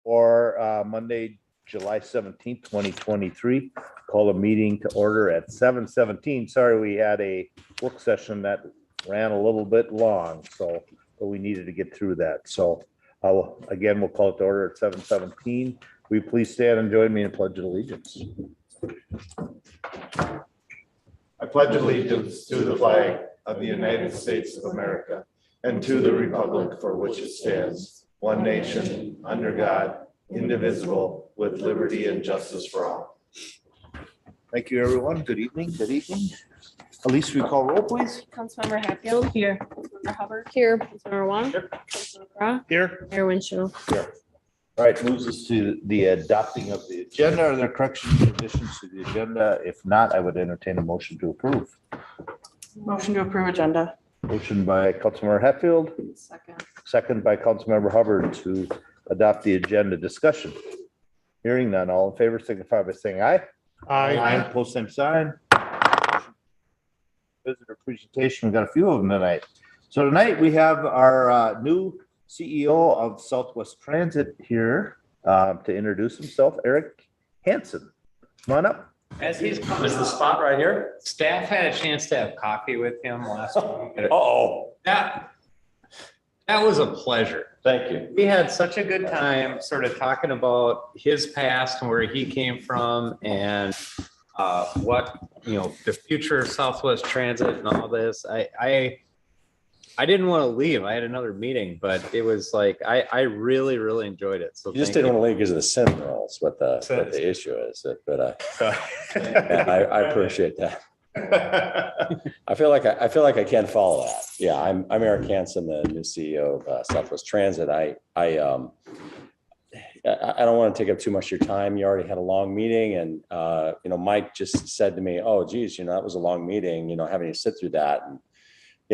or Monday, July 17th, 2023. Call a meeting to order at 7:17. Sorry, we had a work session that ran a little bit long, but we needed to get through that. So again, we'll call it to order at 7:17. Will you please stand and join me in pledge of allegiance? I pledge allegiance to the flag of the United States of America and to the republic for which it stands, one nation, under God, indivisible, with liberty and justice for all. Thank you, everyone. Good evening. Good evening. Elise, we call roll, please. Councilmember Hatfield. Here. Councilmember Hubbard. Here. Councilmember Wong. Here. Councilmember Craw. Here. Mayor Winchell. All right, moves us to the adopting of the agenda. Are there corrections or additions to the agenda? If not, I would entertain a motion to approve. Motion to approve agenda. Motion by Councilmember Hatfield, Second. second by Councilmember Hubbard to adopt the agenda. Discussion. Hearing none, all in favor signify by saying aye. Aye. Post same sign. Visitor presentation. We've got a few of them tonight. So tonight we have our new CEO of Southwest Transit here to introduce himself, Eric Hansen. Come on up. As he's coming, is the spot right here? Staff had a chance to have coffee with him last week. Oh, That was a pleasure. thank you. We had such a good time sort of talking about his past and where he came from and what, the future of Southwest Transit and all this. I didn't want to leave. I had another meeting, but it was like, I really, really enjoyed it. So You just didn't want to leave because of the sin rules, what the issue is, but I appreciate that. I feel like I can follow that. Yeah, I'm Eric Hansen, the new CEO of Southwest Transit. I don't want to take up too much of your time. You already had a long meeting, and Mike just said to me, "Oh, geez, that was a long meeting. Having to sit through that." And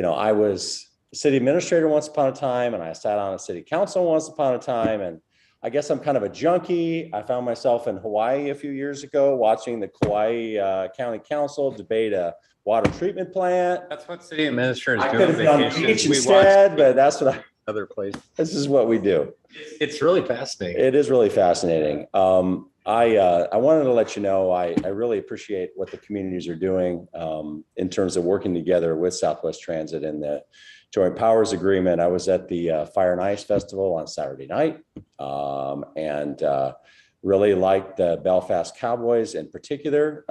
I was city administrator once upon a time, and I sat on a city council once upon a time, and I guess I'm kind of a junkie. I found myself in Hawaii a few years ago watching the Kauai County Council debate a water treatment plant. That's what city administrators I do. could on have done vacations. beach We instead, watched but that's what other place. this is what we do. It's really fascinating. It is really fascinating. I wanted to let you know, I really appreciate what the communities are doing in terms of working together with Southwest Transit and the Joint Powers Agreement. I was at the Fire and Ice Festival on Saturday night and really liked the Belfast Cowboys in particular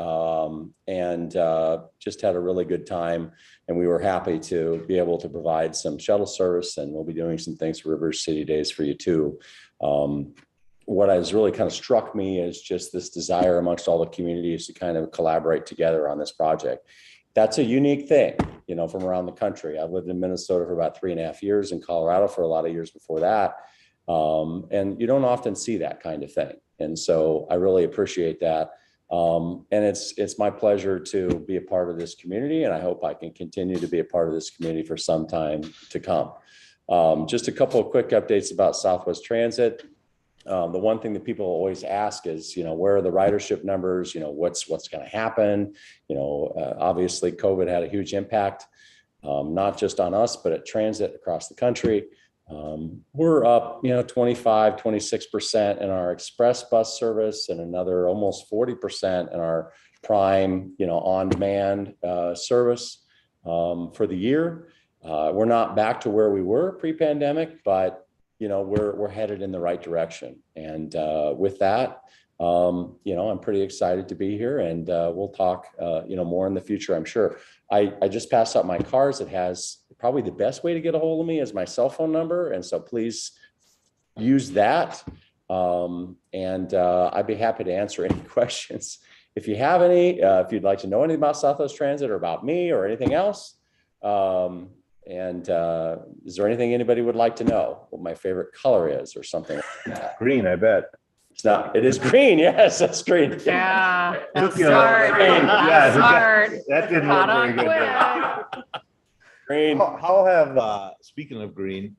and just had a really good time. And we were happy to be able to provide some shuttle service, and we'll be doing some things for River City Days for you too. What has really kind of struck me is just this desire amongst all the communities to kind of collaborate together on this project. That's a unique thing, from around the country. I've lived in Minnesota for about 3.5 years, in Colorado for a lot of years before that. And you don't often see that kind of thing. And so I really appreciate that. And it's my pleasure to be a part of this community, and I hope I can continue to be a part of this community for some time to come. Just a couple of quick updates about Southwest Transit. The one thing that people always ask is, where are the ridership numbers? What's going to happen? Obviously COVID had a huge impact, not just on us, but at transit across the country. We're up, 25, 26% in our express bus service and another almost 40% in our prime, on-demand service for the year. We're not back to where we were pre-pandemic, but we're headed in the right direction. And with that, I'm pretty excited to be here, and we'll talk, more in the future, I'm sure. I just passed out my cards. It has probably the best way to get a hold of me is my cell phone number. And so please use that. And I'd be happy to answer any questions. If you have any, if you'd like to know anything about Southwest Transit or about me or anything else, is there anything anybody would like to know? What my favorite color is or something like that? Green, I bet. It's not, it is green. Yes, that's green. Yeah. Took you Smart. green. Yeah, Smart. that didn't Caught look on very good. quick. Green. How have, speaking of green,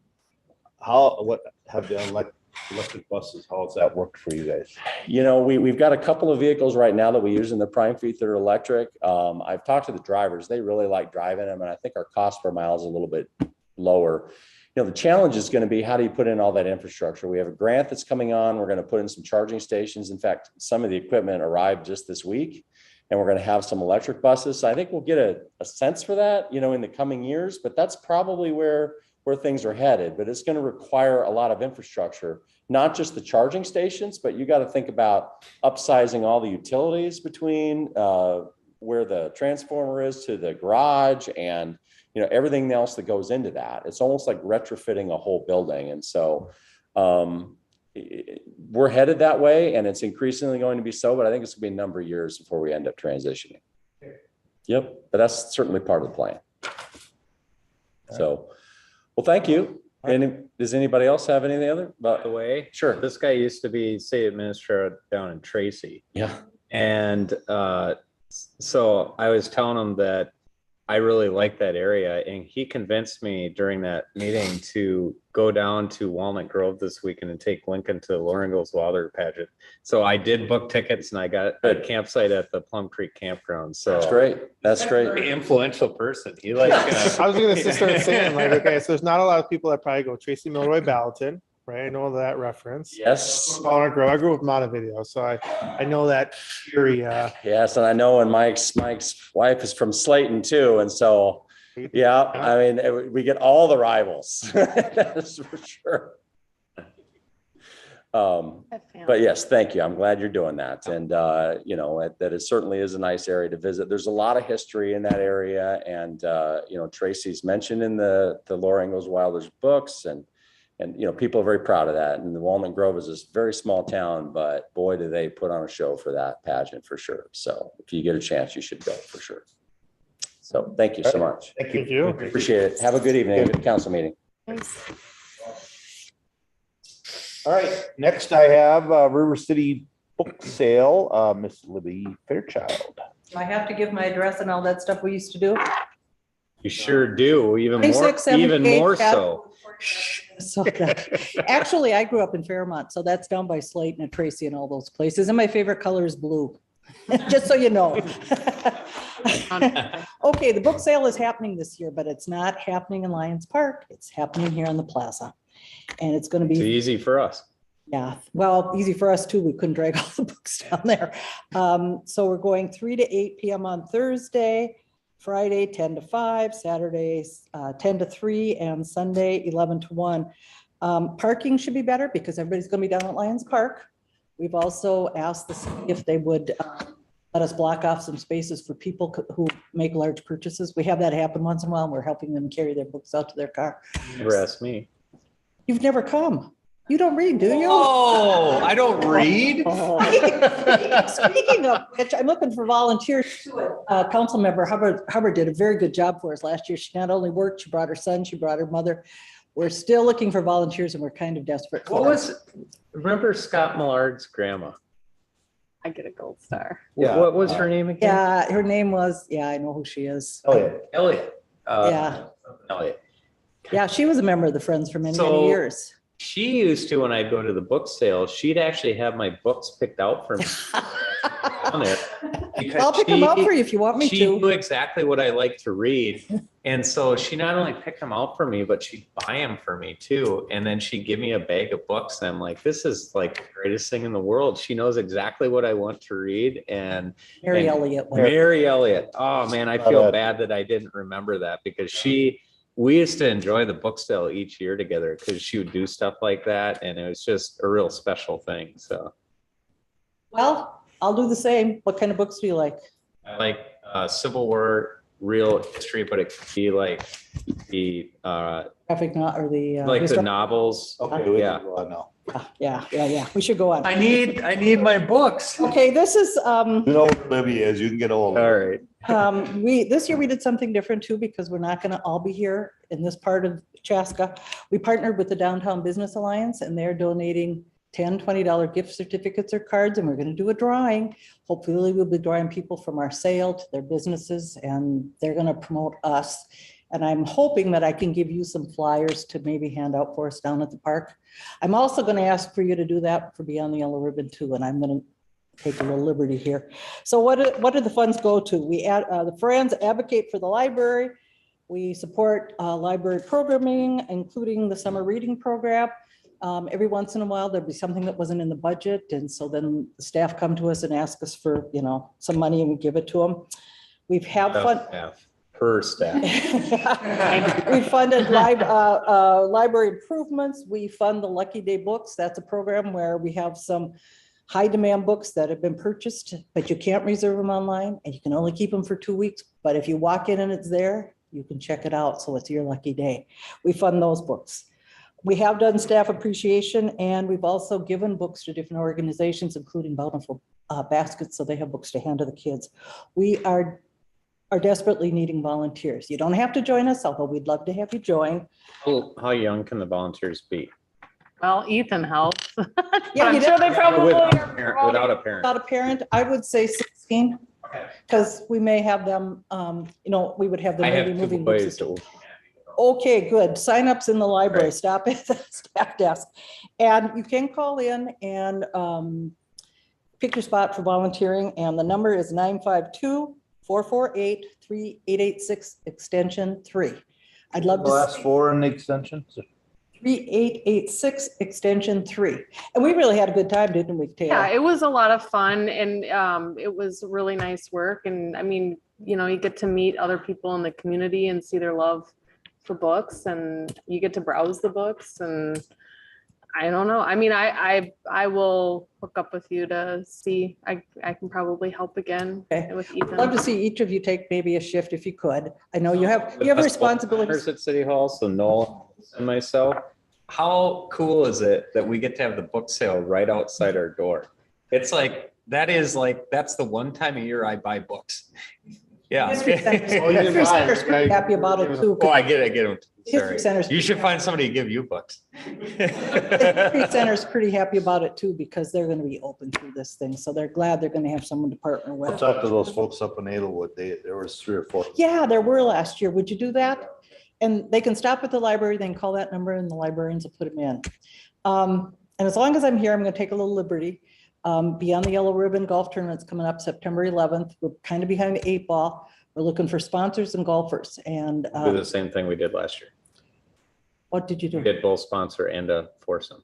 what have the electric buses, how has that worked for you guys? We've got a couple of vehicles right now that we use in the prime fleet that are electric. I've talked to the drivers. They really like driving them. And I think our cost per mile is a little bit lower. the challenge is going to be, how do you put in all that infrastructure? We have a grant that's coming on. We're going to put in some charging stations. In fact, some of the equipment arrived just this week, and we're going to have some electric buses. So I think we'll get a sense for that, in the coming years, but that's probably where things are headed. But it's going to require a lot of infrastructure, not just the charging stations, but you got to think about upsizing all the utilities between where the transformer is to the garage, and everything else that goes into that. It's almost like retrofitting a whole building. And so we're headed that way, and it's increasingly going to be so, but I think it's gonna be a number of years before we end up transitioning. Yep, but that's certainly part of the plan. So, well, thank you. And does anybody else have anything other? By the way, Sure. this guy used to be state administrator down in Tracy. Yeah. And so I was telling him that I really like that area, and he convinced me during that meeting to go down to Walnut Grove this weekend and take Lincoln to Loringo's Wilder pageant. So I did book tickets, and I got a campsite at the Plum Creek Campground. So That's great. That's great. very influential person. He like I was going to start saying, like, okay, so there's not a lot of people that probably go Tracy Milroy Ballatin, right? I know that reference. Yes. Walnut Grove. I grew up in Montevideo, so I know that area. Yes, and I know, and Mike's wife is from Slayton too, and so yeah, I mean, we get all the rivals. That's for sure. But yes, thank you. I'm glad you're doing that, and that it certainly is a nice area to visit. There's a lot of history in that area, and Tracy's mentioned in the Laura Ingalls Wilder's books, and people are very proud of that. And the Walnut Grove is this very small town, but boy, do they put on a show for that pageant for sure. So if you get a chance, you should go for sure. So thank you so much. Thank you. Thank you. Appreciate it. Have a good evening. Good council meeting. All right, next I have River City book sale, Miss Libby Fairchild. I have to give my address and all that stuff we used to do. you sure do, even more, 26, 78, even more so. So actually, I grew up in Fairmont, so that's down by Slayton and Tracy and all those places. And my favorite color is blue, just so you know. Okay, the book sale is happening this year, but it's not happening in Lions Park. It's happening here on the plaza. And it's going to It's be, easy for us. yeah, well, easy for us too. We couldn't drag all the books down there. So we're going 3 to 8 p.m. on Thursday, Friday 10 to 5, Saturdays 10 to 3, and Sunday 11 to 1. Parking should be better because everybody's going to be down at Lions Park. We've also asked the city if they would let us block off some spaces for people who make large purchases. We have that happen once in a while, and we're helping them carry their books out to their car. Never ask me. You've never come. You don't read, do you? Oh, I don't read. Speaking of which, I'm looking for volunteers. Councilmember Hubbard did a very good job for us last year. She not only worked, she brought her son, she brought her mother. We're still looking for volunteers, and we're kind of desperate. Remember Scott Millard's grandma? I get a gold star. Yeah. What was her name again? Yeah, her name was, yeah, I know who she is. Oh, yeah. Elliot. Yeah. Elliot. Yeah, she was a member of the Friends for many, many So- years. She used to, when I'd go to the book sale, she'd actually have my books picked out for me on there. because I'll pick them she- out for you if you want me She to. knew exactly what I like to read. And so she not only picked them out for me, but she'd buy them for me too. And then she'd give me a bag of books. And I'm like, this is like the greatest thing in the world. She knows exactly what I want to read. And Mary and Elliott. was- Mary Elliott. Oh man, I feel bad that I didn't remember that because we used to enjoy the book sale each year together because she would do stuff like that. And it was just a real special thing. So Well, I'll do the same. What kind of books do you like? I like Civil War, real history, but it could be like the Graphic not, or the. like the historical- novels. Okay, we Yeah. can go on now. Yeah. We should go on. I need my books. Okay, this is, You know what Libby is, you can get old. All right. this year we did something different too, because we're not gonna all be here in this part of Chaska. We partnered with the Downtown Business Alliance, and they're donating $10, $20 gift certificates or cards, and we're gonna do a drawing. Hopefully we'll be drawing people from our sale to their businesses, and they're gonna promote us. And I'm hoping that I can give you some flyers to maybe hand out for us down at the park. I'm also gonna ask for you to do that for Beyond the Yellow Ribbon too, and I'm gonna take a little liberty here. So what do the funds go to? We add, the Friends advocate for the library. We support library programming, including the summer reading program. Every once in a while, there'd be something that wasn't in the budget. And so then the staff come to us and ask us for, some money and we give it to them. We've had fun. Per staff. We funded library improvements. We fund the Lucky Day books. That's a program where we have some high demand books that have been purchased, but you can't reserve them online and you can only keep them for 2 weeks. But if you walk in and it's there, you can check it out. So it's your lucky day. We fund those books. We have done staff appreciation, and we've also given books to different organizations, including Bountiful Baskets, so they have books to hand to the kids. We are desperately needing volunteers. You don't have to join us, although we'd love to have you join. How young can the volunteers be? Well, Ethan helps. Yeah, I'm you sure they probably Without are. without a parent. Without a parent, I would say 16, because we may have them, we would have them I maybe have two moving boys. books. Okay, good. Sign-ups in the library. Right. Stop at the staff desk. And you can call in and pick your spot for volunteering. And the number is 952-448-3886, extension 3. I'd love to. Last four in the extension. 3886, extension 3. And we really had a good time, didn't we, Taylor? Yeah, it was a lot of fun and it was really nice work. And I mean, you get to meet other people in the community and see their love for books, and you get to browse the books. And I don't know. I mean, I will hook up with you to see. I can probably help again Okay. with I'd love to Ethan. see each of you take maybe a shift if you could. I know you have Us both responsibilities. partners at City Hall, so Noel and myself. How cool is it that we get to have the book sale right outside our door? It's that's the one time a year I buy books. Yeah. History Center's Oh, you didn't History buy it, Center's pretty right? happy about it too. Oh, I get them. History Sorry. Center's- You should find somebody to give you books. History Center's pretty happy about it too, because they're going to be open through this thing. So they're glad they're going to have someone to partner I'll with. talk to those folks up in Edelwood. There was 3 or 4. Yeah, there were last year. Would you do that? And they can stop at the library, they can call that number and the librarians will put them in. And as long as I'm here, I'm going to take a little liberty. Beyond the Yellow Ribbon Golf Tournament's coming up September 11th. We're kind of behind the 8 ball. We're looking for sponsors and golfers. And Do the same thing we did last year. what did you We do? did both sponsor and a foursome.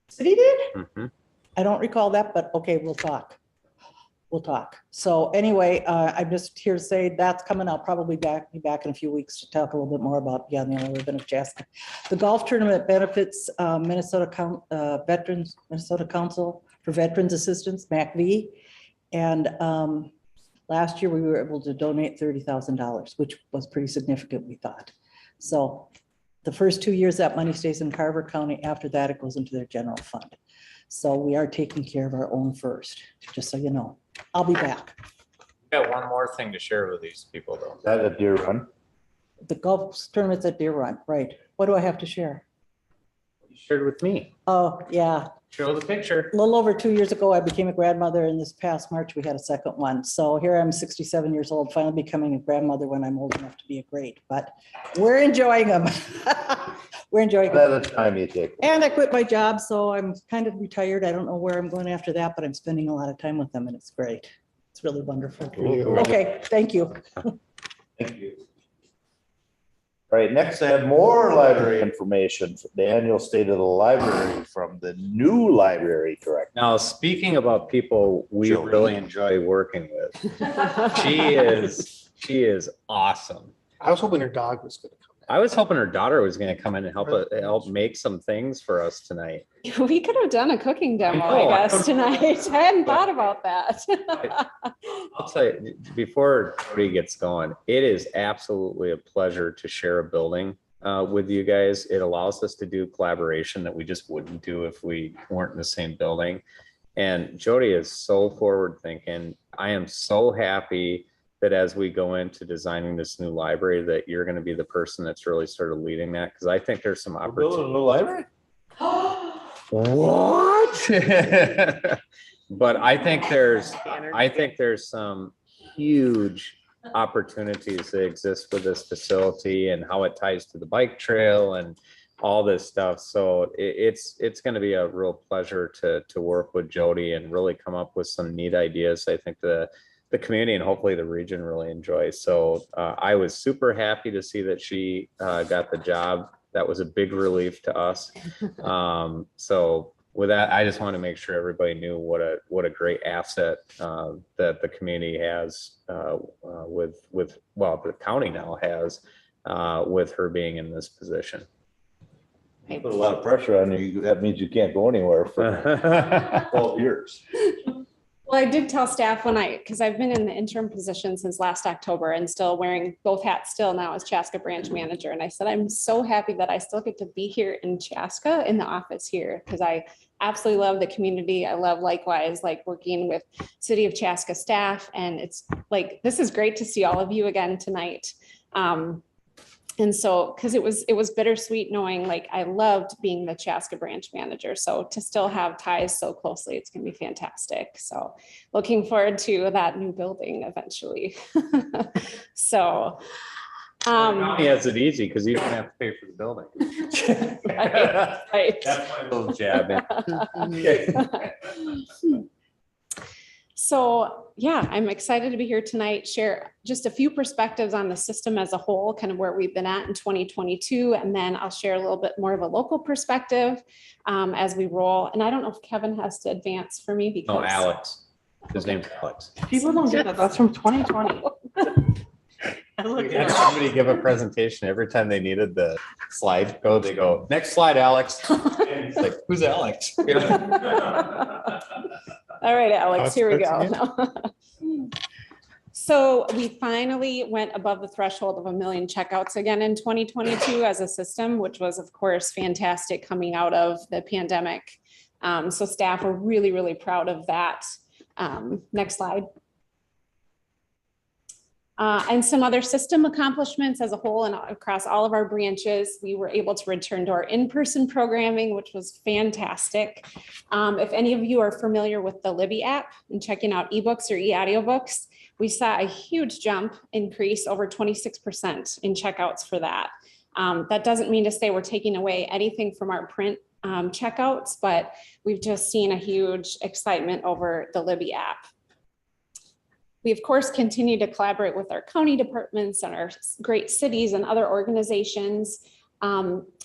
City did? Mhm. I don't recall that, but okay, we'll talk. We'll talk. So anyway, I'm just here to say that's coming. I'll probably be back in a few weeks to talk a little bit more about Beyond the Yellow Ribbon of Chaska. The golf tournament benefits Minnesota Council for Veterans Assistance, MACV. And last year we were able to donate $30,000, which was pretty significant, we thought. So the first 2 years that money stays in Carver County. After that, it goes into their general fund. So we are taking care of our own first, just so you know. I'll be back. Got one more thing to share with these people though. Is that a deer run? The golf tournament's at Deer Run, right? What do I have to share? You shared with me. Oh, yeah. Show the picture. A little over 2 years ago, I became a grandmother, and this past March, we had a second one. So here I'm 67 years old, finally becoming a grandmother when I'm old enough to be a great, but we're enjoying them. We're enjoying them. That a time you take. And I quit my job, so I'm kind of retired. I don't know where I'm going after that, but I'm spending a lot of time with them and it's great. It's really wonderful. Okay, thank you. Thank you. All right, next I have more library information, the annual state of the library from the new library director. Now, speaking about people we Jody. really enjoy working with, she is awesome. I was hoping her dog was gonna come. I was hoping her daughter was going to come in and help make some things for us tonight. We could have done a cooking demo, know, I guess, tonight. I hadn't thought about that. I'll tell you, before Jody gets going, it is absolutely a pleasure to share a building with you guys. It allows us to do collaboration that we just wouldn't do if we weren't in the same building. And Jody is so forward thinking. I am so happy that as we go into designing this new library, that you're going to be the person that's really sort of leading that. Cause I think there's some opportunity. new library? What? But I think there's some huge opportunities that exist with this facility and how it ties to the bike trail and all this stuff. So it's going to be a real pleasure to work with Jody and really come up with some neat ideas. I think the the community and hopefully the region really enjoys. So I was super happy to see that she got the job. That was a big relief to us. So with that, I just want to make sure everybody knew what a great asset that the community has with well, the county now has with her being in this position. Put a lot of pressure on you. That means you can't go anywhere for 12 years. Well, I did tell staff because I've been in the interim position since last October and still wearing both hats still now as Chaska branch manager. And I said, I'm so happy that I still get to be here in Chaska in the office here because I absolutely love the community. I love likewise, like working with City of Chaska staff. And it's like, this is great to see all of you again tonight. And so, because it was bittersweet knowing like I loved being the Chaska branch manager. So to still have ties so closely, it's going to be fantastic. So looking forward to that new building eventually. So. County has it easy because you don't have to pay for the building. Right. That's my little jab. So yeah, I'm excited to be here tonight, share just a few perspectives on the system as a whole, kind of where we've been at in 2022. And then I'll share a little bit more of a local perspective as we roll. And I don't know if Kevin has to advance for me because. No, Alex. His name's Alex. People don't get it. That's from 2020. I looked We it had up. somebody give a presentation every time they needed the slide go, they go, next slide, Alex. And it's like, who's Alex? All right, Alex, Alex, here we that's go. So we finally went above the threshold of 1 million checkouts again in 2022 as a system, which was of course fantastic coming out of the pandemic. So staff are really, really proud of that. Next slide. And some other system accomplishments as a whole and across all of our branches. We were able to return to our in-person programming, which was fantastic. If any of you are familiar with the Libby app and checking out ebooks or e-audiobooks, we saw a huge jump increase over 26% in checkouts for that. That doesn't mean to say we're taking away anything from our print checkouts, but we've just seen a huge excitement over the Libby app. We, of course, continue to collaborate with our county departments and our great cities and other organizations.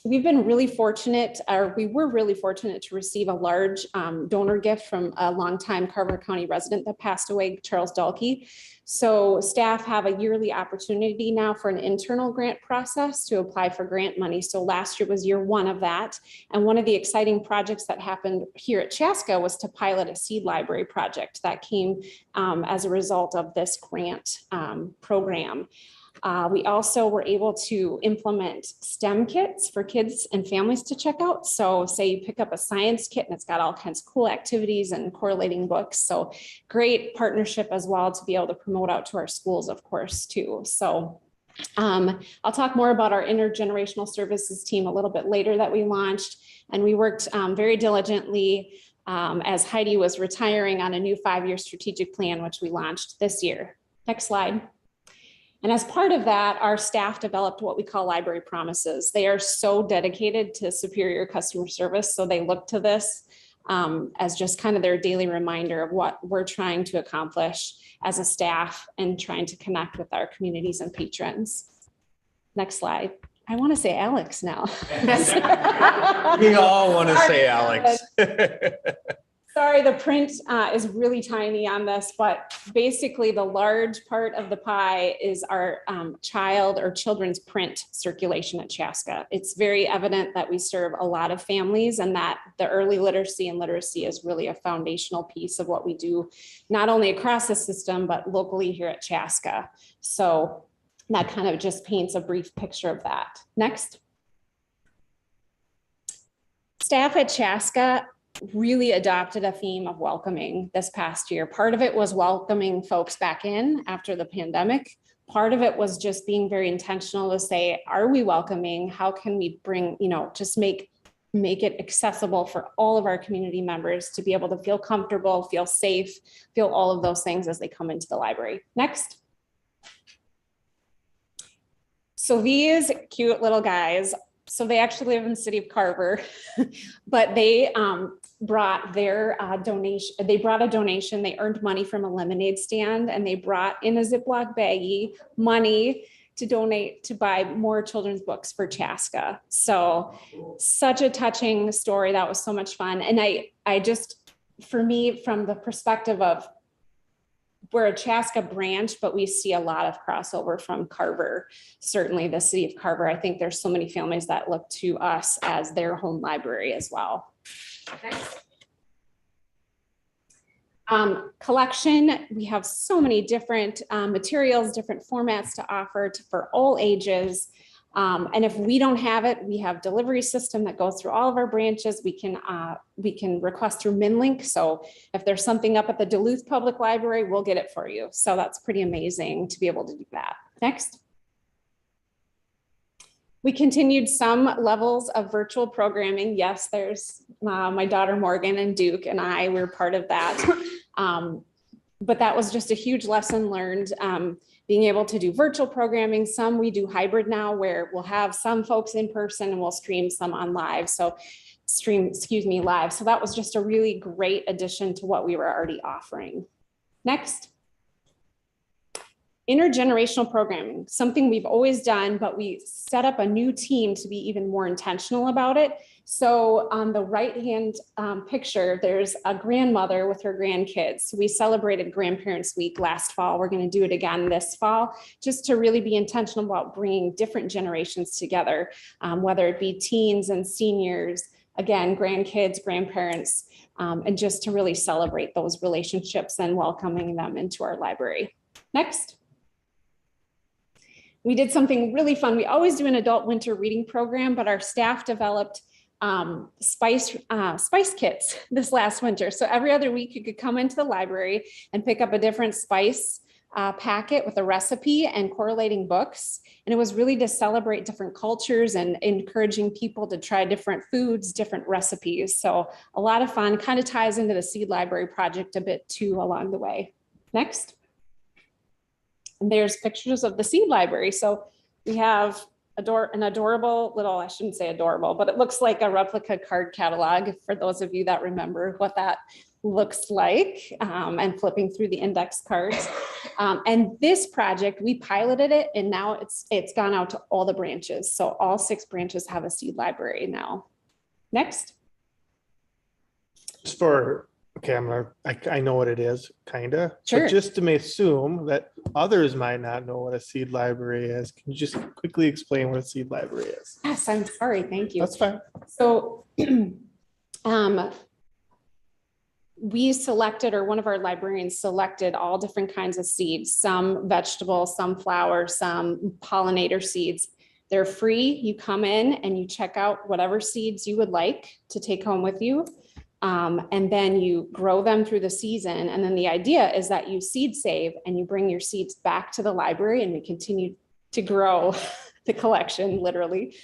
We've been really fortunate, or we were really fortunate to receive a large donor gift from a longtime Carver County resident that passed away, Charles Dalkey. So staff have a yearly opportunity now for an internal grant process to apply for grant money. So last year was year one of that. And one of the exciting projects that happened here at Chaska was to pilot a seed library project that came as a result of this grant program. We also were able to implement STEM kits for kids and families to check out. So say you pick up a science kit and it's got all kinds of cool activities and correlating books. So great partnership as well to be able to promote out to our schools, of course, too. So I'll talk more about our intergenerational services team a little bit later that we launched. And we worked very diligently as Heidi was retiring on a new 5-year strategic plan, which we launched this year. Next slide. And as part of that, our staff developed what we call library promises. They are so dedicated to superior customer service. So they look to this as just kind of their daily reminder of what we're trying to accomplish as a staff and trying to connect with our communities and patrons. Next slide. I want to say Alex now. We all want to say Alex. Sorry, the print is really tiny on this, but basically the large part of the pie is our child or children's print circulation at Chaska. It's very evident that we serve a lot of families and that the early literacy and literacy is really a foundational piece of what we do, not only across the system, but locally here at Chaska. So that kind of just paints a brief picture of that. Next. Staff at Chaska really adopted a theme of welcoming this past year. Part of it was welcoming folks back in after the pandemic. Part of it was just being very intentional to say, are we welcoming? How can we bring, just make it accessible for all of our community members to be able to feel comfortable, feel safe, feel all of those things as they come into the library. Next. So these cute little guys So they actually live in the city of Carver, but they brought their donation. They brought a donation. They earned money from a lemonade stand, and they brought in a Ziploc baggie money to donate to buy more children's books for Chaska. So such a touching story. That was so much fun. And I just, for me, from the perspective of, we're a Chaska branch, but we see a lot of crossover from Carver, certainly the city of Carver. I think there's so many families that look to us as their home library as well. Next. Collection, we have so many different materials, different formats to offer for all ages. And if we don't have it, we have delivery system that goes through all of our branches. We can request through MinLink. So if there's something up at the Duluth Public Library, we'll get it for you. So that's pretty amazing to be able to do that. Next. We continued some levels of virtual programming. Yes, there's my daughter Morgan and Duke and I were part of that. But that was just a huge lesson learned, being able to do virtual programming. Some we do hybrid now where we'll have some folks in person and we'll stream some on live. So live. So that was just a really great addition to what we were already offering. Next. Intergenerational programming, something we've always done, but we set up a new team to be even more intentional about it. So on the right-hand picture, there's a grandmother with her grandkids. We celebrated Grandparents' Week last fall. We're going to do it again this fall, just to really be intentional about bringing different generations together, whether it be teens and seniors, again, grandkids, grandparents, and just to really celebrate those relationships and welcoming them into our library. Next. We did something really fun. We always do an adult winter reading program, but our staff developed spice kits this last winter. So every other week you could come into the library and pick up a different spice packet with a recipe and correlating books. And it was really to celebrate different cultures and encouraging people to try different foods, different recipes. So a lot of fun, kind of ties into the Seed Library project a bit too along the way. Next. And there's pictures of the Seed Library. So we have an adorable little, I shouldn't say adorable, but it looks like a replica card catalog for those of you that remember what that looks like, and flipping through the index cards. And this project, we piloted it and now it's gone out to all the branches. So all 6 branches have a Seed Library now. Next. Just for, okay, I know what it is, kind of. Sure. But just to assume that others might not know what a Seed Library is, can you just quickly explain what a Seed Library is? Yes, I'm sorry. Thank you. That's fine. So we selected, or one of our librarians selected, all different kinds of seeds, some vegetable, some flower, some pollinator seeds. They're free. You come in and you check out whatever seeds you would like to take home with you. And then you grow them through the season. And then the idea is that you seed save and you bring your seeds back to the library and we continue to grow the collection, literally.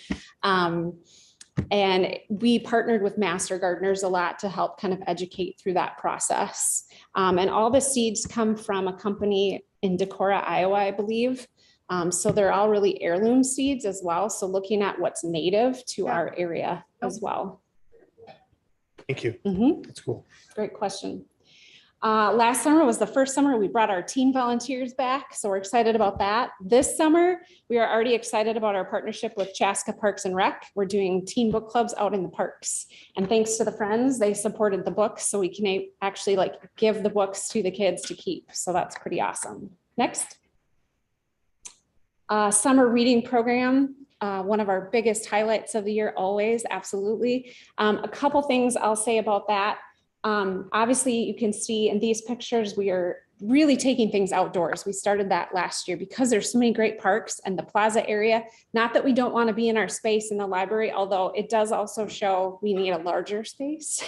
And we partnered with master gardeners a lot to help kind of educate through that process. And all the seeds come from a company in Decorah, Iowa, I believe. So they're all really heirloom seeds as well. So looking at what's native to our area as well. Thank you. Mm-hmm. That's cool. Great question. Last summer was the first summer we brought our teen volunteers back. So we're excited about that. This summer, we are already excited about our partnership with Chaska Parks and Rec. We're doing teen book clubs out in the parks. And thanks to the friends, they supported the books. So we can actually give the books to the kids to keep. So that's pretty awesome. Next. Summer reading program. One of our biggest highlights of the year, always, absolutely. A couple things I'll say about that. Obviously, you can see in these pictures, we are really taking things outdoors. We started that last year because there's so many great parks and the plaza area. Not that we don't want to be in our space in the library, although it does also show we need a larger space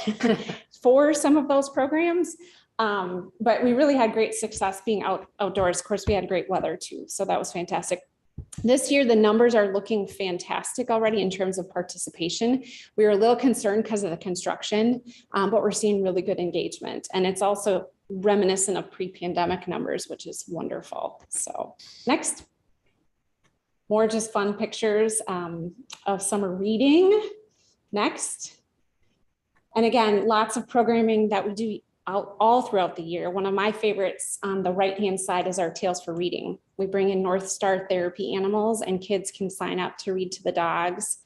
for some of those programs. But we really had great success being outdoors. Of course, we had great weather too, so that was fantastic. This year, the numbers are looking fantastic already in terms of participation. We were a little concerned because of the construction, but we're seeing really good engagement. And it's also reminiscent of pre-pandemic numbers, which is wonderful. So next. more just fun pictures of summer reading. Next. And again, lots of programming that we do all throughout the year. One of my favorites on the right-hand side is our Tales for Reading. We bring in North Star Therapy animals and kids can sign up to read to the dogs.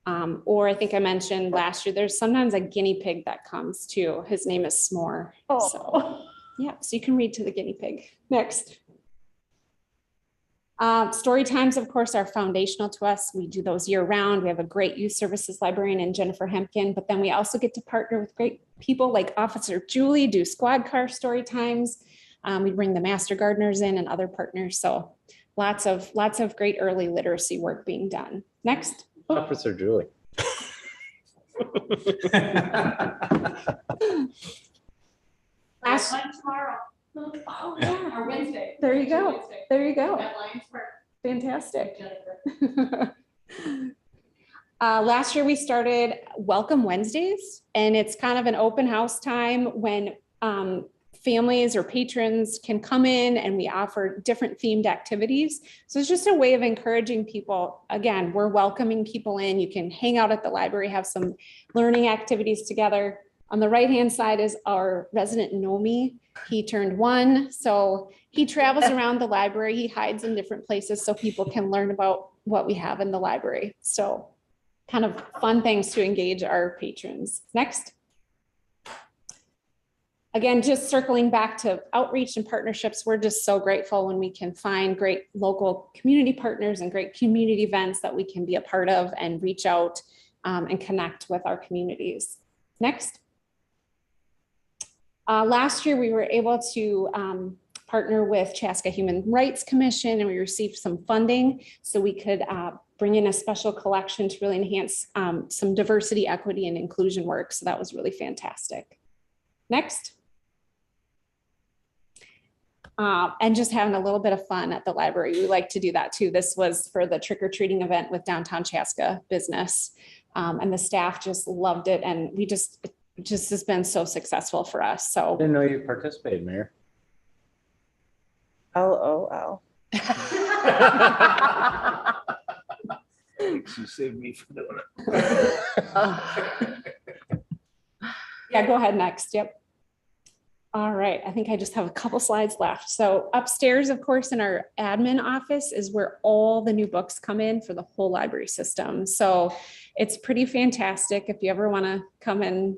Or I think I mentioned last year, there's sometimes a guinea pig that comes too. His name is S'more. So yeah, so you can read to the guinea pig. Next. Story times, of course, are foundational to us. We do those year round. We have a great youth services librarian in Jennifer Hempkin, but then we also get to partner with great people like Officer Julie, do squad car story times. We bring the master gardeners in and other partners. So lots of great early literacy work being done. Next. Officer Julie. Last tomorrow. Oh, yeah. Or Wednesday. There you go. There you go. At Lions Park. Fantastic. Jennifer. Last year we started Welcome Wednesdays, and it's kind of an open house time when families or patrons can come in and we offer different themed activities. So it's just a way of encouraging people. Again, we're welcoming people in. You can hang out at the library, have some learning activities together. On the right-hand side is our resident Nomi. He turned 1, so he travels around the library. He hides in different places so people can learn about what we have in the library. So kind of fun things to engage our patrons. Next. Again, just circling back to outreach and partnerships, we're just so grateful when we can find great local community partners and great community events that we can be a part of and reach out and connect with our communities. Next. Last year, we were able to partner with Chaska Human Rights Commission, and we received some funding so we could bring in a special collection to really enhance some diversity, equity, and inclusion work. So that was really fantastic. Next. And just having a little bit of fun at the library. We like to do that too. This was for the trick-or-treating event with Downtown Chaska business. And the staff just loved it. And we just has been so successful for us. So Didn't know you participated, Mayor. LOL. You saved me from doing it. yeah, go ahead next. Yep. All right, I think I just have a couple slides left. So upstairs, of course, in our admin office is where all the new books come in for the whole library system. So it's pretty fantastic if you ever want to come and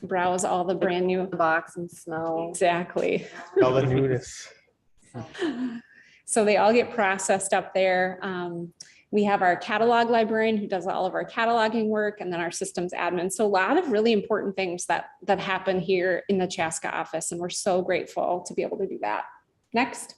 browse all the brand new Box and smell. Exactly. All the newness. So they all get processed up there. We have our catalog librarian who does all of our cataloging work, and then our systems admin. So a lot of really important things that happen here in the Chaska office, and we're so grateful to be able to do that. Next.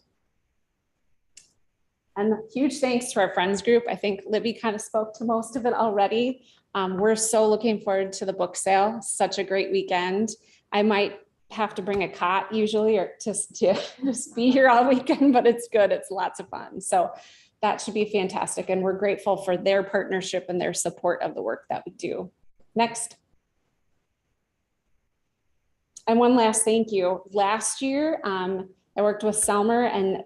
And huge thanks to our friends group. I think Libby kind of spoke to most of it already. We're so looking forward to the book sale. Such a great weekend. I might have to bring a cot usually or just to just be here all weekend, but it's good. It's lots of fun. So that should be fantastic. And we're grateful for their partnership and their support of the work that we do. Next. And one last thank you. Last year, I worked with Selmer, and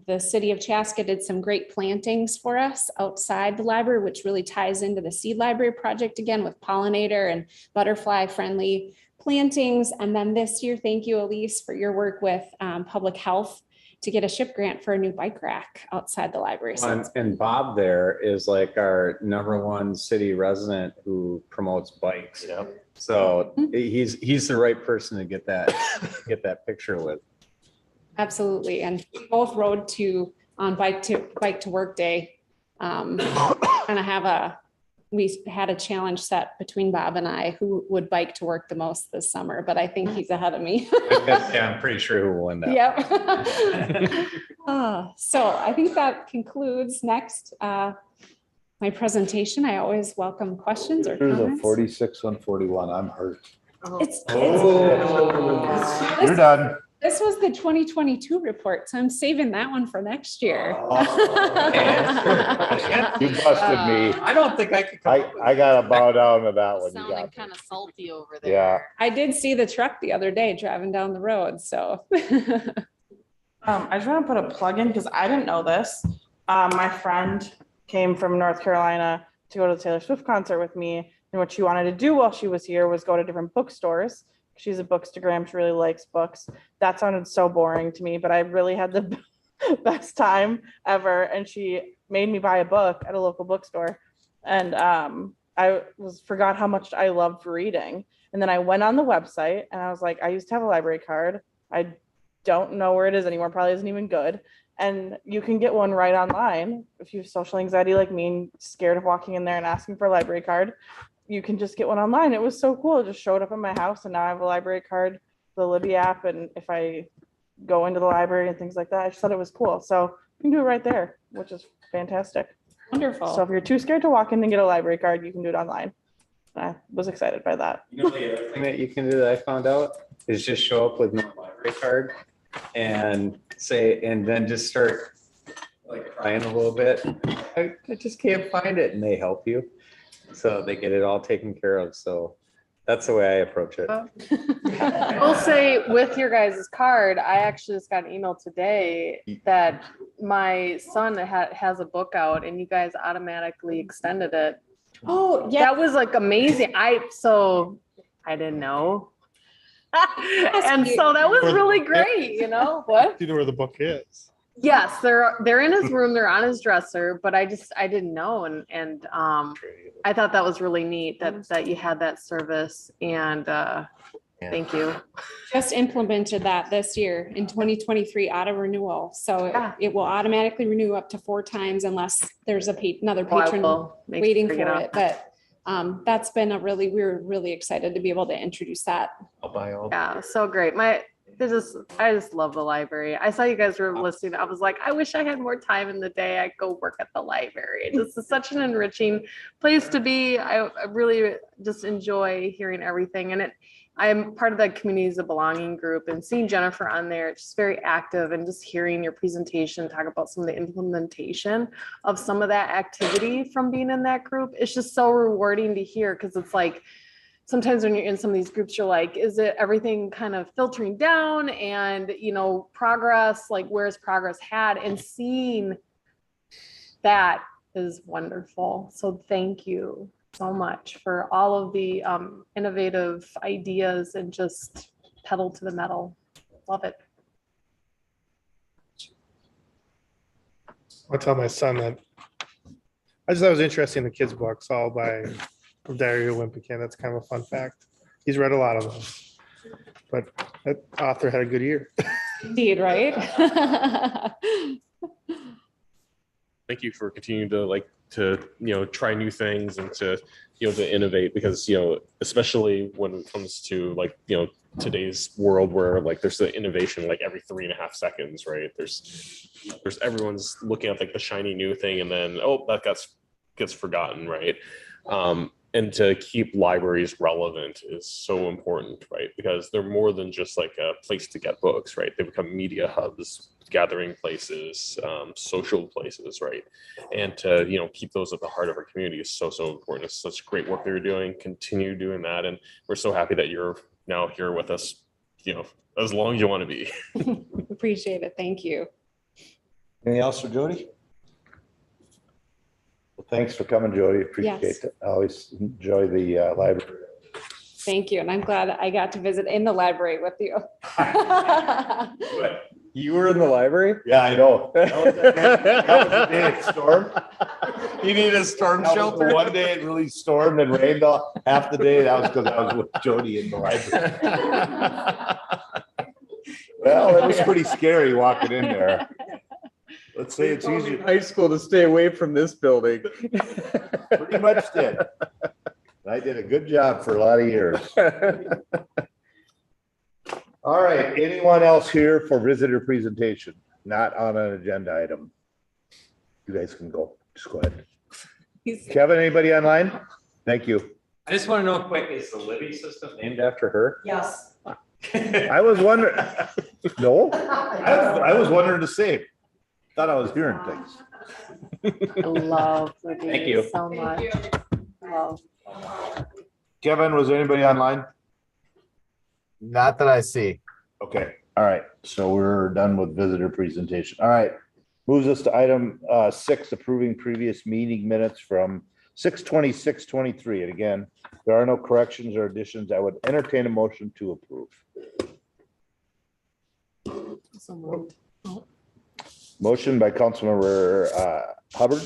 the city of Chaska did some great plantings for us outside the library, which really ties into the seed library project again with pollinator and butterfly friendly plantings. And then this year, thank you, Elise, for your work with public health to get a SHIP grant for a new bike rack outside the library. So And Bob there is like our #1 city resident who promotes bikes. Yep. So he's the right person to get that picture with. absolutely. And we both rode on bike to work day. Kind of we had a challenge set between Bob and I who would bike to work the most this summer, but I think he's ahead of me. Yeah, I'm pretty sure who will win that. Yep. So I think that concludes next my presentation. I always welcome questions or There's a comments. 46 on 41. I'm hurt. You're done. This was the 2022 report, so I'm saving that one for next year. You busted me. I don't think I could come up with I gotta bow down to that one. You Sounding got me. kind of salty over there. Yeah. I did see the truck the other day driving down the road, so. I just want to put a plug in because I didn't know this. My friend came from North Carolina to go to the Taylor Swift concert with me. And what she wanted to do while she was here was go to different bookstores. She's a bookstagram. She really likes books. That sounded so boring to me, but I really had the best time ever. And she made me buy a book at a local bookstore. And forgot how much I loved reading. And then I went on the website and I was like, I used to have a library card. I don't know where it is anymore. Probably isn't even good. And you can get one right online. If you have social anxiety like me and scared of walking in there and asking for a library card, you can just get one online. It was so cool. It just showed up at my house and now I have a library card, the Libby app. And if I go into the library and things like that, I just thought it was cool. So you can do it right there, which is fantastic. Wonderful. So if you're too scared to walk in and get a library card, you can do it online. I was excited by that. You know, the other thing that you can do that I found out is just show up with no library card and say, and then just start like crying a little bit. I just can't find it, and they help you. So they get it all taken care of. So that's the way I approach it. I will say with your guys' card, I actually just got an email today that my son has a book out and you guys automatically extended it. Oh, yeah. That was like amazing. I didn't know. And so that was really great, you know, what? Do you know where the book is? Yes, they're in his room, they're on his dresser, but I didn't know. And I thought that was really neat that you had that service and thank you. Just implemented that this year in 2023 auto renewal. So Yeah. it will automatically renew up to 4 times unless there's another Oh, I patron will make waiting sure for to get it. But that's been we're really excited to be able to introduce that. I'll buy all. Yeah, so great. I just love the library. I saw you guys were listening. I was like, I wish I had more time in the day. I'd go work at the library. This is such an enriching place to be. I really just enjoy hearing everything. And I'm part of the Communities of Belonging group, and seeing Jennifer on there, it's just very active, and just hearing your presentation talk about some of the implementation of some of that activity from being in that group. It's just so rewarding to hear, because it's like, sometimes when you're in some of these groups, you're like, is it everything kind of filtering down and, you know, progress, like where's progress had, and seeing that is wonderful. So thank you so much for all of the innovative ideas and just pedal to the metal. Love it. I'll tell my son that I just thought it was interesting, the kids' books all by Diary of a Wimpy Kid. That's kind of a fun fact. He's read a lot of them, but that author had a good year. Indeed, right? Thank you for continuing to try new things and to innovate, because especially when it comes to today's world where there's the innovation every 3.5 seconds, right? There's everyone's looking at the shiny new thing, and then that gets forgotten, right? And to keep libraries relevant is so important, right? Because they're more than just a place to get books, right? They become media hubs, gathering places, social places, right? And to keep those at the heart of our community is so important. It's such great work that you're doing. Continue doing that, and we're so happy that you're now here with us. As long as you want to be. Appreciate it. Thank you. Anything else for Jody? Well, thanks for coming, Jody. Appreciate Yes. it. I always enjoy the library. Thank you. And I'm glad I got to visit in the library with you. You were in the library? Yeah, I know. That was the day it stormed. You need a storm That was shelter? the one day it really stormed and rained half the day. That was because I was with Jody in the library. Well, it was pretty scary walking in there. Let's say it's easier. High school to stay away from this building. Pretty much did. I did a good job for a lot of years. All right, anyone else here for visitor presentation? Not on an agenda item. You guys can go. Just go ahead. Kevin, anybody online? Thank you. I just want to know quick, is the Libby system named after her? Yes. I was wondering, no, I was wondering the same. Thought I was hearing things. I love Libby Thank you. so much. Love. Kevin, was there anybody online? Not that I see. Okay, all right, so we're done with visitor presentation. All right, Moves us to item 6, approving previous meeting minutes from 6/26/23. And again, there are no corrections or additions. I would entertain a motion to approve. So moved. Motion by Councilmember Hubbard,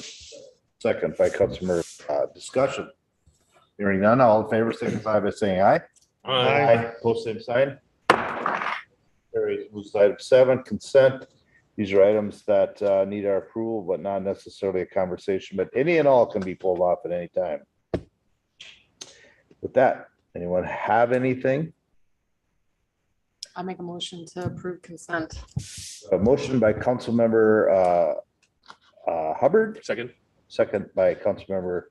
second by Councilmember discussion. Hearing none, all in favor, signify by saying aye. Aye. Post same sign. Carries. Moves to item 7, consent. These are items that need our approval, but not necessarily a conversation, but any and all can be pulled off at any time. With that, anyone have anything? I'll make a motion to approve consent. A motion by Councilmember Hubbard, Second. second by Councilmember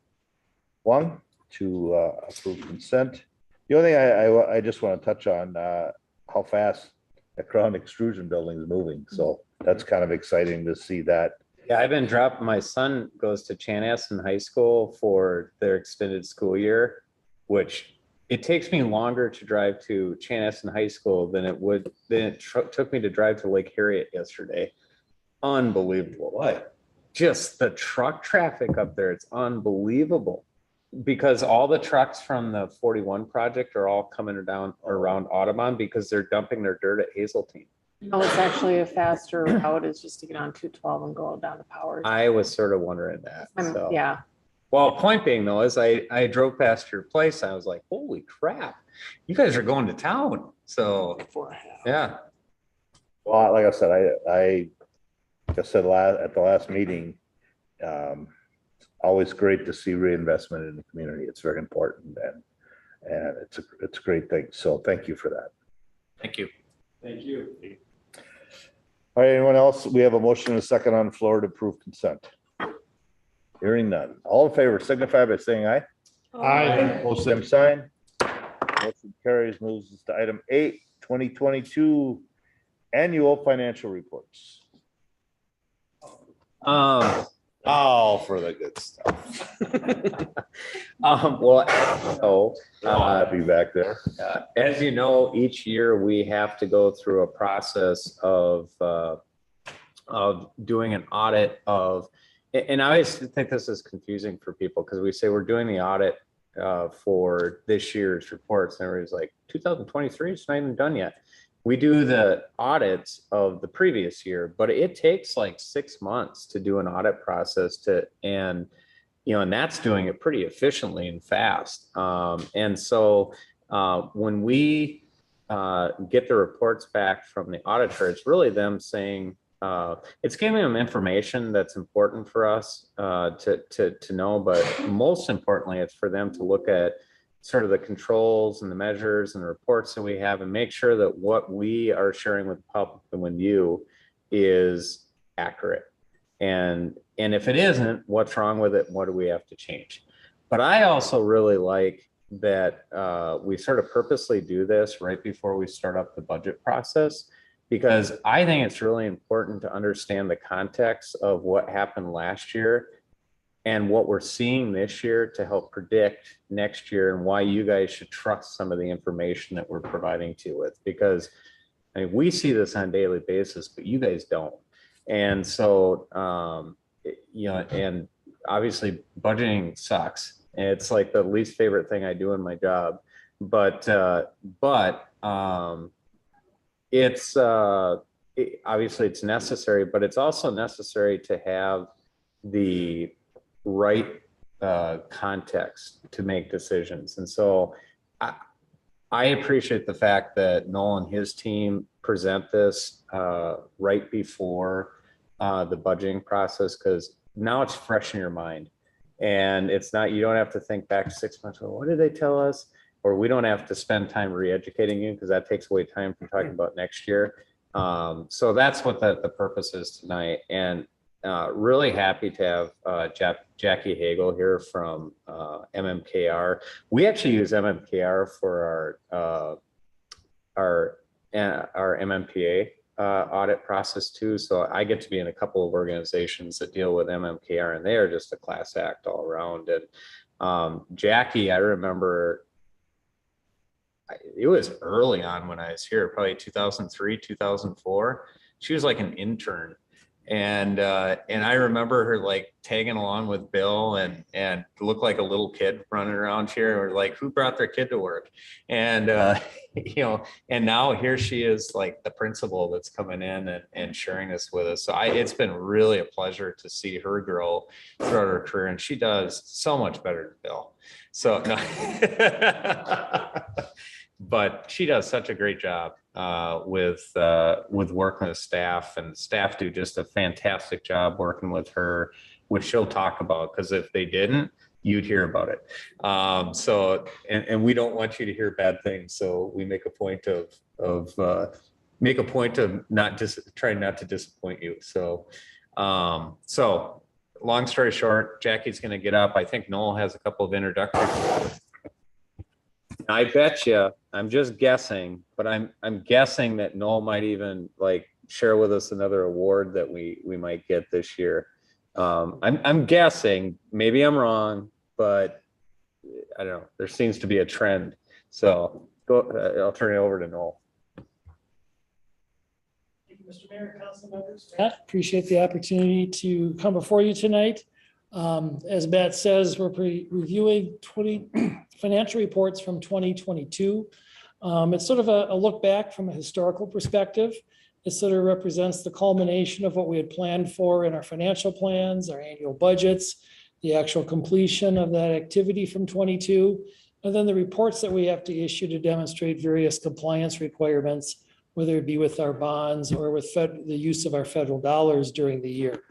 Wong to approve consent. The only thing I just want to touch on how fast the Crown Extrusion Building is moving. So that's kind of exciting to see that. Yeah, I've been dropping, my son goes to Chanhassen High School for their extended school year, which it takes me longer to drive to Chanhassen High School than it took me to drive to Lake Harriet yesterday. Unbelievable. What? Just the truck traffic up there, it's unbelievable. Because all the trucks from the 41 project are all coming down around Audubon because they're dumping their dirt at Hazeltine. No, it's actually a faster route is just to get on 212 and go down to Powers. I was sort of wondering that. So. Yeah. Well, point being though, is I drove past your place. I was like, holy crap, you guys are going to town. So, yeah. Well, like I said, I said at the last meeting, always great to see reinvestment in the community. It's very important and it's a great thing. So thank you for that. Thank you. Thank you. All right, anyone else? We have a motion and a second on the floor to approve consent. Hearing none. All in favor signify by saying aye. Aye. Post same sign. Motion carries. Moves us to item 8, 2022 annual financial reports. All for the good stuff. I'll be back there. As you know, each year we have to go through a process of doing an audit of, and I always think this is confusing for people because we say we're doing the audit for this year's reports, and everybody's like, 2023, it's not even done yet. We do the audits of the previous year, but it takes like 6 months to do an audit process and that's doing it pretty efficiently and fast. And so when we get the reports back from the auditor, it's really them saying, it's giving them information that's important for us to know, but most importantly, it's for them to look at sort of the controls and the measures and the reports that we have and make sure that what we are sharing with the public and with you is accurate. And if it isn't, what's wrong with it? What do we have to change? But I also really like that we sort of purposely do this right before we start up the budget process, because I think it's really important to understand the context of what happened last year and what we're seeing this year to help predict next year and why you guys should trust some of the information that we're providing to you with, because I mean, we see this on a daily basis, but you guys don't. And so, and obviously budgeting sucks. And it's like the least favorite thing I do in my job, but it's obviously it's necessary, but it's also necessary to have the right context to make decisions. And so I appreciate the fact that Noel and his team present this right before the budgeting process, because now it's fresh in your mind. And it's not, you don't have to think back 6 months, well, what did they tell us? Or we don't have to spend time re-educating you because that takes away time from talking about next year. So that's what the purpose is tonight. And really happy to have Jackie Hagel here from MMKR. We actually use MMKR for our MMPA audit process too. So I get to be in a couple of organizations that deal with MMKR, and they are just a class act all around. And Jackie, I remember it was early on when I was here, probably 2003, 2004. She was like an intern. And I remember her like tagging along with Bill and looked like a little kid running around here, or like, who brought their kid to work? And, you know, and now here she is, like the principal that's coming in and sharing this with us. So it's been really a pleasure to see her grow throughout her career, and she does so much better than Bill. So no. But she does such a great job with working with staff, and staff do just a fantastic job working with her, which she'll talk about, because if they didn't, you'd hear about it. So and we don't want you to hear bad things, so we make a point of trying not to disappoint you. So so long story short, Jackie's going to get up. I think Noel has a couple of introductory. I bet you, I'm just guessing, but I'm guessing that Noel might even like share with us another award that we might get this year. I'm guessing, maybe I'm wrong, but I don't know. There seems to be a trend. So I'll turn it over to Noel. Thank you, Mr. Mayor, council members. Matt, appreciate the opportunity to come before you tonight. As Matt says, we're reviewing 20 financial reports from 2022. It's sort of a look back from a historical perspective. It sort of represents the culmination of what we had planned for in our financial plans, our annual budgets, the actual completion of that activity from 22, and then the reports that we have to issue to demonstrate various compliance requirements, whether it be with our bonds or with the use of our federal dollars during the year.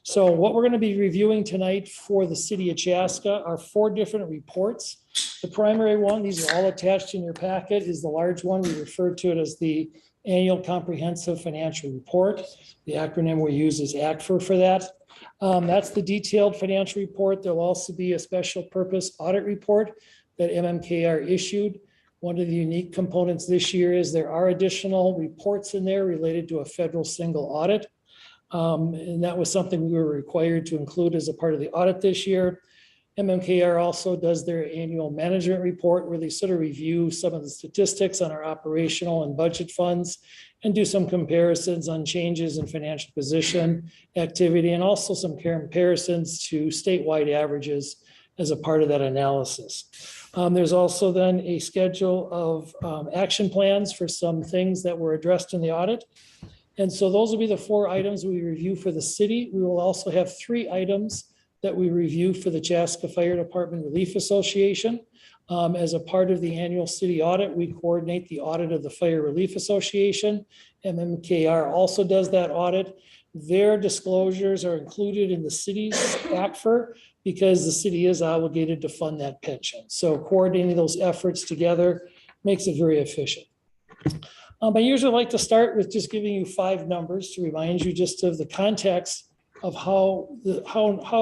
So what we're going to be reviewing tonight for the city of Chaska are 4 different reports. The primary one, these are all attached in your packet, is the large one. We refer to it as the Annual Comprehensive Financial Report. The acronym we use is ACFR for that. That's the detailed financial report. There'll also be a special purpose audit report that MMKR issued. One of the unique components this year is there are additional reports in there related to a federal single audit. And that was something we were required to include as a part of the audit this year. MMKR also does their annual management report where they sort of review some of the statistics on our operational and budget funds and do some comparisons on changes in financial position, activity, and also some comparisons to statewide averages as a part of that analysis. There's also then a schedule of action plans for some things that were addressed in the audit. And so those will be the 4 items we review for the city. We will also have 3 items that we review for the Chaska Fire Department Relief Association. As a part of the annual city audit, we coordinate the audit of the Fire Relief Association. MMKR also does that audit. Their disclosures are included in the city's ACFR because the city is obligated to fund that pension. So coordinating those efforts together makes it very efficient. I usually like to start with just giving you 5 numbers to remind you just of the context of how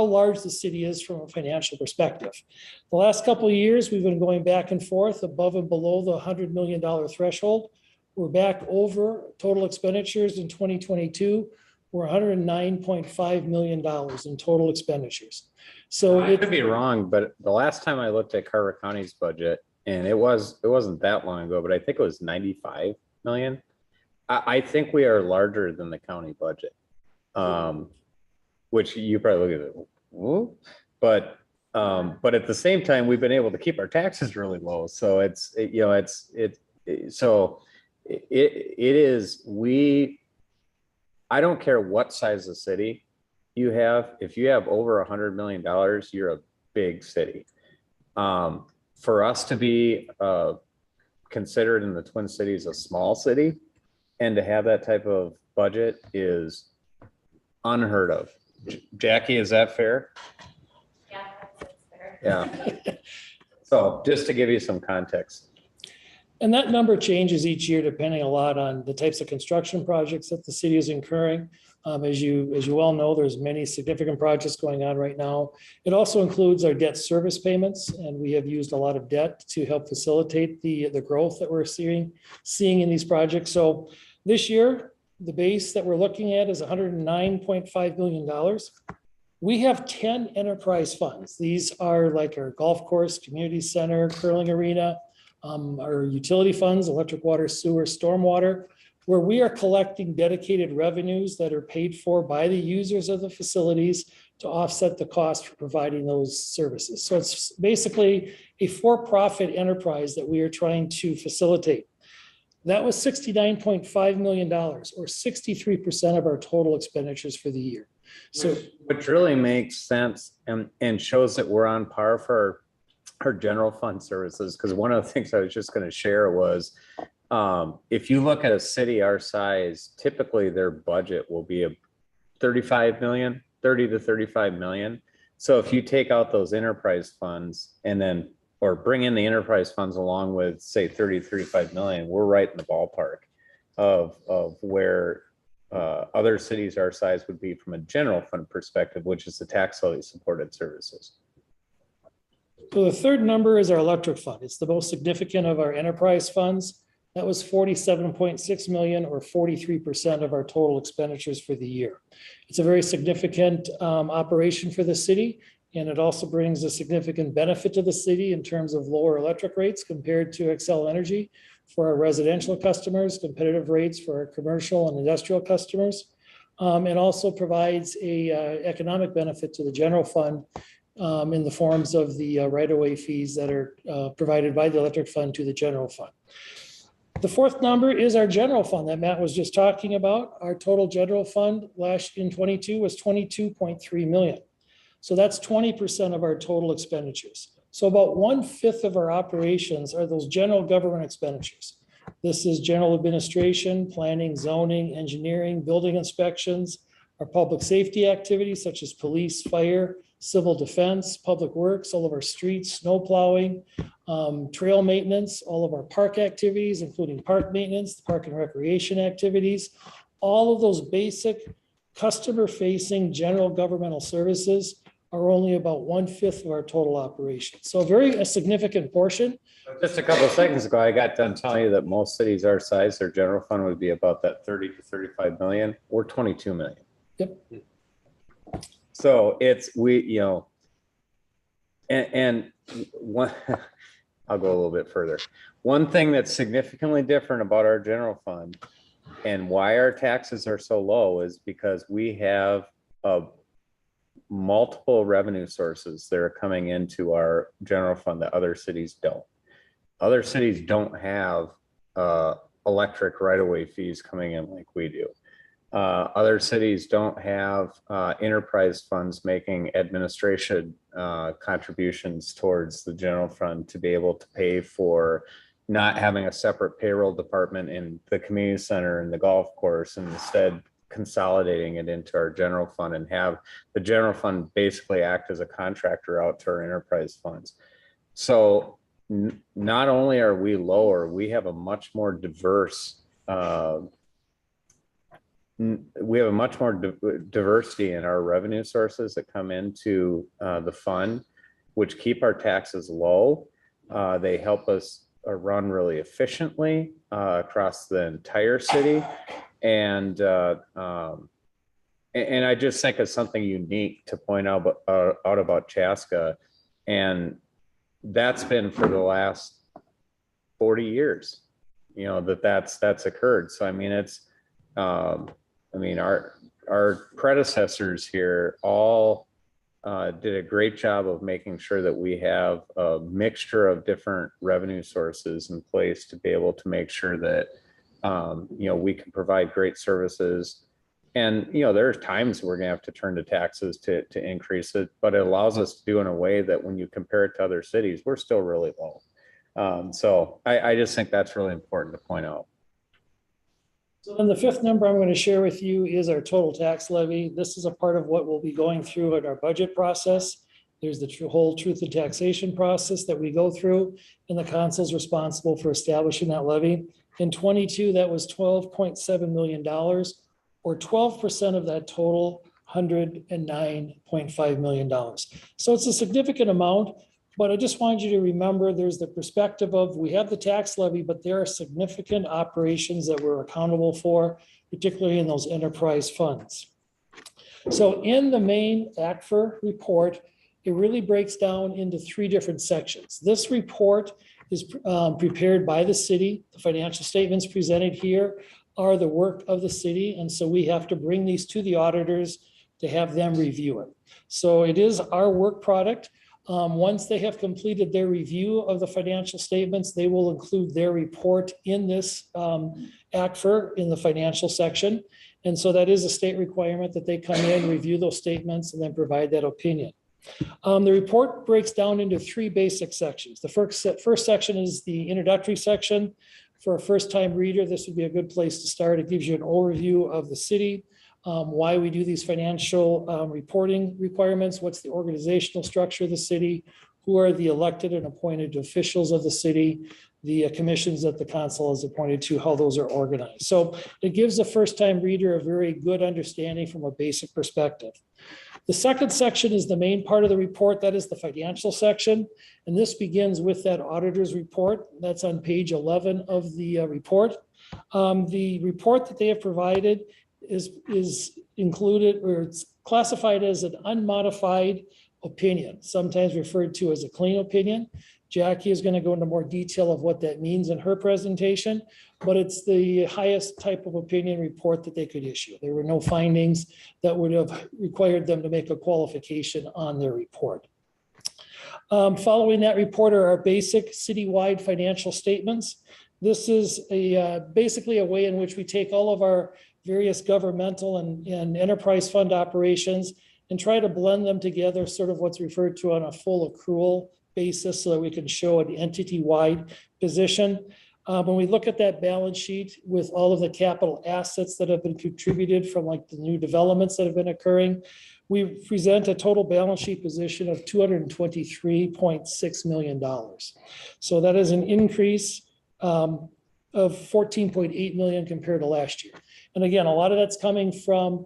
large the city is from a financial perspective. The last couple of years, we've been going back and forth above and below the $100 million threshold. We're back over total expenditures in 2022. We're $109.5 million in total expenditures. So I could be wrong, but the last time I looked at Carver County's budget, and it wasn't that long ago, but I think it was 95 million. I think we are larger than the county budget. Which you probably look at it, whoa. But at the same time, we've been able to keep our taxes really low. So it is, I don't care what size of city you have. If you have over $100 million, you're a big city. For us to be considered in the Twin Cities a small city and to have that type of budget is unheard of. Jackie, is that fair? Yeah, that's fair. Yeah. So just to give you some context. And that number changes each year depending a lot on the types of construction projects that the city is incurring. As you well know, there's many significant projects going on right now. It also includes our debt service payments, and we have used a lot of debt to help facilitate the growth that we're seeing in these projects. So this year, the base that we're looking at is $109.5 million. We have 10 enterprise funds. These are like our golf course, community center, curling arena, our utility funds, electric, water, sewer, stormwater. where we are collecting dedicated revenues that are paid for by the users of the facilities to offset the cost for providing those services. So it's basically a for-profit enterprise that we are trying to facilitate. That was $69.5 million, or 63% of our total expenditures for the year. So, which really makes sense and shows that we're on par for our general fund services. Because one of the things I was just going to share was, if you look at a city our size, typically their budget will be a 35 million, 30 to 35 million. So if you take out those enterprise funds and then, or bring in the enterprise funds along with, say, 30, 35 million, we're right in the ballpark of where other cities our size would be from a general fund perspective, which is the tax levy supported services. so the third number is our electric fund. It's the most significant of our enterprise funds. That was 47.6 million, or 43% of our total expenditures for the year. It's a very significant operation for the city, and it also brings a significant benefit to the city in terms of lower electric rates compared to Xcel Energy for our residential customers, competitive rates for our commercial and industrial customers. It also provides a economic benefit to the general fund in the forms of the right-of-way fees that are provided by the electric fund to the general fund. The fourth number is our general fund that Matt was just talking about. Our total general fund last in 22 was 22.3 million. So that's 20% of our total expenditures. So about 1/5 of our operations are those general government expenditures. This is general administration, planning, zoning, engineering, building inspections, our public safety activities such as police, fire, civil defense, public works, all of our streets, snow plowing, trail maintenance, all of our park activities, including park maintenance, park and recreation activities, all of those basic customer-facing general governmental services are only about 1/5 of our total operation. So a significant portion. Just a couple of seconds ago, I got done telling you that most cities our size, their general fund would be about that 30 to 35 million. We're 22 million. Yep. So and one, I'll go a little bit further. One thing that's significantly different about our general fund and why our taxes are so low is because we have multiple revenue sources that are coming into our general fund that other cities don't. Other cities don't have electric right-of-way fees coming in like we do. Other cities don't have enterprise funds making administration contributions towards the general fund to be able to pay for not having a separate payroll department in the community center and the golf course, and instead consolidating it into our general fund and have the general fund basically act as a contractor out to our enterprise funds. So not only are we lower, we have a much more diverse diversity in our revenue sources that come into the fund, which keep our taxes low. They help us run really efficiently across the entire city. And I just think it's something unique to point out about Chaska. And that's been for the last 40 years, that's occurred. So, I mean, our predecessors here all did a great job of making sure that we have a mixture of different revenue sources in place to be able to make sure that we can provide great services. And there's times we're gonna have to turn to taxes to increase it, but it allows us to do in a way that when you compare it to other cities, we're still really low. So I just think that's really important to point out. So then the fifth number I'm going to share with you is our total tax levy. This is a part of what we'll be going through in our budget process. There's the whole truth in taxation process that we go through, and the council is responsible for establishing that levy. In 22, that was $12.7 million, or 12% of that total $109.5 million. So it's a significant amount, but I just wanted you to remember there's the perspective of we have the tax levy, but there are significant operations that we're accountable for, particularly in those enterprise funds. So in the main ACFR report, it really breaks down into 3 different sections. This report is prepared by the city. The financial statements presented here are the work of the city. And so we have to bring these to the auditors to have them review it. So it is our work product. Once they have completed their review of the financial statements, they will include their report in this ACFR in the financial section. And so that is a state requirement that they come in, review those statements, and then provide that opinion. The report breaks down into three basic sections. The first section is the introductory section. For a first-time reader, this would be a good place to start. It gives you an overview of the city, why we do these financial reporting requirements, what's the organizational structure of the city, who are the elected and appointed officials of the city, the commissions that the council has appointed to, how those are organized. So it gives a first-time reader a very good understanding from a basic perspective. The second section is the main part of the report. That is the financial section. And this begins with that auditor's report. That's on page 11 of the report. The report that they have provided is included, or it's classified as an unmodified opinion, sometimes referred to as a clean opinion. Jackie is going to go into more detail of what that means in her presentation, but it's the highest type of opinion report that they could issue. There were no findings that would have required them to make a qualification on their report. Following that report are our basic citywide financial statements. This is basically a way in which we take all of our various governmental and enterprise fund operations and try to blend them together, sort of what's referred to on a full accrual basis so that we can show an entity-wide position. When we look at that balance sheet with all of the capital assets that have been contributed from like the new developments that have been occurring, we present a total balance sheet position of $223.6 million. So that is an increase of 14.8 million compared to last year. And again, a lot of that's coming from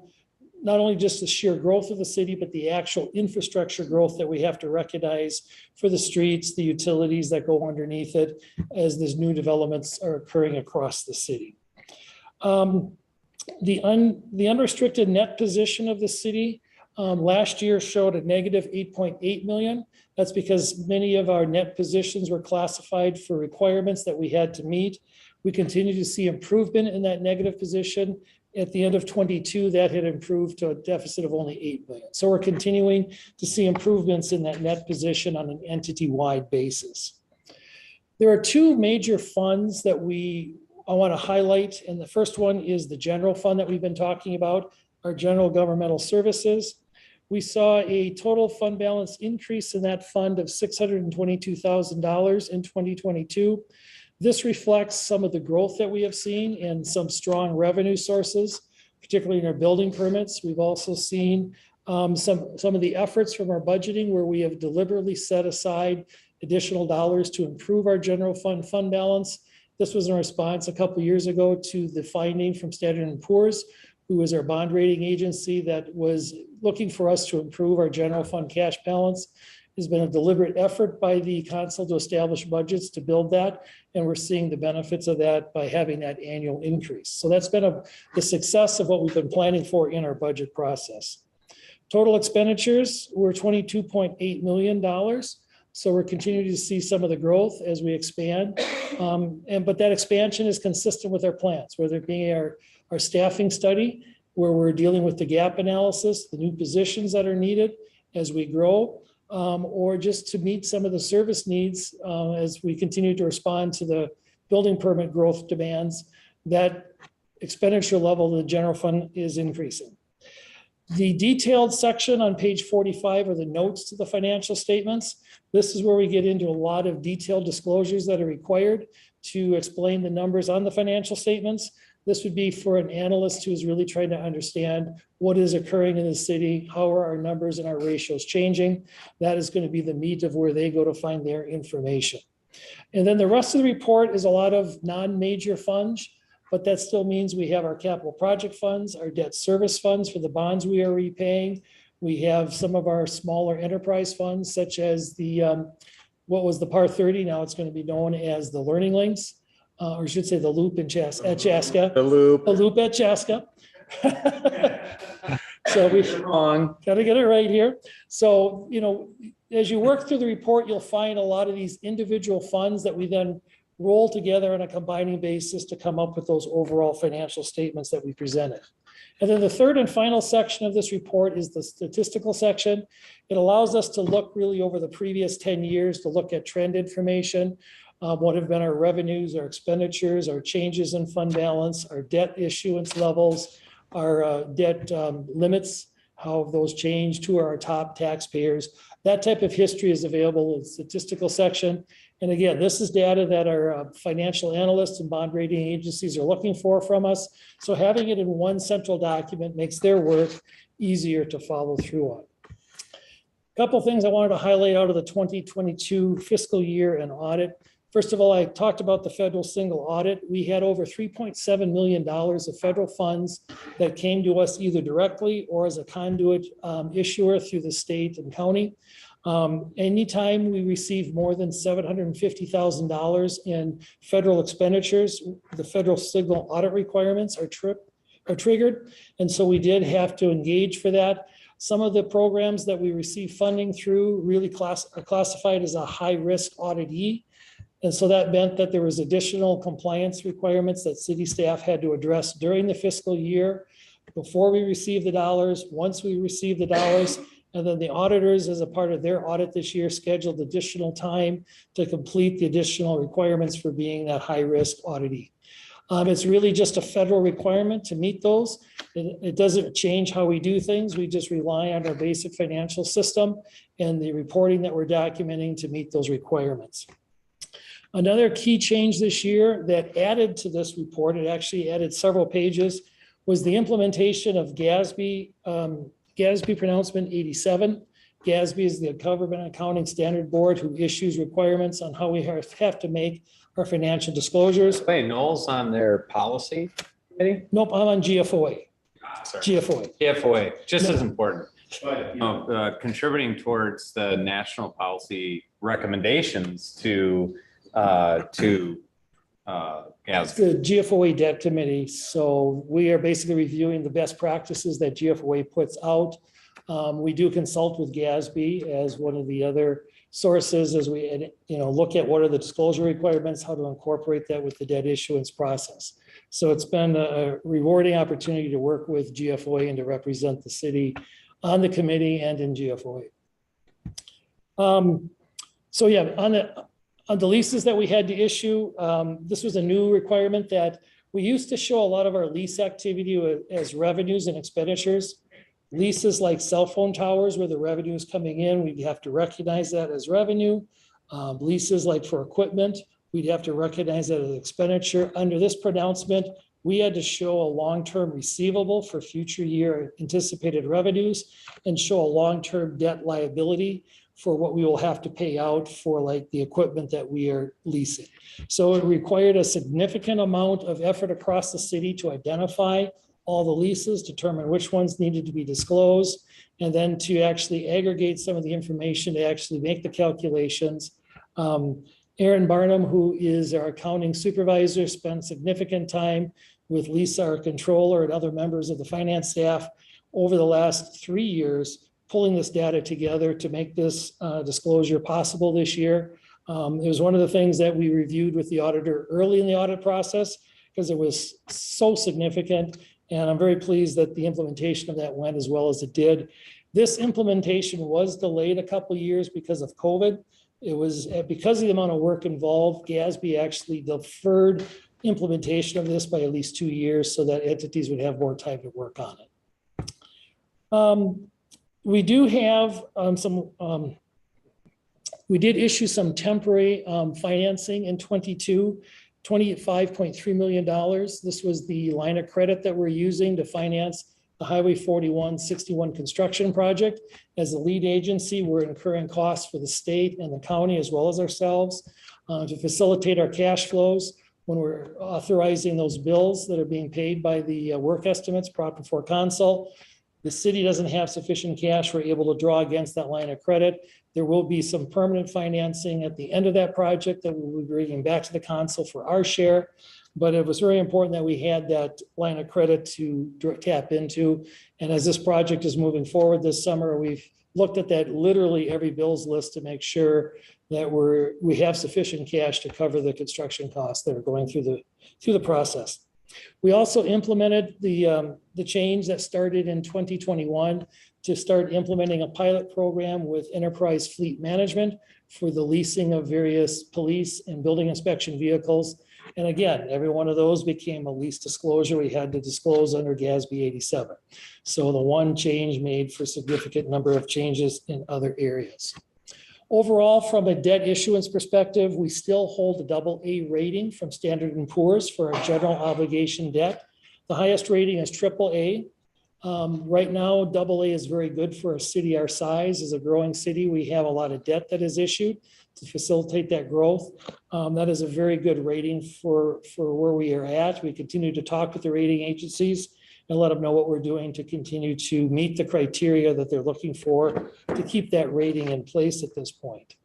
not only just the sheer growth of the city, but the actual infrastructure growth that we have to recognize for the streets, the utilities that go underneath it as these new developments are occurring across the city. The unrestricted net position of the city last year showed a negative 8.8 million. That's because many of our net positions were classified for requirements that we had to meet. We continue to see improvement in that negative position. At the end of 22, that had improved to a deficit of only 8 million. So we're continuing to see improvements in that net position on an entity-wide basis. There are two major funds that I want to highlight, and the first one is the general fund that we've been talking about, our general governmental services. We saw a total fund balance increase in that fund of $622,000 in 2022. This reflects some of the growth that we have seen and some strong revenue sources, particularly in our building permits. We've also seen some of the efforts from our budgeting where we have deliberately set aside additional dollars to improve our general fund balance. This was in response a couple of years ago to the finding from Standard & Poor's, who was our bond rating agency that was looking for us to improve our general fund cash balance. There's been a deliberate effort by the council to establish budgets to build that, and we're seeing the benefits of that by having that annual increase. So that's been the success of what we've been planning for in our budget process. Total expenditures were $22.8 million. So we're continuing to see some of the growth as we expand. But that expansion is consistent with our plans, whether it be our staffing study, where we're dealing with the gap analysis, the new positions that are needed as we grow, or just to meet some of the service needs as we continue to respond to the building permit growth demands. That expenditure level of the general fund is increasing. The detailed section on page 45 are the notes to the financial statements. This is where we get into a lot of detailed disclosures that are required to explain the numbers on the financial statements. This would be for an analyst who is really trying to understand what is occurring in the city, how are our numbers and our ratios changing. That is going to be the meat of where they go to find their information. And then the rest of the report is a lot of non-major funds, but that still means we have our capital project funds, our debt service funds for the bonds we are repaying. We have some of our smaller enterprise funds, such as the, what was the PAR 30, now it's going to be known as the Learning Links. Or I should say the loop at Chaska. The loop at Chaska. So we got to get it right here. So, as you work through the report, you'll find a lot of these individual funds that we then roll together on a combining basis to come up with those overall financial statements that we presented. And then the third and final section of this report is the statistical section. It allows us to look really over the previous 10 years to look at trend information. What have been our revenues, our expenditures, our changes in fund balance, our debt issuance levels, our debt limits, how have those changed, who are our top taxpayers. That type of history is available in the statistical section. And again, this is data that our financial analysts and bond rating agencies are looking for from us. So having it in one central document makes their work easier to follow through on. A couple of things I wanted to highlight out of the 2022 fiscal year and audit. First of all, I talked about the federal single audit. We had over $3.7 million of federal funds that came to us either directly or as a conduit issuer through the state and county. Anytime we receive more than $750,000 in federal expenditures, the federal single audit requirements are triggered. And so we did have to engage for that. Some of the programs that we receive funding through really are classified as a high-risk auditee. And so that meant that there was additional compliance requirements that city staff had to address during the fiscal year before we received the dollars, once we received the dollars, and then the auditors, as a part of their audit this year, scheduled additional time to complete the additional requirements for being that high-risk auditee. It's really just a federal requirement to meet those. It doesn't change how we do things. We just rely on our basic financial system and the reporting that we're documenting to meet those requirements. Another key change this year that added to this report, it actually added several pages, was the implementation of GASB pronouncement 87. GASB is the Government Accounting Standard Board who issues requirements on how we have to make our financial disclosures. Wait, Noel's on their policy committee? Nope, I'm on GFOA. Sorry. GFOA. GFOA, just No. as important. But, contributing towards the national policy recommendations to GASB. It's the GFOA debt committee. So we are basically reviewing the best practices that GFOA puts out. We do consult with GASB as one of the other sources as we look at what are the disclosure requirements, how to incorporate that with the debt issuance process. So it's been a rewarding opportunity to work with GFOA and to represent the city on the committee and in GFOA. So yeah, on the leases that we had to issue, this was a new requirement that we used to show a lot of our lease activity as revenues and expenditures. Leases like cell phone towers where the revenue is coming in, we'd have to recognize that as revenue. Leases like for equipment, we'd have to recognize that as expenditure. Under this pronouncement, we had to show a long-term receivable for future year anticipated revenues and show a long-term debt liability for what we will have to pay out for like the equipment that we are leasing. So it required a significant amount of effort across the city to identify all the leases, determine which ones needed to be disclosed, and then to actually aggregate some of the information to actually make the calculations. Aaron Barnum, who is our accounting supervisor, spent significant time with Lisa, our controller, and other members of the finance staff over the last 3 years, pulling this data together to make this disclosure possible this year. It was one of the things that we reviewed with the auditor early in the audit process because it was so significant. And I'm very pleased that the implementation of that went as well as it did. This implementation was delayed a couple of years because of COVID. It was because of the amount of work involved, GASB actually deferred implementation of this by at least 2 years so that entities would have more time to work on it. We do have we did issue some temporary financing in 22, $25.3 million. This was the line of credit that we're using to finance the Highway 4161 construction project. As the lead agency, we're incurring costs for the state and the county as well as ourselves to facilitate our cash flows when we're authorizing those bills that are being paid by the work estimates brought before council. The city doesn't have sufficient cash. We're able to draw against that line of credit. There will be some permanent financing at the end of that project that we'll be bringing back to the council for our share. But it was very important that we had that line of credit to tap into. And as this project is moving forward this summer, we've looked at that literally every bills list to make sure that we have sufficient cash to cover the construction costs that are going through the process. We also implemented the change that started in 2021 to start implementing a pilot program with Enterprise Fleet Management for the leasing of various police and building inspection vehicles. And again, every one of those became a lease disclosure we had to disclose under GASB 87. So the one change made for significant number of changes in other areas. Overall, from a debt issuance perspective, we still hold a AA rating from Standard & Poor's for our general obligation debt. The highest rating is AAA. Right now, AA is very good for a city our size. As a growing city, we have a lot of debt that is issued to facilitate that growth. That is a very good rating for where we are at. We continue to talk with the rating agencies and let them know what we're doing to continue to meet the criteria that they're looking for to keep that rating in place at this point.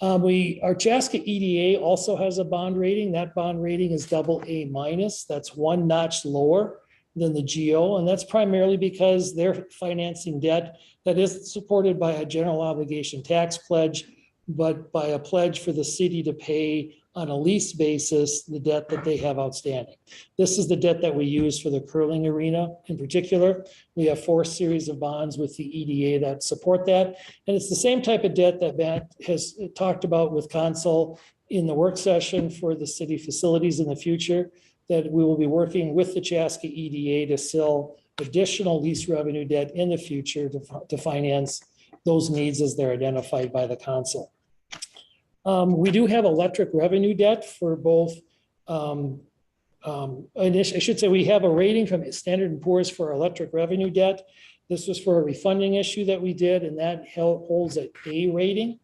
Our Chaska EDA also has a bond rating. That bond rating is AA-. That's one notch lower than the GO, and that's primarily because they're financing debt that is supported by a general obligation tax pledge, but by a pledge for the city to pay on a lease basis the debt that they have outstanding. This is the debt that we use for the curling arena in particular. We have 4 series of bonds with the EDA that support that. And it's the same type of debt that Matt has talked about with Consul in the work session for the city facilities in the future, that we will be working with the Chaska EDA to sell additional lease revenue debt in the future to finance those needs as they're identified by the Consul. We do have electric revenue debt for both, I should say we have a rating from Standard & Poor's for electric revenue debt. This was for a refunding issue that we did, and that holds an A rating.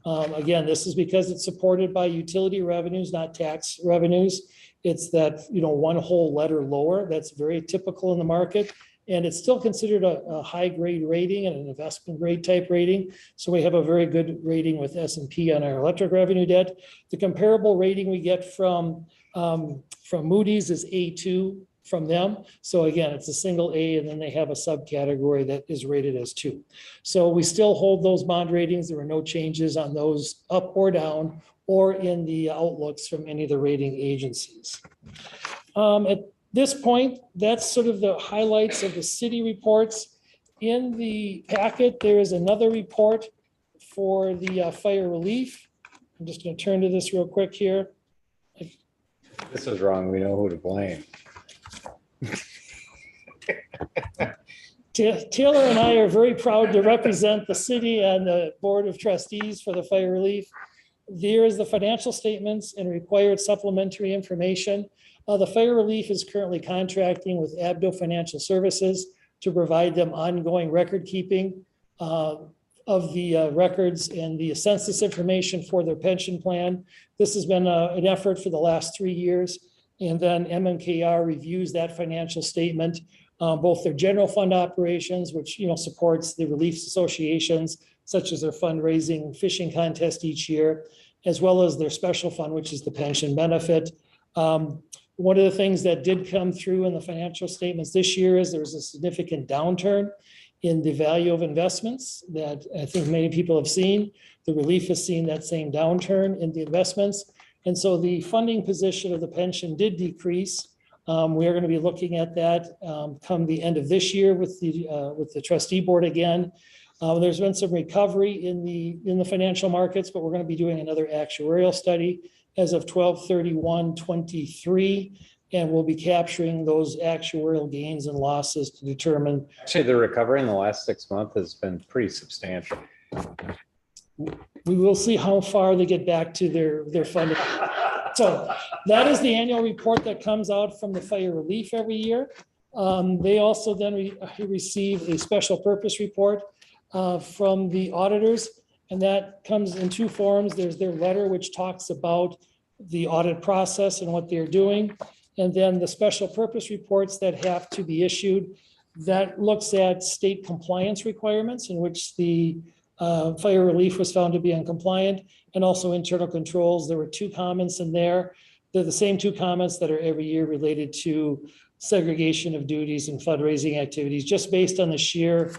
Again, this is because it's supported by utility revenues, not tax revenues. It's that, one whole letter lower. That's very typical in the market. And it's still considered a high grade rating and an investment grade type rating. So we have a very good rating with S&P on our electric revenue debt. The comparable rating we get from Moody's is A2 from them. So again, it's a single A, and then they have a subcategory that is rated as 2. So we still hold those bond ratings. There were no changes on those up or down or in the outlooks from any of the rating agencies. At this point, that's sort of the highlights of the city reports. In the packet, there is another report for the fire relief. I'm just going to turn to this real quick here. This is wrong. We know who to blame. Taylor and I are very proud to represent the city and the Board of Trustees for the fire relief. There is the financial statements and required supplementary information. The fire relief is currently contracting with Abdo Financial Services to provide them ongoing record keeping of the records and the census information for their pension plan. This has been an effort for the last 3 years. And then MMKR reviews that financial statement, both their general fund operations, which supports the relief associations, such as their fundraising and fishing contest each year, as well as their special fund, which is the pension benefit. One of the things that did come through in the financial statements this year is there was a significant downturn in the value of investments that I think many people have seen. The relief has seen that same downturn in the investments. And so the funding position of the pension did decrease. We are going to be looking at that come the end of this year with the trustee board again. There's been some recovery in the financial markets, but we're going to be doing another actuarial study as of 12/31/23, and we'll be capturing those actuarial gains and losses to determine. Actually, the recovery in the last 6 months has been pretty substantial. We will see how far they get back to their funding. So that is the annual report that comes out from the fire relief every year. They also then receive a special purpose report from the auditors, and that comes in 2 forms. There's their letter, which talks about the audit process and what they're doing. And then the special purpose reports that have to be issued, that looks at state compliance requirements in which the fire relief was found to be uncompliant, and also internal controls. There were 2 comments in there. They're the same 2 comments that are every year related to segregation of duties and fundraising activities, just based on the sheer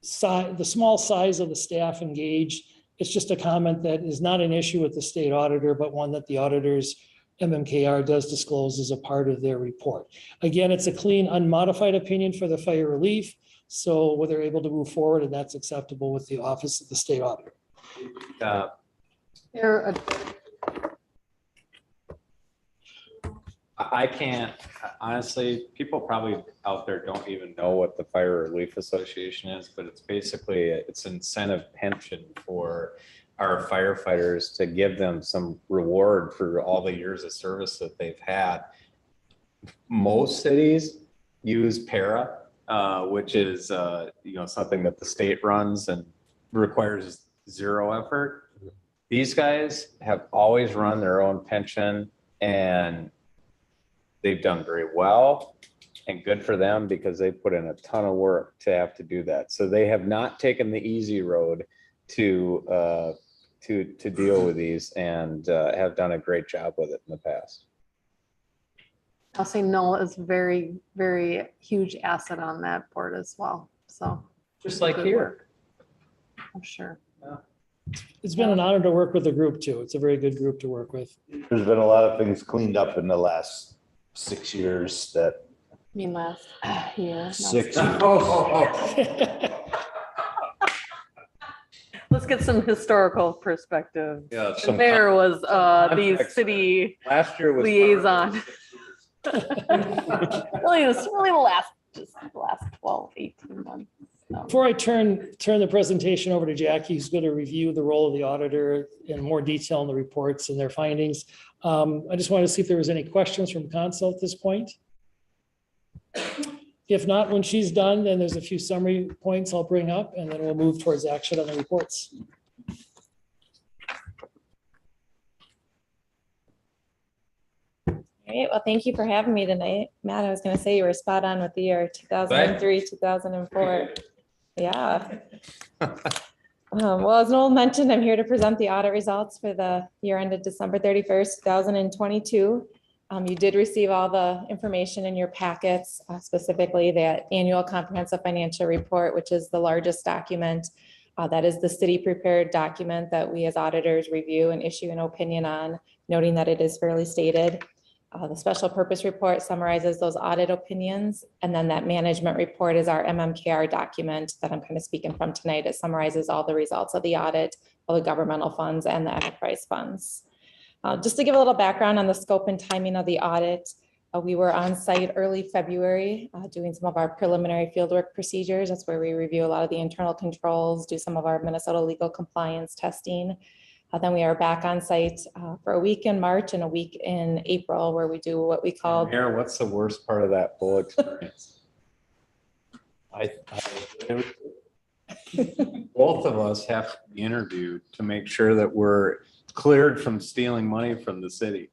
size, the small size of the staff engaged It's just a comment that is not an issue with the state auditor, but one that the auditors MMKR does disclose as a part of their report. Again, it's a clean, unmodified opinion for the fire relief. So they're able to move forward, and that's acceptable with the Office of the State Auditor. There, I can't, honestly, people probably out there don't even know what the Fire Relief Association is, but it's basically, it's incentive pension for our firefighters to give them some reward for all the years of service that they've had. Most cities use para, which is, something that the state runs and requires zero effort. These guys have always run their own pension, and they've done very well, and good for them because they put in a ton of work to have to do that. So they have not taken the easy road to deal with these, and have done a great job with it in the past. I'll say Noel is very, very huge asset on that board as well. So Just like Good here. work. I'm sure. It's been an honor to work with the group too. It's a very good group to work with. There's been a lot of things cleaned up in the last 6 years that I mean, last year. no. 6 Let's get some historical perspective. Yeah, The some mayor was the context. city last year was liaison. Really, it's really just the last 12, 18 months. So. Before I turn the presentation over to Jackie, who's going to review the role of the auditor in more detail in the reports and their findings, I just wanted to see if there was any questions from council at this point. If not, when she's done, then there's a few summary points I'll bring up, and then we'll move towards action on the reports. All right, well, thank you for having me tonight. Matt, I was going to say you were spot on with the year 2003, 2004. Yeah. Well, as Noel mentioned, I'm here to present the audit results for the year ended December 31st, 2022. You did receive all the information in your packets, specifically that annual comprehensive financial report, which is the largest document. That is the city prepared document that we as auditors review and issue an opinion on, noting that it is fairly stated. The special purpose report summarizes those audit opinions. And then that management report is our MMKR document that I'm kind of speaking from tonight. It summarizes all the results of the audit, all the governmental funds and the enterprise funds. Just to give a little background on the scope and timing of the audit, we were on site early February doing some of our preliminary fieldwork procedures. That's where we review a lot of the internal controls, do some of our Minnesota legal compliance testing. Then we are back on site for a week in March and a week in April, where we do what we call. Mayor, what's the worst part of that whole experience? Both of us have to be interviewed to make sure that we're cleared from stealing money from the city.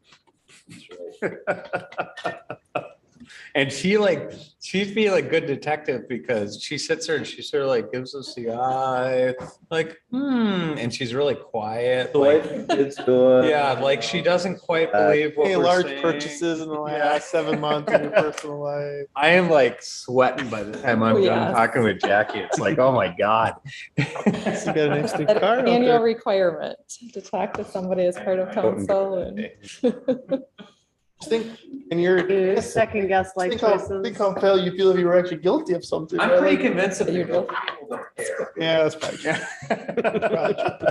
And she'd be like good detective because she sits there and she sort of like gives us the eye, like, and she's really quiet. Like, it's good. yeah, like she doesn't quite believe what Any we're large saying. purchases in the last Yeah. 7 months in your personal life. I am like sweating by the time I'm done Yes. talking with Jackie. It's like, oh my God. You got an nice big An car out annual there. requirement to talk to somebody as part of council. And Just think, and you're. Second guess like Think choices. how fail you feel if you were actually guilty of something. I'm right? pretty Like- convinced that You're people don't care. Yeah, that's probably true. That's probably true.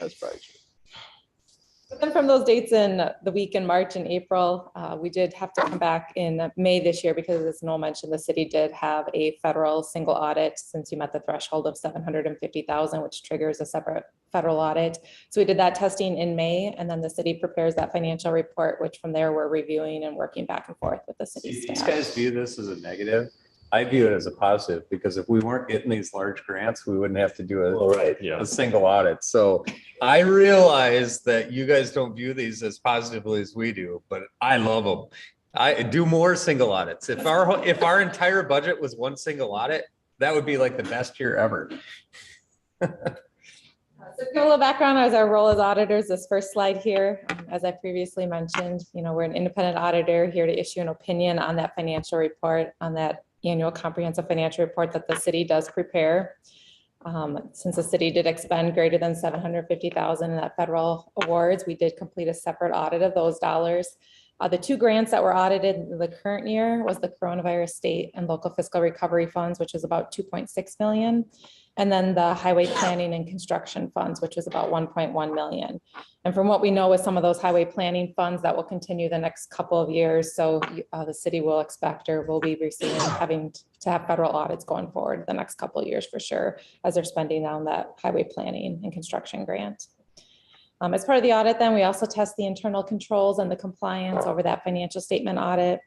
That's probably true. But then from those dates in the week in March and April, we did have to come back in May this year because, as Noel mentioned, the city did have a federal single audit since you met the threshold of 750,000, which triggers a separate federal audit. So we did that testing in May, and then the city prepares that financial report, which from there we're reviewing and working back and forth with the city See, these staff. guys view this as a negative. I view it as a positive because if we weren't getting these large grants, we wouldn't have to do All right. Yeah. a single audit. So I realize that you guys don't view these as positively as we do, but I love them. I do more single audits. If our entire budget was one single audit, that would be like the best year ever. So to give a little background as our role as auditors, this first slide here, as I previously mentioned, we're an independent auditor here to issue an opinion on that financial report, on that annual comprehensive financial report that the city does prepare. Since the city did expend greater than 750,000 in that federal awards, we did complete a separate audit of those dollars. The two grants that were audited in the current year was the coronavirus state and local fiscal recovery funds, which is about 2.6 million. And then the highway planning and construction funds, which was about 1.1 million. And from what we know with some of those highway planning funds, that will continue the next couple of years. So the city will expect or will be receiving, having to have federal audits going forward the next couple of years for sure, as they're spending on that highway planning and construction grant. As part of the audit, then we also test the internal controls and the compliance over that financial statement audit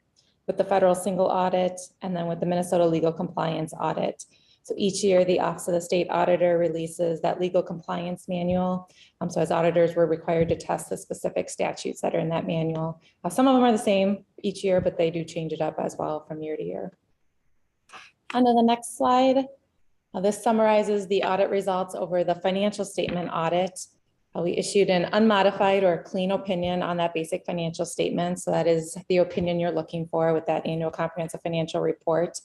with the federal single audit and then with the Minnesota legal compliance audit. So each year, the Office of the State Auditor releases that legal compliance manual. So as auditors, we're required to test the specific statutes that are in that manual. Some of them are the same each year, but they do change it up as well from year to year. On to the next slide. This summarizes the audit results over the financial statement audit. We issued an unmodified or clean opinion on that basic financial statement. So that is the opinion you're looking for with that annual comprehensive financial report.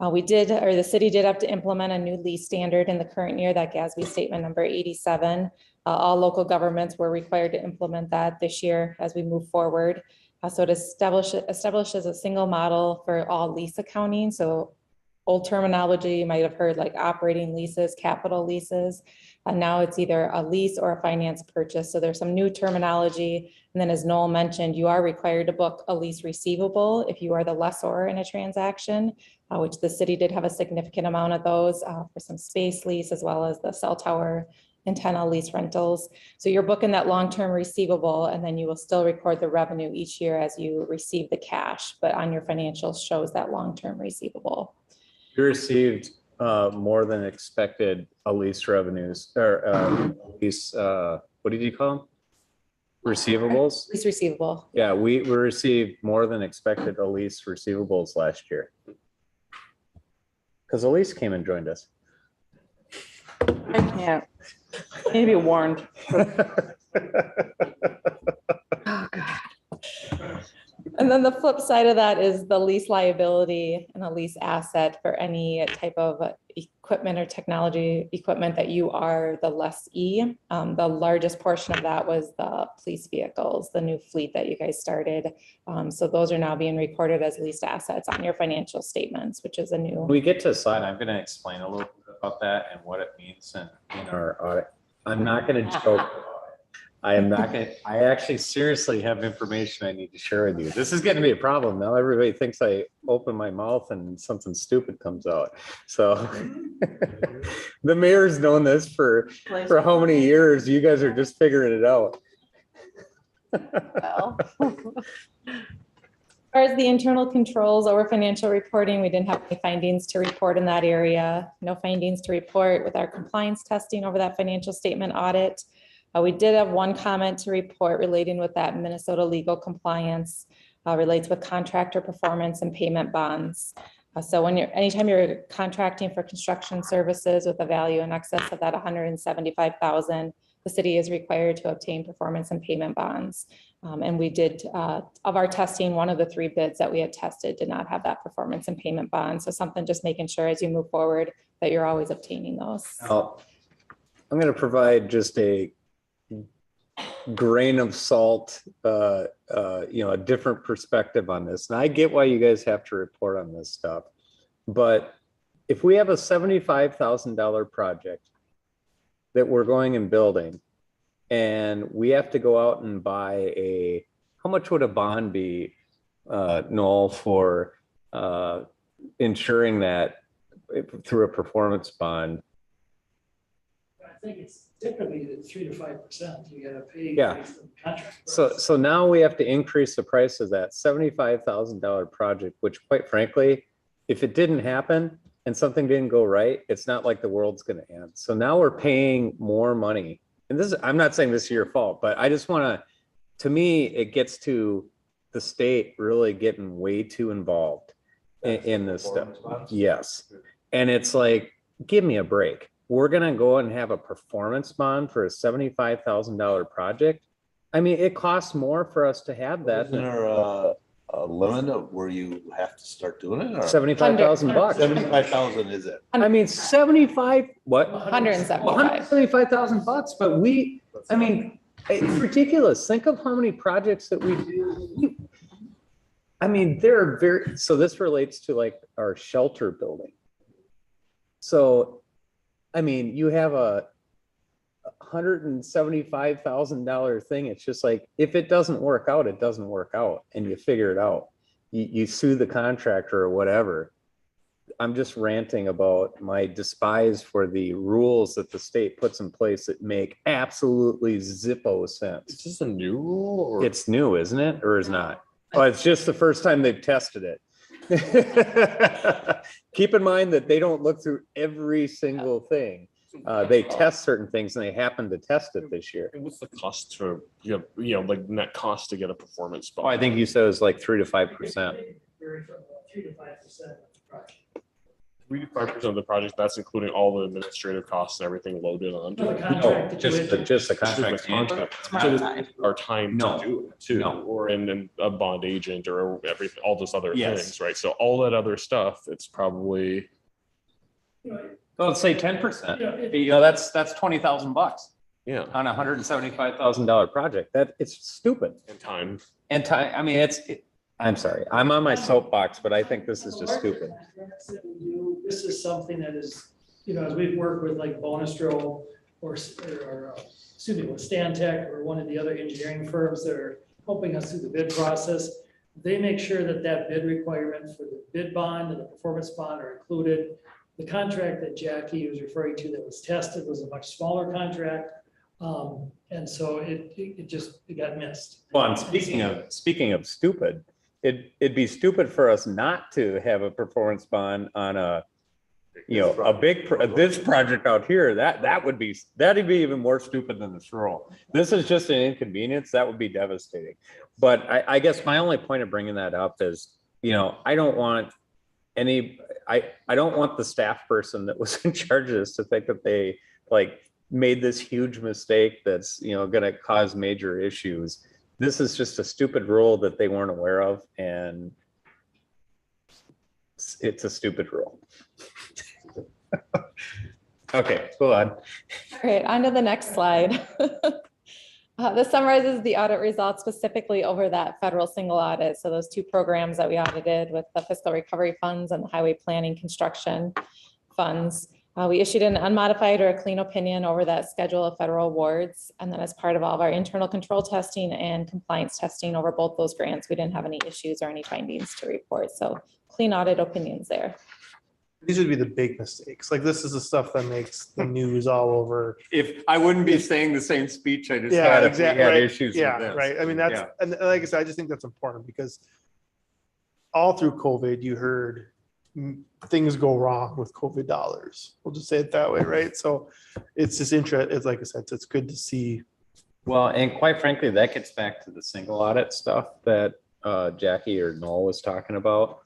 The city did have to implement a new lease standard in the current year, that GASB statement number 87. All local governments were required to implement that this year as we move forward. So it establishes a single model for all lease accounting. So old terminology, you might have heard like operating leases, capital leases. Now it's either a lease or a finance purchase. So there's some new terminology. And then as Noel mentioned, you are required to book a lease receivable if you are the lessor in a transaction, which the city did have a significant amount of those for some space lease as well as the cell tower antenna lease rentals. So you're booking that long-term receivable and then you will still record the revenue each year as you receive the cash, but on your financials shows that long-term receivable. You received more than expected lease revenues or lease, what did you call them? Receivables? Lease receivable. Yeah, we received more than expected lease receivables last year. Because Elise came and joined us. I can't. I need to be warned. Oh, God. And then the flip side of that is the lease liability and a lease asset for any type of equipment or technology equipment that you are the lessee. The largest portion of that was the police vehicles, the new fleet that you guys started. So those are now being recorded as leased assets on your financial statements, which is a new. When we get to a slide, I'm going to explain a little bit about that and what it means in our audit. I'm not going to joke. I am not going to, I actually seriously have information I need to share with you. This is getting to be a problem now. Everybody thinks I open my mouth and something stupid comes out. So the mayor's known this for how many years? You guys are just figuring it out. Well. As far as the internal controls over financial reporting, we didn't have any findings to report in that area. No findings to report with our compliance testing over that financial statement audit. We did have one comment to report relating with that Minnesota legal compliance, relates with contractor performance and payment bonds. So anytime you're contracting for construction services with a value in excess of that 175,000, the city is required to obtain performance and payment bonds. And we did, of our testing, one of the 3 bids that we had tested did not have that performance and payment bond. So something just making sure as you move forward that you're always obtaining those. I'm going to provide just a grain of salt, a different perspective on this. And I get why you guys have to report on this stuff. But if we have a $75,000 project that we're going and building, and we have to go out and buy how much would a bond be, Noel, for ensuring that through a performance bond? I think it's typically 3 to 5%. You gotta pay. Yeah. based on the contract price. So now we have to increase the price of that $75,000 project, which quite frankly, if it didn't happen and something didn't go right, it's not like the world's going to end. So now we're paying more money. And I'm not saying this is your fault, but I just want to me, it gets to the state really getting way too involved in this stuff. Yes. And it's like, give me a break. We're going to go and have a performance bond for a $75,000 project. I mean, it costs more for us to have that. Isn't there a limit of where you have to start doing it, or $75,000. 75,000 is it? I mean, 75, what? 175. $175,000, but I mean, it's ridiculous. Think of how many projects that we do. I mean, so this relates to like our shelter building. So, I mean, you have a $175,000 thing. It's just like, if it doesn't work out, it doesn't work out, and you figure it out. You sue the contractor or whatever. I'm just ranting about my despise for the rules that the state puts in place that make absolutely zippo sense. Is this a new rule or? It's new, isn't it? Or is not? Oh, it's just the first time they've tested it. Keep in mind that they don't look through every single thing. They test certain things, and they happen to test it this year. What's the cost to, like net cost to get a performance Oh, bond? I think you said it was like 3 to 5%. 3 to 5%. 3 to 5% of the project, that's including all the administrative costs and everything loaded on. No, the contract that you Just the issue. Just the contract. contract. my So time. our time No. to do it too, No. or in a bond agent or everything, all those other Yes. things, right? So all that other stuff, it's probably, Well, let's say 10%. Yeah, it- You know, that's $20,000 yeah, on a $175,000 project. It's stupid. and time. And time, I mean, I'm sorry, I'm on my soapbox, but I think this is just stupid. This is something that is, as we've worked with like Bonastro or excuse me, with Stantec or one of the other engineering firms that are helping us through the bid process. They make sure that bid requirement for the bid bond and the performance bond are included. The contract that Jackie was referring to that was tested was a much smaller contract. And so it got missed. Well, and speaking of stupid, it'd be stupid for us not to have a performance bond on this project out here. That'd be even more stupid than this rule. This is just an inconvenience. That would be devastating. But I guess my only point of bringing that up is, I don't want I don't want the staff person that was in charge of this to think that they made this huge mistake that's, going to cause major issues. This is just a stupid rule that they weren't aware of, and it's a stupid rule. Okay, go on. All right, on to the next slide. This summarizes the audit results specifically over that federal single audit. So those two programs that we audited with the fiscal recovery funds and the highway planning construction funds. We issued an unmodified or a clean opinion over that schedule of federal awards. And then as part of all of our internal control testing and compliance testing over both those grants, we didn't have any issues or any findings to report. So clean audit opinions there. These would be the big mistakes. Like, this is the stuff that makes the news all over. If I wouldn't be saying the same speech I just Yeah, had if we exactly. had Right. issues Yeah, with this. right. I mean, Yeah. and like I said, I just think that's important because all through COVID, you heard things go wrong with COVID dollars. We'll just say it that way, right? So it's just it's like I said, it's good to see. Well, and quite frankly, that gets back to the single audit stuff that Jackie or Noel was talking about.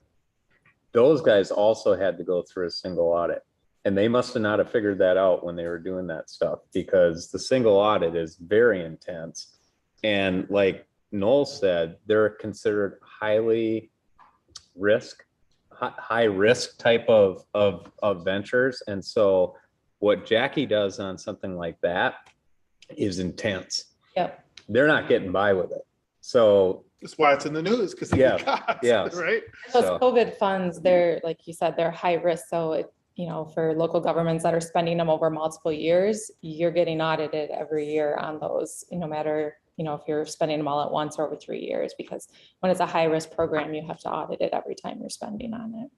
Those guys also had to go through a single audit, and they must have not have figured that out when they were doing that stuff, because the single audit is very intense. And like Noel said, they're considered high risk type of ventures. And so what Jackie does on something like that is intense. Yep. They're not getting by with it. So That's why it's in the news, because yeah. right. Those So- COVID funds, they're, like you said, they're high risk. So it, for local governments that are spending them over multiple years, you're getting audited every year on those, no matter, if you're spending them all at once or over 3 years, because when it's a high risk program, you have to audit it every time you're spending on it.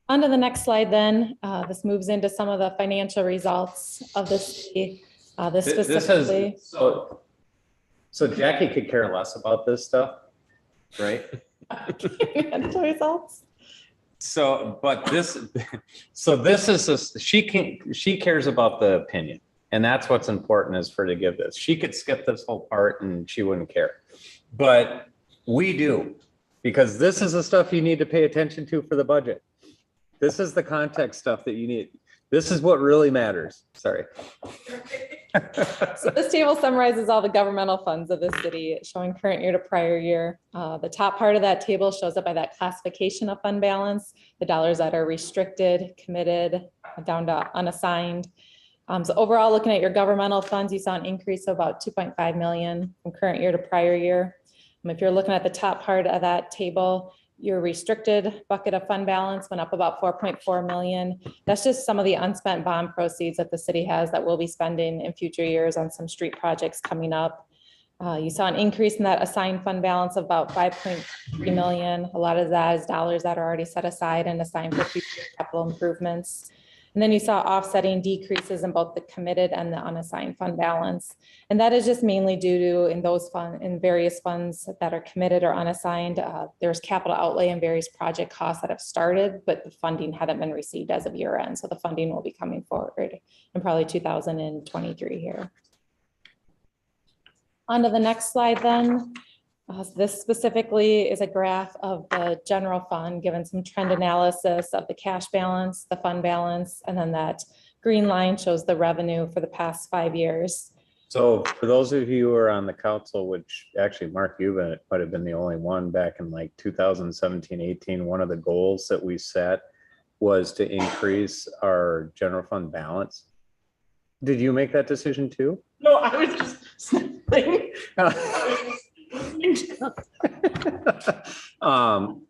On to the next slide then. This moves into some of the financial results of this. This specifically. So Jackie could care less about this stuff, right? Financial results. So this is, she cares about the opinion, and that's what's important, is for her to give this. She could skip this whole part and she wouldn't care, but we do, because this is the stuff you need to pay attention to for the budget. This is the context stuff that you need. This is what really matters. Sorry. So this table summarizes all the governmental funds of the city, showing current year to prior year. The top part of that table shows up by that classification of fund balance, the dollars that are restricted, committed, down to unassigned. So overall, looking at your governmental funds, you saw an increase of about 2.5 million from current year to prior year. If you're looking at the top part of that table, your restricted bucket of fund balance went up about 4.4 million. That's just some of the unspent bond proceeds that the city has that we'll be spending in future years on some street projects coming up. You saw an increase in that assigned fund balance of about 5.3 million. A lot of that is dollars that are already set aside and assigned for future capital improvements. And then you saw offsetting decreases in both the committed and the unassigned fund balance. And that is just mainly due to in various funds that are committed or unassigned, there's capital outlay and various project costs that have started, but the funding hadn't been received as of year end. So the funding will be coming forward in probably 2023 here. On to the next slide then. This specifically is a graph of the general fund, given some trend analysis of the cash balance, the fund balance, and then that green line shows the revenue for the past 5 years. So for those of you who are on the council, which actually Mark, you might have been the only one back in like 2017, 18, one of the goals that we set was to increase our general fund balance. Did you make that decision too? No, I was just saying.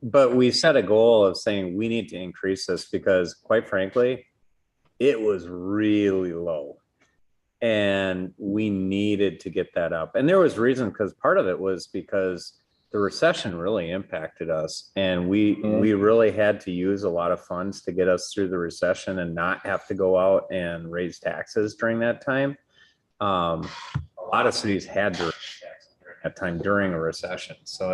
But we set a goal of saying we need to increase this because quite frankly, it was really low and we needed to get that up. And there was reason, because part of it was because the recession really impacted us and we really had to use a lot of funds to get us through the recession and not have to go out and raise taxes during that time. A lot of cities had to raise taxes during that time during a recession. So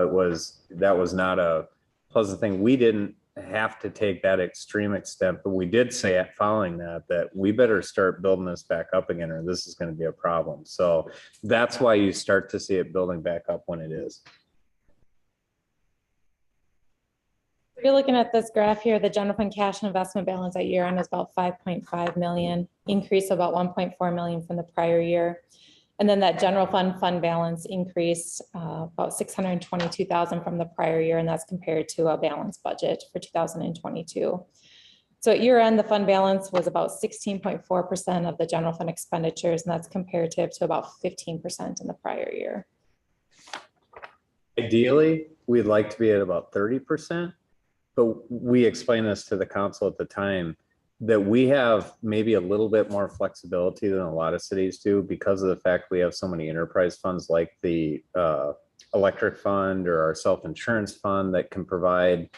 that was not a pleasant thing. We didn't have to take that extreme extent, but we did say following that we better start building this back up again or this is going to be a problem. So that's why you start to see it building back up when it is. If you're looking at this graph here, the general fund cash and investment balance at year end is about 5.5 million, increase of about 1.4 million from the prior year. And then that general fund balance increased about 622,000 from the prior year, and that's compared to a balanced budget for 2022. So at year end, the fund balance was about 16.4% of the general fund expenditures, and that's comparative to about 15% in the prior year. Ideally, we'd like to be at about 30%, but we explained this to the council at the time that we have maybe a little bit more flexibility than a lot of cities do because of the fact we have so many enterprise funds like the electric fund or our self-insurance fund that can provide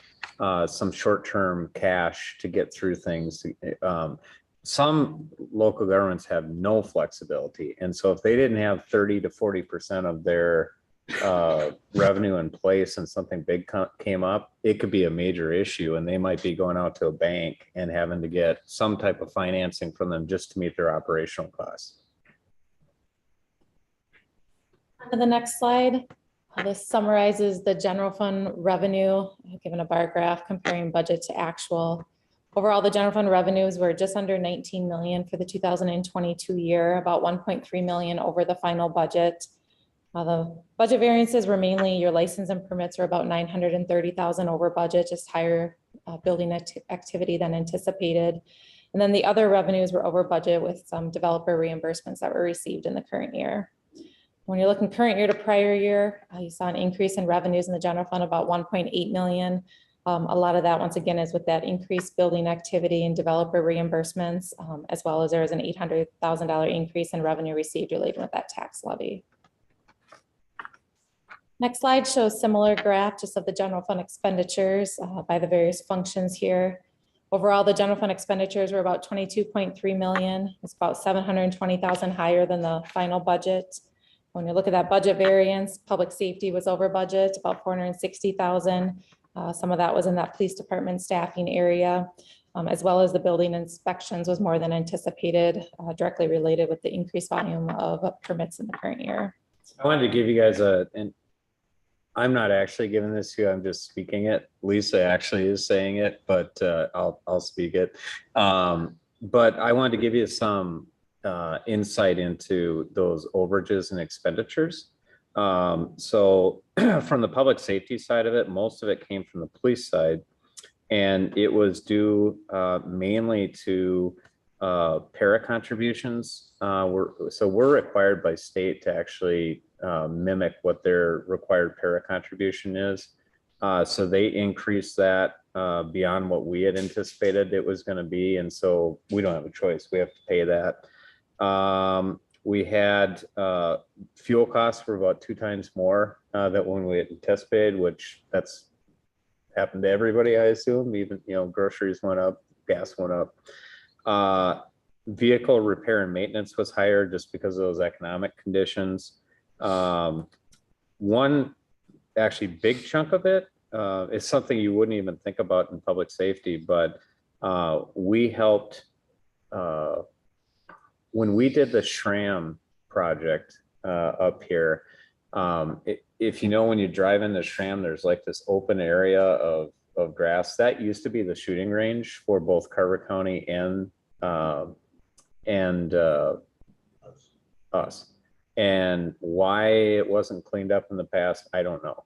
some short-term cash to get through things. Some local governments have no flexibility. And so if they didn't have 30 to 40% of their revenue in place and something big came up, it could be a major issue and they might be going out to a bank and having to get some type of financing from them just to meet their operational costs. On to the next slide. This summarizes the general fund revenue, given a bar graph comparing budget to actual. Overall, the general fund revenues were just under 19 million for the 2022 year, about 1.3 million over the final budget. The budget variances were mainly your license and permits are about 930,000 over budget, just higher building activity than anticipated. And then the other revenues were over budget with some developer reimbursements that were received in the current year. When you're looking current year to prior year, you saw an increase in revenues in the general fund about 1.8 million. A lot of that, once again, is with that increased building activity and developer reimbursements, as well as there was an $800,000 increase in revenue received related with that tax levy. Next slide shows similar graph just of the general fund expenditures by the various functions here. Overall, the general fund expenditures were about 22.3 million. It's about 720,000 higher than the final budget. When you look at that budget variance, public safety was over budget, about 460,000. Some of that was in that police department staffing area, as well as the building inspections was more than anticipated, directly related with the increased volume of permits in the current year. I wanted to give you guys and I'm not actually giving this to you, I'm just speaking it. Lisa actually is saying it, but I'll speak it. but I wanted to give you some insight into those overages and expenditures. So from the public safety side of it, most of it came from the police side. And it was due mainly to para contributions. We're required by state to actually mimic what their required para contribution is. So they increased that beyond what we had anticipated it was going to be. And so we don't have a choice. We have to pay that. We had fuel costs were about 2 times more than when we had anticipated, which that's happened to everybody, I assume. Even, groceries went up, gas went up. Vehicle repair and maintenance was higher just because of those economic conditions. One actually big chunk of it is something you wouldn't even think about in public safety, but we helped when we did the SRAM project up here. If you know, when you drive into SRAM, there's like this open area of grass that used to be the shooting range for both Carver County and us. And why it wasn't cleaned up in the past, I don't know.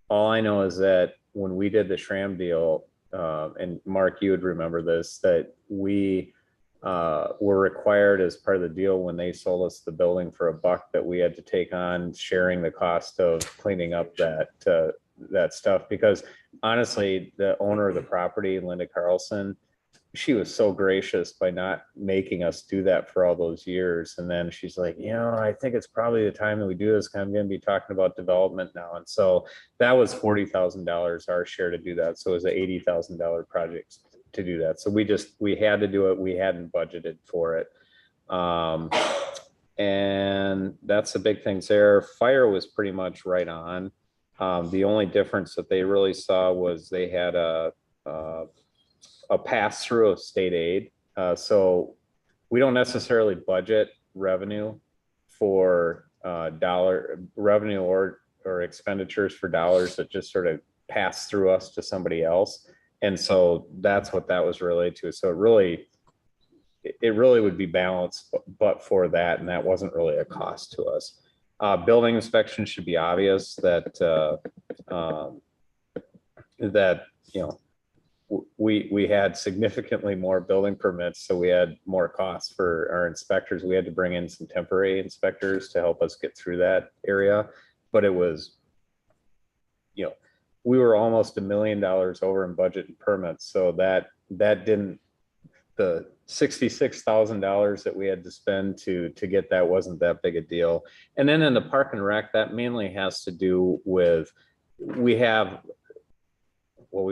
All I know is that when we did the SRAM deal, and Mark, you would remember this, that we were required as part of the deal when they sold us the building for $1 that we had to take on sharing the cost of cleaning up that stuff. Because honestly, the owner of the property, Linda Carlson, she was so gracious by not making us do that for all those years. And then she's like, I think it's probably the time that we do this. 'Cause I'm going to be talking about development now. And so that was $40,000 our share to do that. So it was an $80,000 project to do that. So we had to do it. We hadn't budgeted for it. And that's the big things there. Fire was pretty much right on. The only difference that they really saw was they had a pass through of state aid. So we don't necessarily budget revenue for revenue or expenditures for dollars that just sort of pass through us to somebody else. And so that's what that was related to. So it really would be balanced, but for that, and that wasn't really a cost to us. Building inspection should be obvious that we had significantly more building permits, so we had more costs for our inspectors. We had to bring in some temporary inspectors to help us get through that area, but it was, we were almost $1 million over in budget and permits. So that didn't, the $66,000 that we had to spend to get that wasn't that big a deal. And then in the park and rec, that mainly has to do with, we've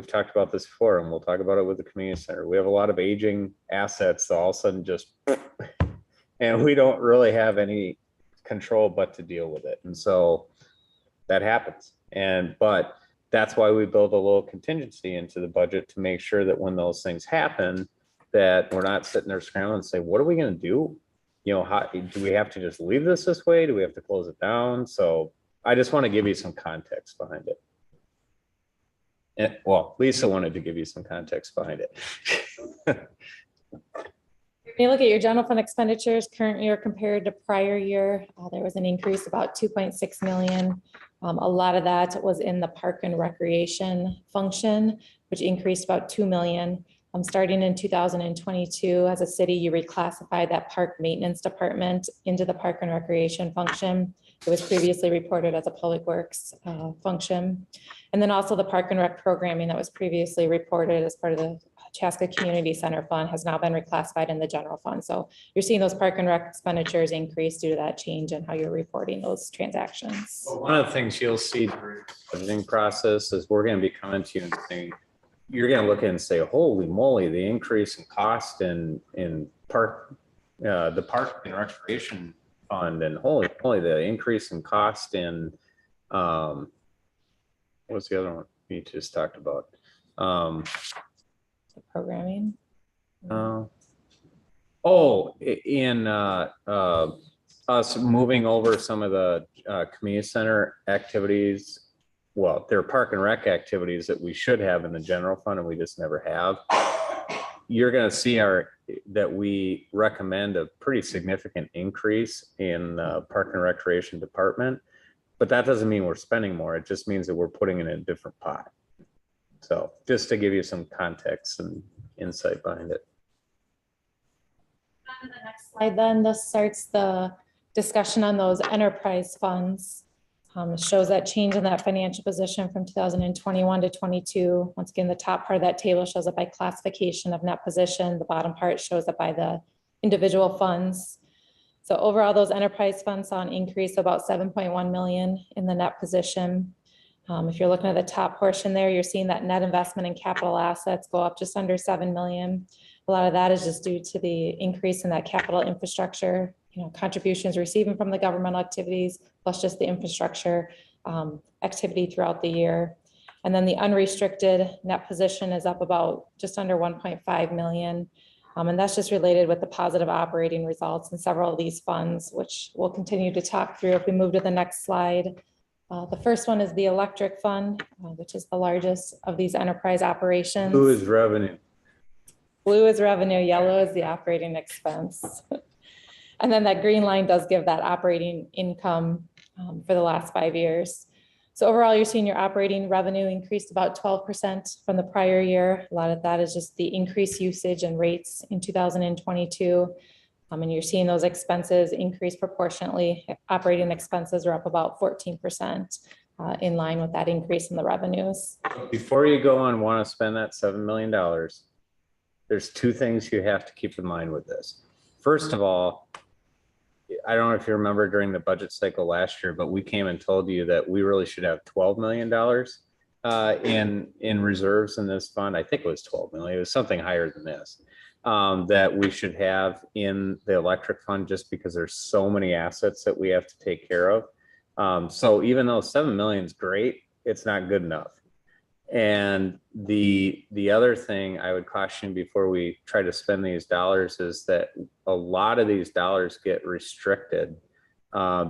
talked about this before, and we'll talk about it with the community center. We have a lot of aging assets that all of a sudden just, and we don't really have any control but to deal with it. And so that happens. But that's why we build a little contingency into the budget to make sure that when those things happen, that we're not sitting there scrambling and say, what are we going to do? How do we have to just leave this way? Do we have to close it down? So I just want to give you some context behind it. And, well, Lisa wanted to give you some context behind it. When you look at your general fund expenditures current year compared to prior year, there was an increase about 2.6 million. A lot of that was in the park and recreation function, which increased about 2 million. Starting in 2022, as a city, you reclassified that park maintenance department into the park and recreation function. It was previously reported as a public works function. And then also the park and rec programming that was previously reported as part of the Chaska Community Center Fund has now been reclassified in the general fund. So you're seeing those park and rec expenditures increase due to that change in how you're reporting those transactions. Well, one of the things you'll see during the budgeting process is we're going to be coming to you and saying, you're going to look at it and say, holy moly, the increase in cost in park, the park and recreation fund, and holy moly, the increase in cost in, what's the other one we just talked about? Programming. In us moving over some of the community center activities. Well, there are park and rec activities that we should have in the general fund and we just never have. you're gonna see that we recommend a pretty significant increase in Park and Recreation Department. But that doesn't mean we're spending more. It just means that we're putting it in a different pot. So just to give you some context and insight behind it. On to the next slide, then this starts the discussion on those enterprise funds. It shows that change in that financial position from 2021 to 22. Once again, the top part of that table shows it by classification of net position. The bottom part shows it by the individual funds. So overall, those enterprise funds saw an increase of about 7.1 million in the net position. If you're looking at the top portion there, you're seeing that net investment in capital assets go up just under 7 million. A lot of that is just due to the increase in that capital infrastructure, contributions receiving from the governmental activities, plus just the infrastructure activity throughout the year. And then the unrestricted net position is up about just under 1.5 million. And that's just related with the positive operating results in several of these funds, which we'll continue to talk through if we move to the next slide. The first one is the electric fund, which is the largest of these enterprise operations. Blue is revenue. Blue is revenue, yellow is the operating expense. And then that green line does give that operating income for the last 5 years. So overall, you're seeing your operating revenue increased about 12% from the prior year. A lot of that is just the increased usage and rates in 2022. And you're seeing those expenses increase proportionately. Operating expenses are up about 14% in line with that increase in the revenues. Before you go on, want to spend that $7 million, there's two things you have to keep in mind with this. First of all, I don't know if you remember during the budget cycle last year, but we came and told you that we really should have $12 million in reserves in this fund. I think it was 12 million. It was something higher than this. That we should have in the electric fund just because there's so many assets that we have to take care of. So even though 7 million is great, it's not good enough. And the other thing I would caution before we try to spend these dollars is that a lot of these dollars get restricted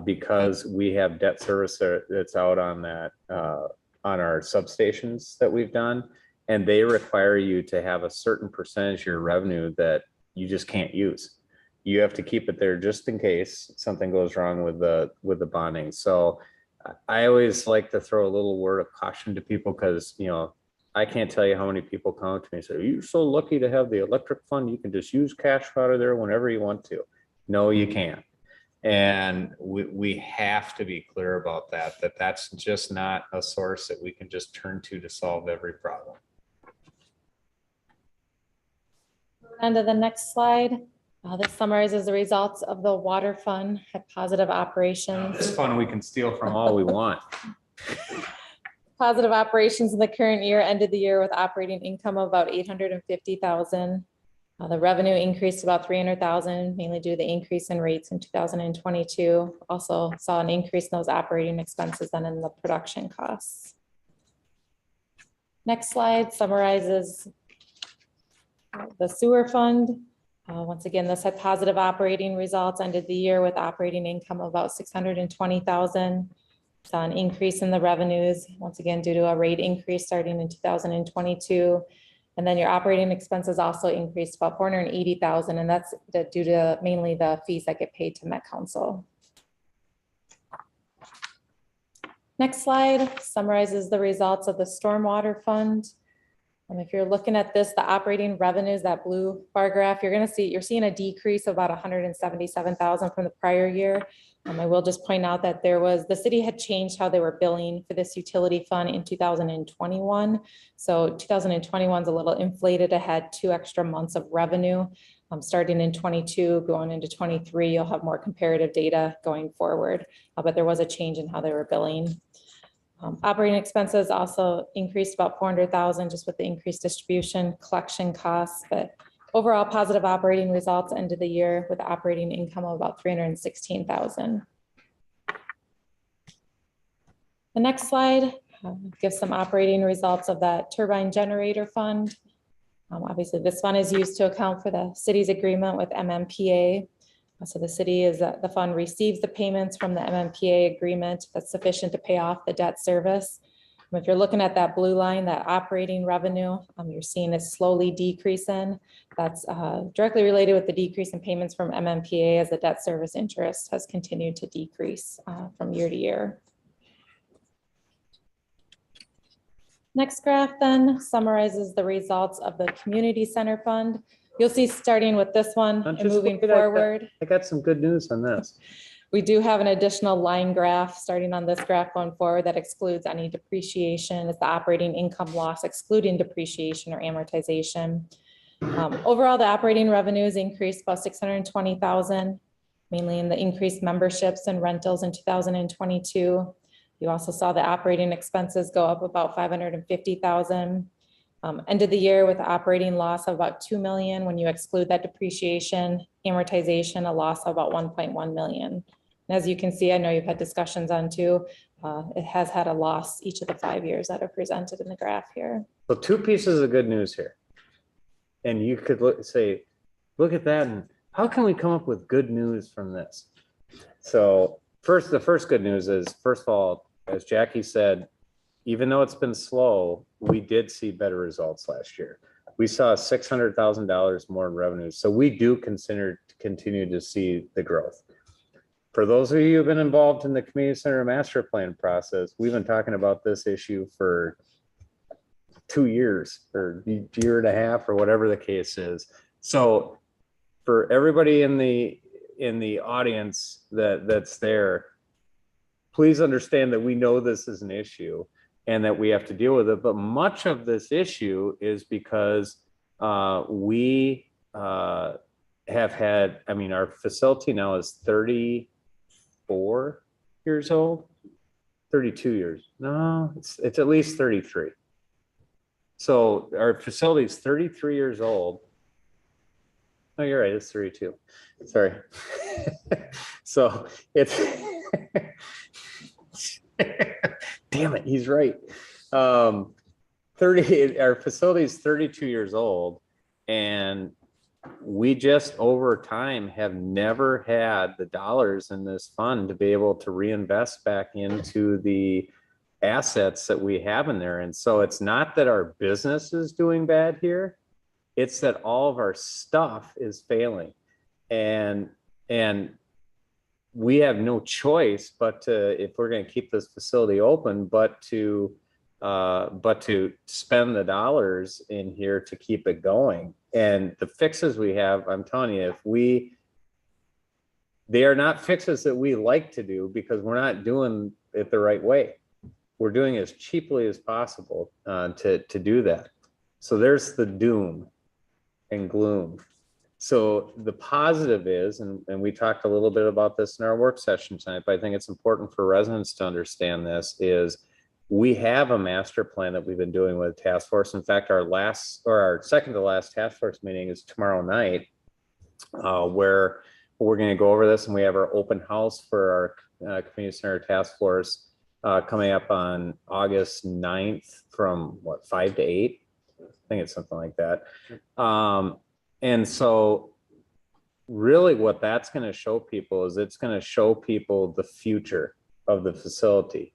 because we have debt service that's out on that on our substations that we've done. And they require you to have a certain percentage of your revenue that you just can't use. You have to keep it there just in case something goes wrong with the bonding. So I always like to throw a little word of caution to people because, I can't tell you how many people come to me and say, you're so lucky to have the electric fund. You can just use cash out of there whenever you want to. No, you can't. And we have to be clear about that's just not a source that we can just turn to solve every problem. On to the next slide. This summarizes the results of the water fund, had positive operations. This fund we can steal from all we want. Positive operations in the current year ended the year with operating income of about 850,000. The revenue increased about 300,000, mainly due to the increase in rates in 2022. Also saw an increase in those operating expenses and in the production costs. Next slide summarizes the sewer fund. Once again, this had positive operating results, ended the year with operating income of about 620,000. Saw an increase in the revenues, once again, due to a rate increase starting in 2022. And then your operating expenses also increased about 480,000, and that's due to mainly the fees that get paid to Met Council. Next slide summarizes the results of the stormwater fund. And if you're looking at this, the operating revenues, that blue bar graph, you're seeing a decrease of about 177,000 from the prior year. I will just point out that the city had changed how they were billing for this utility fund in 2021. So 2021 is a little inflated ahead, 2 extra months of revenue. Starting in 22, going into 23, you'll have more comparative data going forward. But there was a change in how they were billing. Operating expenses also increased about 400,000 just with the increased distribution collection costs, but overall positive operating results ended the year with operating income of about 316,000. The next slide gives some operating results of that turbine generator fund. Obviously this fund is used to account for the city's agreement with MMPA. So the fund receives the payments from the MMPA agreement that's sufficient to pay off the debt service. If you're looking at that blue line, that operating revenue, you're seeing it slowly decreasing. That's directly related with the decrease in payments from MMPA as the debt service interest has continued to decrease from year to year. Next graph then summarizes the results of the community center fund. You'll see starting with this one and moving forward. I got some good news on this. We do have an additional line graph starting on this graph going forward that excludes any depreciation. It's the operating income loss excluding depreciation or amortization. Overall, the operating revenues increased about 620,000, mainly in the increased memberships and rentals in 2022. You also saw the operating expenses go up about 550,000. Ended the year with operating loss of about 2 million. When you exclude that depreciation, amortization, a loss of about 1.1 million. And as you can see, I know you've had discussions on too, it has had a loss each of the 5 years that are presented in the graph here. So two pieces of good news here. And you could say, look at that. And how can we come up with good news from this? So the first good news is, first of all, as Jackie said, even though it's been slow, we did see better results last year. We saw $600,000 more in revenue. So we do continue to see the growth. For those of you who've been involved in the community center master plan process, we've been talking about this issue for 2 years or year and a half or whatever the case is. So for everybody in the audience that's there, please understand that we know this is an issue and that we have to deal with it. But much of this issue is because we have had, I mean, our facility now is 34 years old, 32 years. No, it's at least 33. So our facility is 33 years old. Oh, you're right, it's 32. Sorry. So it's, damn it, he's right. Our facility is 32 years old, and we just over time have never had the dollars in this fund to be able to reinvest back into the assets that we have in there. And so it's not that our business is doing bad here, it's that all of our stuff is failing. And we have no choice but to, if we're going to keep this facility open, but to spend the dollars in here to keep it going. And the fixes we have, I'm telling you, they are not fixes that we like to do because we're not doing it the right way. We're doing it as cheaply as possible to do that. So there's the doom and gloom. So the positive is, and we talked a little bit about this in our work session tonight, but I think it's important for residents to understand this, is we have a master plan that we've been doing with task force. In fact, our second to last task force meeting is tomorrow night, where we're going to go over this, and we have our open house for our community center task force coming up on August 9th from 5 to 8. I think it's something like that. And so really what that's going to show people is it's going to show people the future of the facility.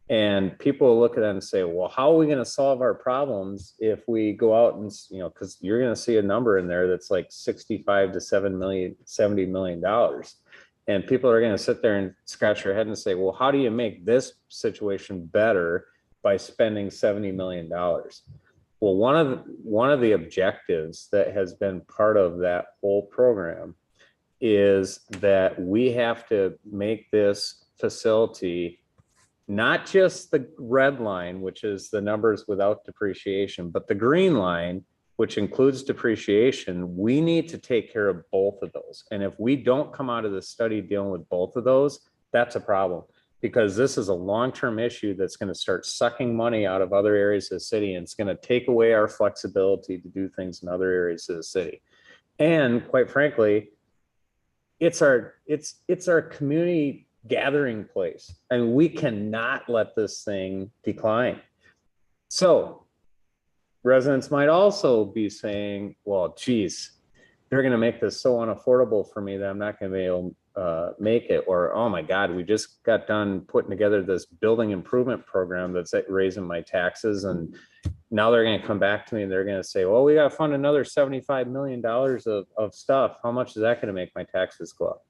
And people will look at that and say, well, how are we going to solve our problems if we go out and, because you're going to see a number in there that's like $65 to $70 million. And people are going to sit there and scratch their head and say, well, how do you make this situation better by spending $70 million? Well, one of the objectives that has been part of that whole program is that we have to make this facility not just the red line, which is the numbers without depreciation, but the green line, which includes depreciation. We need to take care of both of those. And if we don't come out of the study dealing with both of those, that's a problem, because this is a long-term issue that's going to start sucking money out of other areas of the city, and it's going to take away our flexibility to do things in other areas of the city. And quite frankly, it's our community gathering place, and we cannot let this thing decline. So residents might also be saying, well, geez, they're going to make this so unaffordable for me that I'm not going to be able make it, or, oh my God, we just got done putting together this building improvement program that's raising my taxes. And now they're going to come back to me and they're going to say, well, we got to fund another $75 million of stuff. How much is that going to make my taxes go up?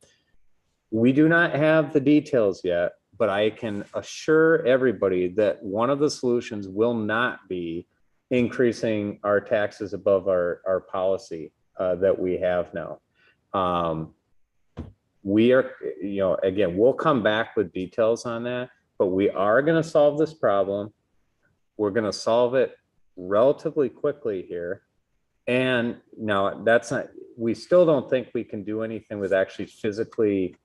We do not have the details yet, but I can assure everybody that one of the solutions will not be increasing our taxes above our policy that we have now. We are, again, we'll come back with details on that, but we are going to solve this problem. We're going to solve it relatively quickly here. And now that's not, we still don't think we can do anything with actually physically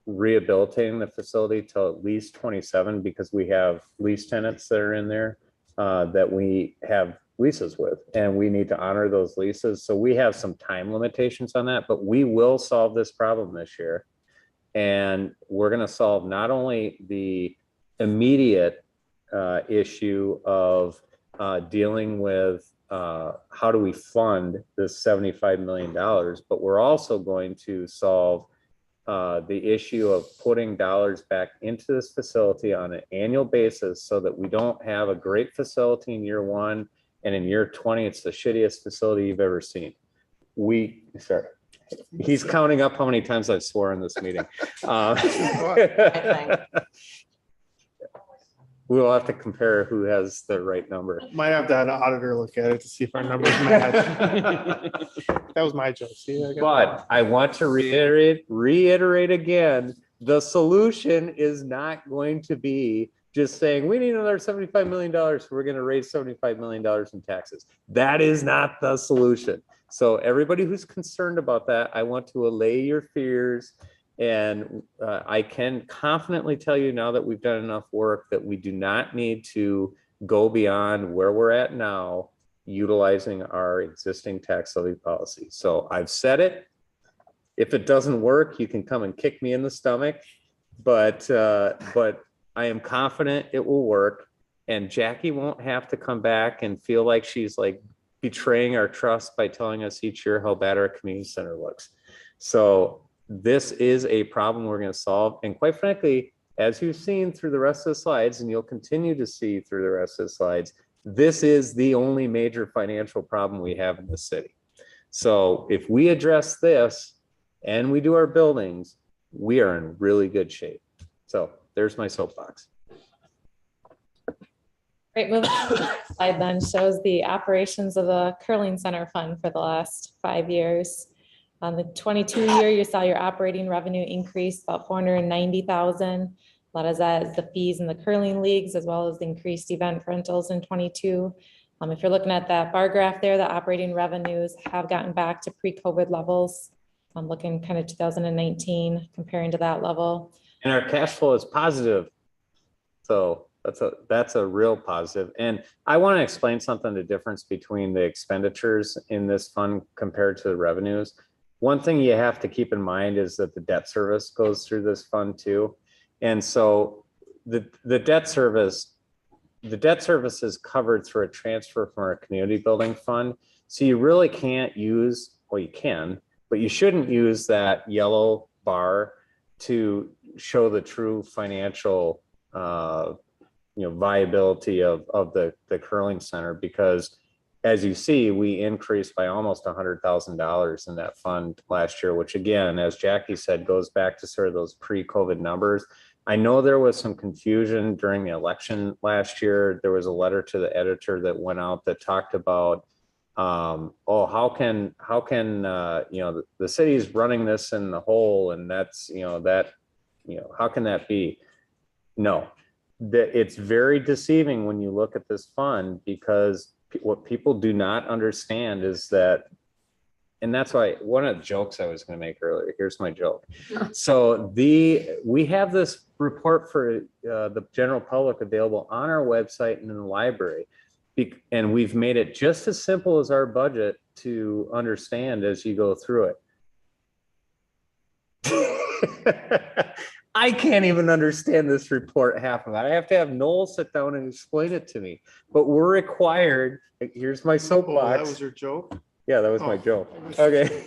rehabilitating the facility till at least 27, because we have lease tenants that are in there that we have leases with, and we need to honor those leases. So we have some time limitations on that, but we will solve this problem this year. And we're going to solve not only the immediate issue of dealing with how do we fund this $75 million, but we're also going to solve the issue of putting dollars back into this facility on an annual basis so that we don't have a great facility in year 1 and in year 20 it's the shittiest facility you've ever seen. He's counting up how many times I've swore in this meeting. We'll have to compare who has the right number. Might have to have an auditor look at it to see if our numbers match. That was my joke. See, But I want to reiterate again, the solution is not going to be just saying we need another $75 million. So we're going to raise $75 million in taxes. That is not the solution. So everybody who's concerned about that, I want to allay your fears. And I can confidently tell you now that we've done enough work that we do not need to go beyond where we're at now, utilizing our existing tax levy policy. So I've said it. If it doesn't work, you can come and kick me in the stomach, but I am confident it will work. And Jackie won't have to come back and feel like she's like betraying our trust by telling us each year how bad our community center looks. So this is a problem we're going to solve. And quite frankly, as you've seen through the rest of the slides, and you'll continue to see through the rest of the slides, this is the only major financial problem we have in the city. So if we address this and we do our buildings, we are in really good shape. So there's my soapbox. Great, moving on to the next slide then shows the operations of the curling center fund for the last 5 years. On the 22 year, you saw your operating revenue increase about 490,000. A lot of that is the fees in the curling leagues, as well as the increased event rentals in 22. If you're looking at that bar graph there, the operating revenues have gotten back to pre-COVID levels. I'm looking kind of 2019, comparing to that level. And our cash flow is positive. So that's a real positive. And I want to explain something, the difference between the expenditures in this fund compared to the revenues. One thing you have to keep in mind is that the debt service goes through this fund too. And so the debt service is covered through a transfer from our community building fund. So you really can't use, well, you can, but you shouldn't use that yellow bar to show the true financial viability of the curling center, because as you see, we increased by almost $100,000 in that fund last year, which again, as Jackie said, goes back to sort of those pre-COVID numbers. I know there was some confusion during the election last year. There was a letter to the editor that went out that talked about, how can the city's running this in the hole, and that's, how can that be? No, it's very deceiving when you look at this fund, because what people do not understand is that, and that's why one of the jokes I was going to make earlier, here's my joke. So we have this report for the general public available on our website and in the library. And we've made it just as simple as our budget to understand as you go through it. I can't even understand this report, half of it. I have to have Noel sit down and explain it to me. But we're required, here's my soapbox. Oh, that was your joke? Yeah, that was my joke. Okay.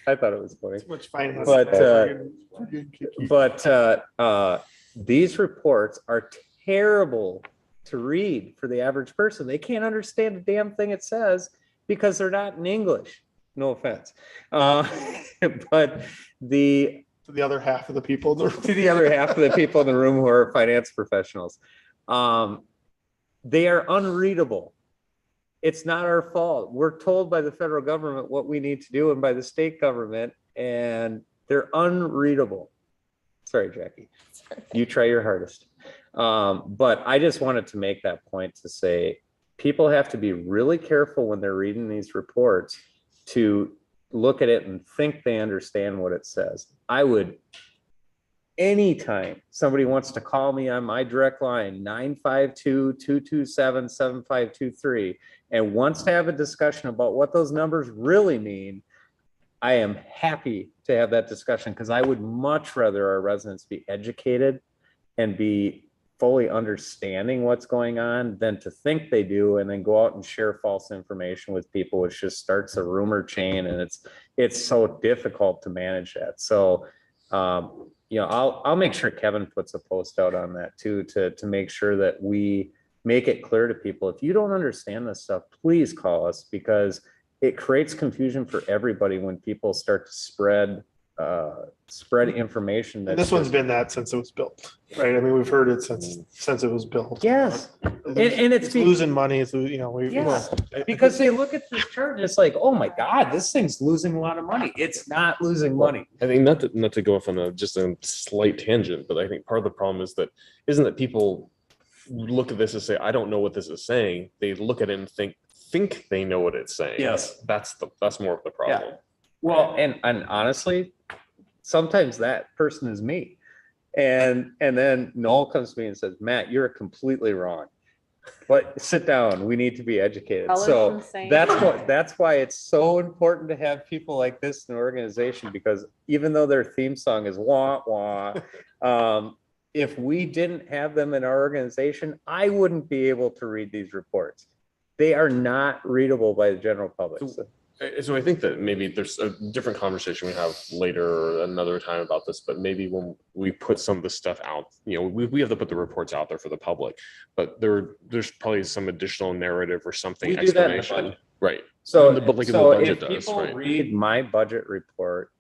I thought it was funny. Too much finance. But, But these reports are terrible to read for the average person. They can't understand a damn thing it says because they're not in English. No offense. But the to the other half of the people in the room. to the other half of the people in the room who are finance professionals, they are unreadable. It's not our fault. We're told by the federal government what we need to do and by the state government, and they're unreadable. Sorry, Jackie. You try your hardest. But I just wanted to make that point to say people have to be really careful when they're reading these reports to look at it and think they understand what it says. I would, anytime somebody wants to call me on my direct line, 952-227-7523, and wants to have a discussion about what those numbers really mean, I am happy to have that discussion because I would much rather our residents be educated and be fully understanding what's going on than to think they do and then go out and share false information with people, which just starts a rumor chain, and it's so difficult to manage that. So I'll make sure Kevin puts a post out on that too, to make sure that we make it clear to people, if you don't understand this stuff, please call us, because it creates confusion for everybody when people start to spread information. And this one's been that since it was built, right? I mean, we've heard it since it was built. Yes. And it's losing money. It's, yes. Because they look at this chart and it's like, oh my God, this thing's losing a lot of money. It's not losing money. I think not to go off on just a slight tangent, but I think part of the problem is that people look at this and say, I don't know what this is saying. They look at it and think they know what it's saying. Yes. That's more of the problem. Yeah. Well, and honestly, sometimes that person is me. And then Noel comes to me and says, Matt, you're completely wrong. But sit down, we need to be educated. So that's why it's so important to have people like this in an organization, because even though their theme song is wah wah, if we didn't have them in our organization, I wouldn't be able to read these reports. They are not readable by the general public. So I think that maybe there's a different conversation we have later or another time about this, but maybe when we put some of the stuff out, we have to put the reports out there for the public, but there's probably some additional narrative or something, we do that in the explanation. budget. Right. So, the budget if does, people right? read my budget report,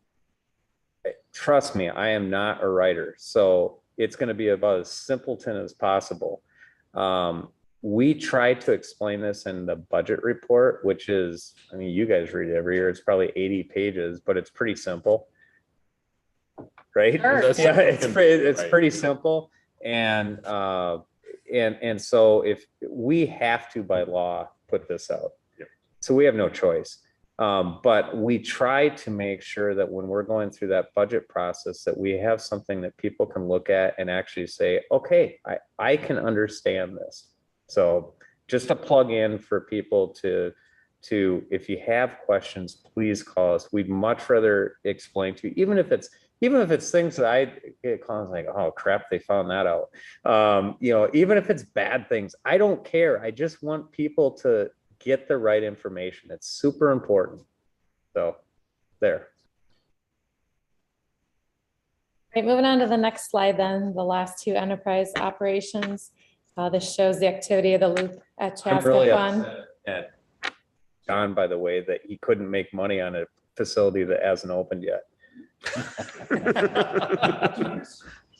trust me, I am not a writer. So it's going to be about as simpleton as possible. We try to explain this in the budget report, which is, I mean, you guys read it every year. It's probably 80 pages, but it's pretty simple. Right? Sure. Yeah, it's pretty simple. And so if we have to, by law, put this out. Yep. So we have no choice. But we try to make sure that when we're going through that budget process, that we have something that people can look at and actually say, okay, I can understand this. So just a plug in for people to, if you have questions, please call us. We'd much rather explain to you, even if it's things that I get calls like, oh crap, they found that out. Even if it's bad things, I don't care. I just want people to get the right information. It's super important. So there. Right, moving on to the next slide then, the last two enterprise operations. This shows the activity of the loop at I'm Chaska really Fund. upset at John, by the way, that he couldn't make money on a facility that hasn't opened yet.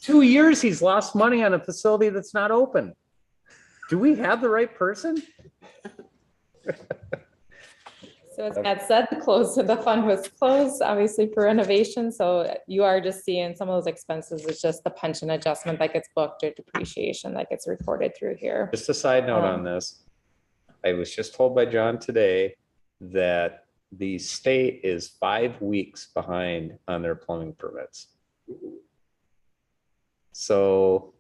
2 years he's lost money on a facility that's not open. Do we have the right person? So as Matt said, the fund was closed, obviously for renovation. So you are just seeing some of those expenses. It's just the pension adjustment that gets booked or depreciation that gets reported through here. Just a side note on this. I was just told by John today that the state is 5 weeks behind on their plumbing permits. So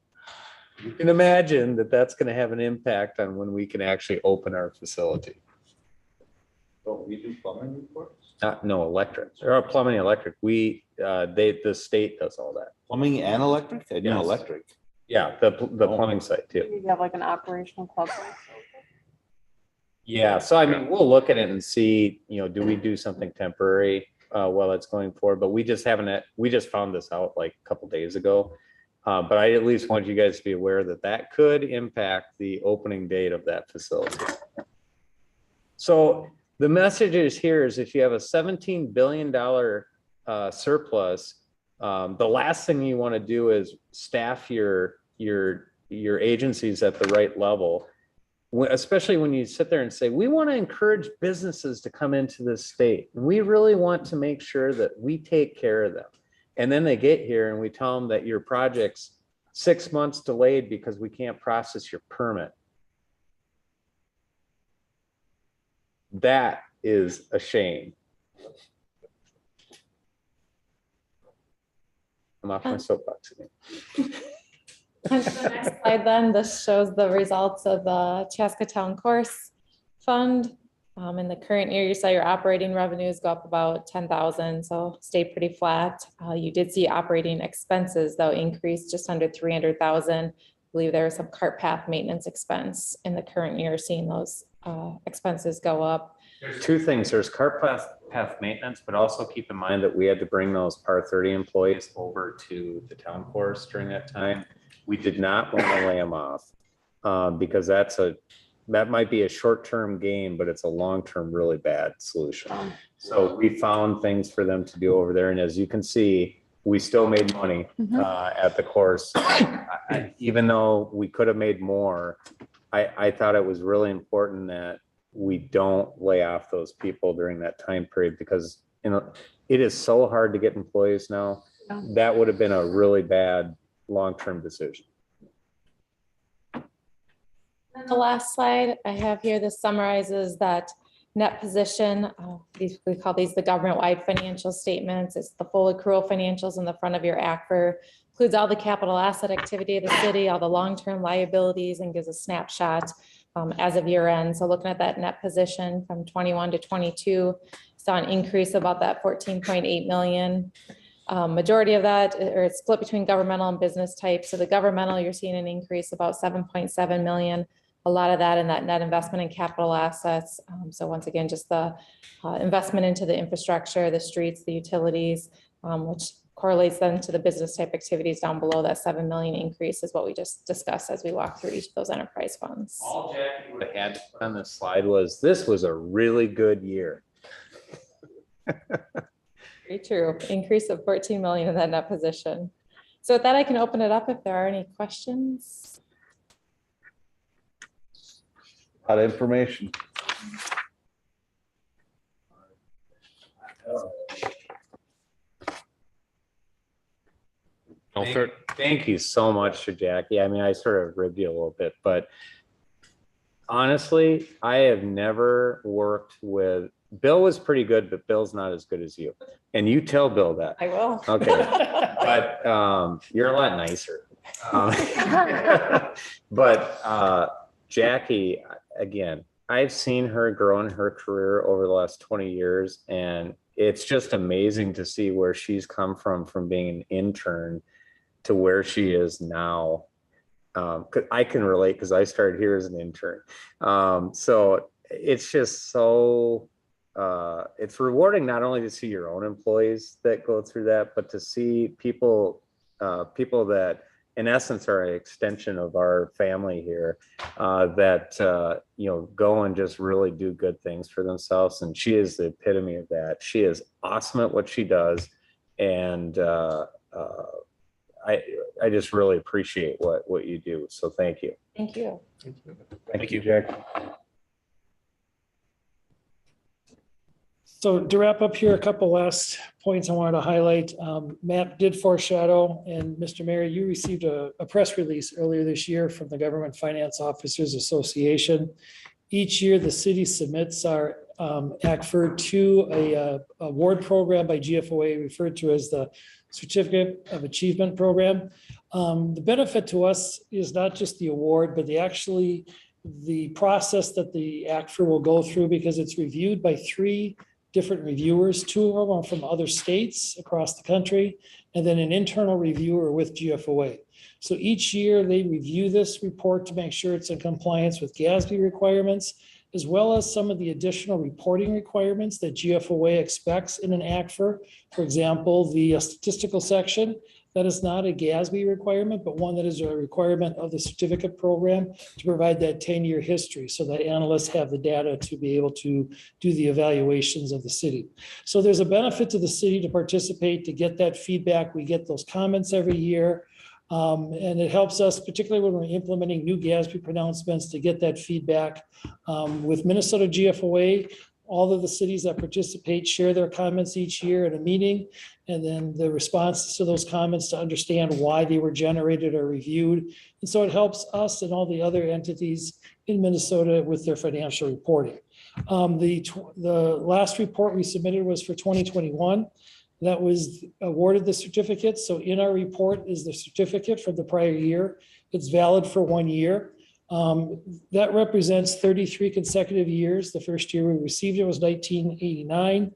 you can imagine that that's going to have an impact on when we can actually open our facility. Don't we do plumbing reports? No, electric. Or plumbing, electric. The state does all that. Plumbing and electric? I didn't know Yes. electric. Yeah, the plumbing side too. You have like an operational club. Yeah, so I mean, we'll look at it and see, do we do something temporary? while it's going forward, but we just found this out like a couple days ago. But I at least want you guys to be aware that that could impact the opening date of that facility. So the message is here is if you have a $17 billion surplus, the last thing you want to do is staff your agencies at the right level, especially when you sit there and say, we want to encourage businesses to come into this state. And we really want to make sure that we take care of them. And then they get here and we tell them that your project's 6 months delayed because we can't process your permit. That is a shame. I'm off my soapbox again. On to the next slide then, this shows the results of the Chaska Town Course Fund. In the current year, you saw your operating revenues go up about 10,000, so stay pretty flat. You did see operating expenses though increase just under 300,000. I believe there was some cart path maintenance expense in the current year, seeing those expenses go up. There's two things. There's cart path maintenance, but also keep in mind that we had to bring those Par 30 employees over to the town course during that time. We did not want to lay them off because that might be a short-term gain, but it's a long-term really bad solution. So we found things for them to do over there. And as you can see, we still made money at the course. Even though we could have made more, I thought it was really important that we don't lay off those people during that time period because it is so hard to get employees now. That would have been a really bad long-term decision. The last slide I have here, this summarizes that net position. We call these the government-wide financial statements. It's the full accrual financials in the front of your ACFR. Includes all the capital asset activity of the city, all the long-term liabilities, and gives a snapshot as of year end. So looking at that net position from 21 to 22, saw an increase of about that 14.8 million. Majority of that, or it's split between governmental and business type. So the governmental, you're seeing an increase about 7.7 million. A lot of that in that net investment in capital assets. So once again, just the investment into the infrastructure, the streets, the utilities, which correlates then to the business type activities down below. That 7 million increase is what we just discussed as we walk through each of those enterprise funds. All Jackie would have had to put on this slide was, this was a really good year. Very true. Increase of 14 million in that net position. So with that, I can open it up if there are any questions. A lot of information. Thank you so much to Jackie. I mean, I sort of ribbed you a little bit, but honestly, I have never worked with, Bill was pretty good, but Bill's not as good as you. And you tell Bill that. I will. Okay. But you're a lot nicer. But Jackie, again, I've seen her grow in her career over the last 20 years, and it's just amazing to see where she's come from being an intern to where she is now. I can relate because I started here as an intern. So it's just so, it's rewarding not only to see your own employees that go through that, but to see people that in essence are an extension of our family here, that go and just really do good things for themselves. And she is the epitome of that. She is awesome at what she does, and I just really appreciate what you do. So thank you. Thank you. Thank you, Jack. So to wrap up here, a couple last points I wanted to highlight. Matt did foreshadow, and Mr. Mayor, you received a press release earlier this year from the Government Finance Officers Association. Each year, the city submits our ACFR to a award program by GFOA, referred to as the Certificate of Achievement Program. The benefit to us is not just the award, but the process that the ACFR will go through, because it's reviewed by 3 different reviewers. 2 of them are from other states across the country, and then an internal reviewer with GFOA. So each year they review this report to make sure it's in compliance with GASB requirements, as well as some of the additional reporting requirements that GFOA expects in an ACFR. For example, the statistical section, that is not a GASB requirement, but one that is a requirement of the certificate program to provide that 10-year history so that analysts have the data to be able to do the evaluations of the city. So there's a benefit to the city to participate, to get that feedback. We get those comments every year. And it helps us, particularly when we're implementing new GASB pronouncements, to get that feedback. With Minnesota GFOA, all of the cities that participate share their comments each year at a meeting, and then the responses to those comments to understand why they were generated or reviewed. And so it helps us and all the other entities in Minnesota with their financial reporting. The last report we submitted was for 2021. That was awarded the certificate. So in our report is the certificate for the prior year. It's valid for 1 year. That represents 33 consecutive years. The first year we received it was 1989.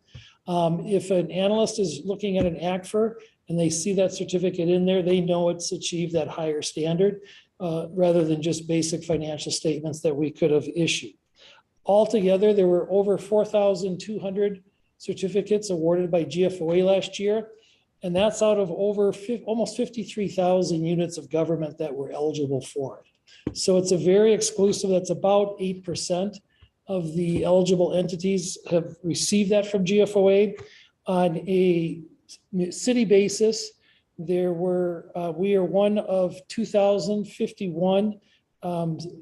If an analyst is looking at an ACFR and they see that certificate in there, they know it's achieved that higher standard rather than just basic financial statements that we could have issued. Altogether, there were over 4,200 certificates awarded by GFOA last year, and that's out of over almost 53,000 units of government that were eligible for it. So it's a very exclusive, that's about 8% of the eligible entities have received that from GFOA. On a city basis, there were, we are one of 2,051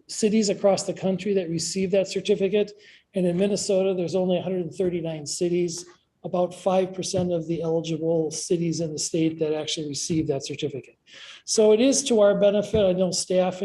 cities across the country that received that certificate. And in Minnesota, there's only 139 cities, about 5% of the eligible cities in the state that actually receive that certificate. So it is to our benefit. I know staff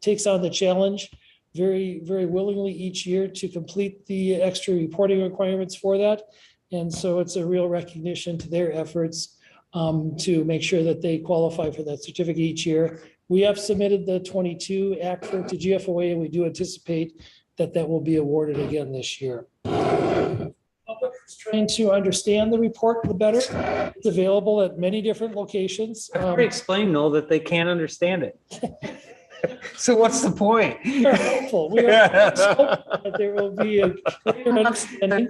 takes on the challenge very, very willingly each year to complete the extra reporting requirements for that. And so it's a real recognition to their efforts to make sure that they qualify for that certificate each year. We have submitted the 22 ACFR to GFOA, and we do anticipate that that will be awarded again this year. Public is trying to understand the report the better. It's available at many different locations. I've already explained, Noel, that they can't understand it. So what's the point? We are hopeful. We are hopeful that there will be a clear understanding.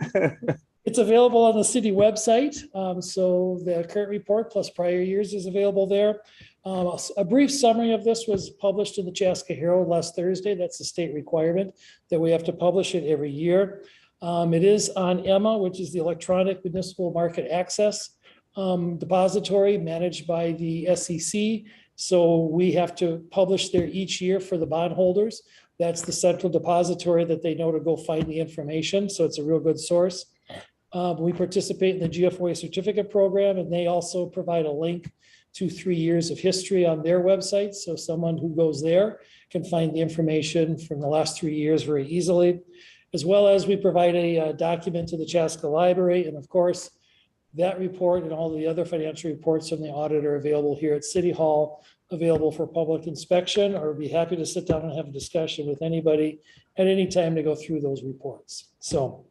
It's available on the city website. So the current report plus prior years is available there. A brief summary of this was published in the Chaska Herald last Thursday. That's the state requirement that we have to publish it every year. It is on EMA, which is the Electronic Municipal Market Access Depository managed by the SEC. So we have to publish there each year for the bondholders. That's the central depository that they know to go find the information. So it's a real good source. We participate in the GFOA certificate program, and they also provide a link to 3 years of history on their website. So someone who goes there can find the information from the last 3 years very easily, as well as we provide a document to the Chaska Library. And of course, that report and all the other financial reports from the audit are available here at City Hall, available for public inspection, or be happy to sit down and have a discussion with anybody at any time to go through those reports. So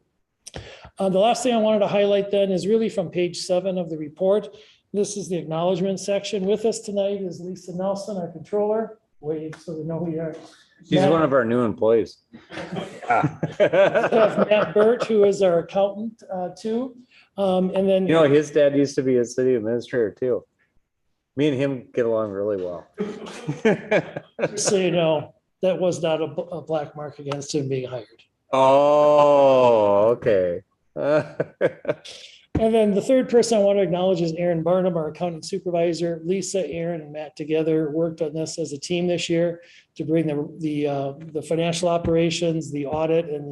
the last thing I wanted to highlight then is really from page 7 of the report. This is the acknowledgement section. With us tonight is Lisa Nelson, our controller. Wave so they know who we are. She's one of our new employees. We have Matt Burt, who is our accountant too. And then You know, his dad used to be a city administrator too. Me and him get along really well. just so you know, that was not a black mark against him being hired. Oh, okay. And then the third person I want to acknowledge is Aaron Barnum, our accounting supervisor. Lisa, Aaron, and Matt together worked on this as a team this year to bring the financial operations, the audit, and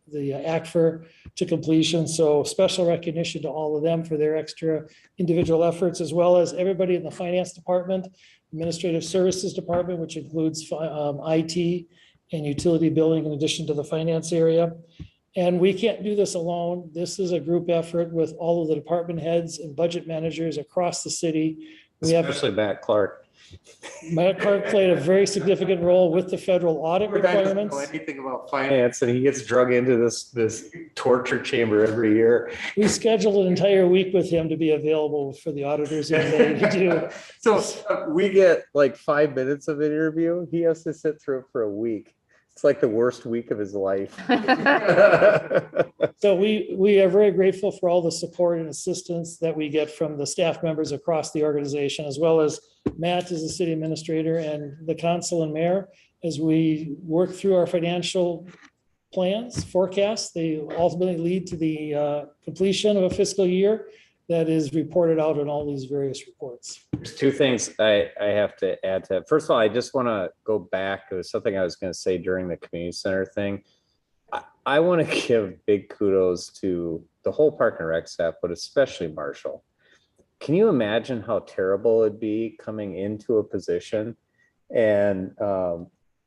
the ACFR to completion. So special recognition to all of them for their extra individual efforts, as well as everybody in the finance department, administrative services department, which includes IT and utility billing in addition to the finance area. And we can't do this alone. This is a group effort with all of the department heads and budget managers across the city. Especially Matt Clark. Matt Clark played a very significant role with the federal audit requirements. Know anything about finance, and he gets drug into this torture chamber every year. We scheduled an entire week with him to be available for the auditors in May to do. So we get like 5 minutes of interview. He has to sit through it for a week. It's like the worst week of his life. So we are very grateful for all the support and assistance that we get from the staff members across the organization, as well as Matt as the city administrator and the council and mayor, as we work through our financial plans, forecasts. They ultimately lead to the completion of a fiscal year that is reported out in all these various reports. There's two things I have to add to that. First of all, I just want to go back. It was something I was going to say during the community center thing. I want to give big kudos to the whole Park and Rec staff, but especially Marshall. Can you imagine how terrible it'd be coming into a position and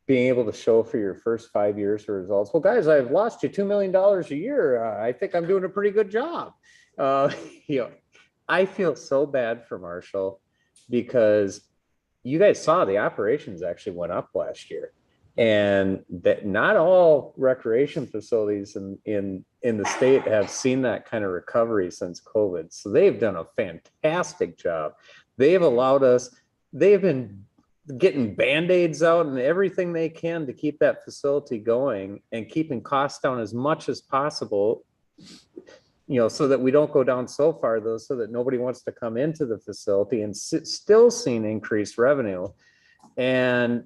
being able to show for your first 5 years of results? Well, guys, I've lost you $2 million a year. I think I'm doing a pretty good job. I feel so bad for Marshall because you guys saw the operations actually went up last year, and that not all recreation facilities in the state have seen that kind of recovery since COVID. So they've done a fantastic job. They've allowed us, they've been getting Band-Aids out and everything they can to keep that facility going and keeping costs down as much as possible, so that we don't go down so far though, so that nobody wants to come into the facility, and still seeing increased revenue. And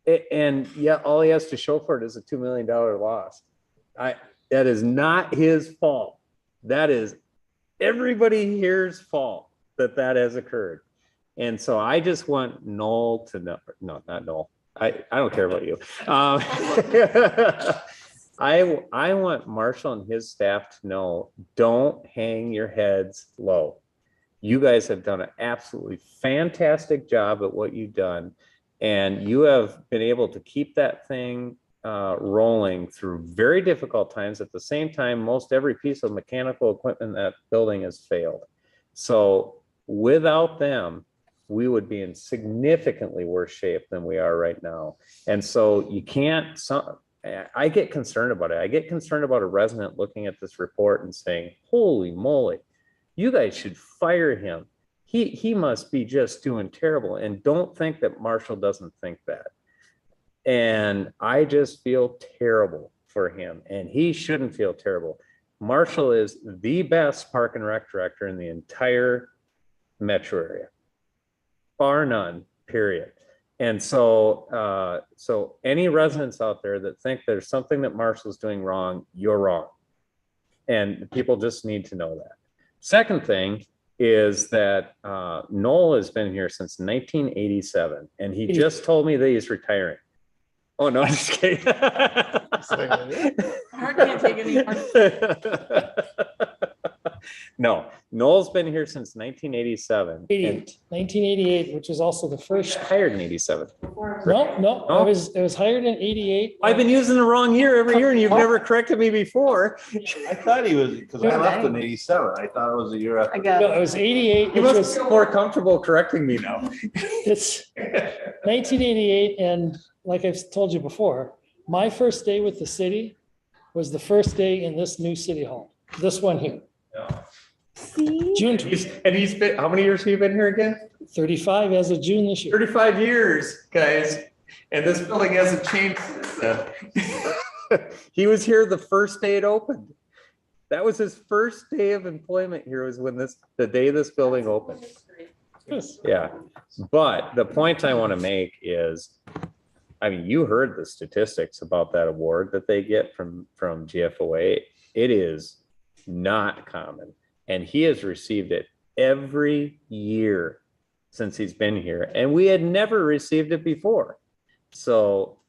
yet all he has to show for it is a $2 million loss. That is not his fault. That is everybody here's fault that has occurred. And so I just want Noel to know, no, not Noel. I don't care about you. I want Marshall and his staff to know, don't hang your heads low. You guys have done an absolutely fantastic job at what you've done. And you have been able to keep that thing rolling through very difficult times. At the same time, most every piece of mechanical equipment in that building has failed. So without them, we would be in significantly worse shape than we are right now. And so you can't, I get concerned about it. I get concerned about a resident looking at this report and saying, holy moly, you guys should fire him. He must be just doing terrible. And don't think that Marshall doesn't think that. And I just feel terrible for him, and he shouldn't feel terrible. Marshall is the best park and rec director in the entire metro area, bar none, period. And so, so any residents out there that think there's something that Marshall's doing wrong, you're wrong. And people just need to know that. Second thing is that Noel has been here since 1987, and he just told me that he's retiring. Oh, no, I'm just kidding. Mark can't take any more. No, Noel's been here since 1987. 1988, which is also the first. Hired in 87. No, I was hired in 88. I've been using the wrong year every year, and you've never corrected me before. I thought he was, because I left in 87. I thought it was a year after. No, it was 88. You must feel more comfortable correcting me now. It's 1988, and like I've told you before, my first day with the city was the first day in this new city hall. This one here. June. And he's been, how many years have you been here again? 35 as of June this year. 35 years, guys. And this building hasn't changed since then. He was here the first day it opened. That was his first day of employment here, was when the day this building opened. Yes. Yeah. But the point I want to make is, I mean, you heard the statistics about that award that they get from GFOA. It is not common. And he has received it every year since he's been here. And we had never received it before. So,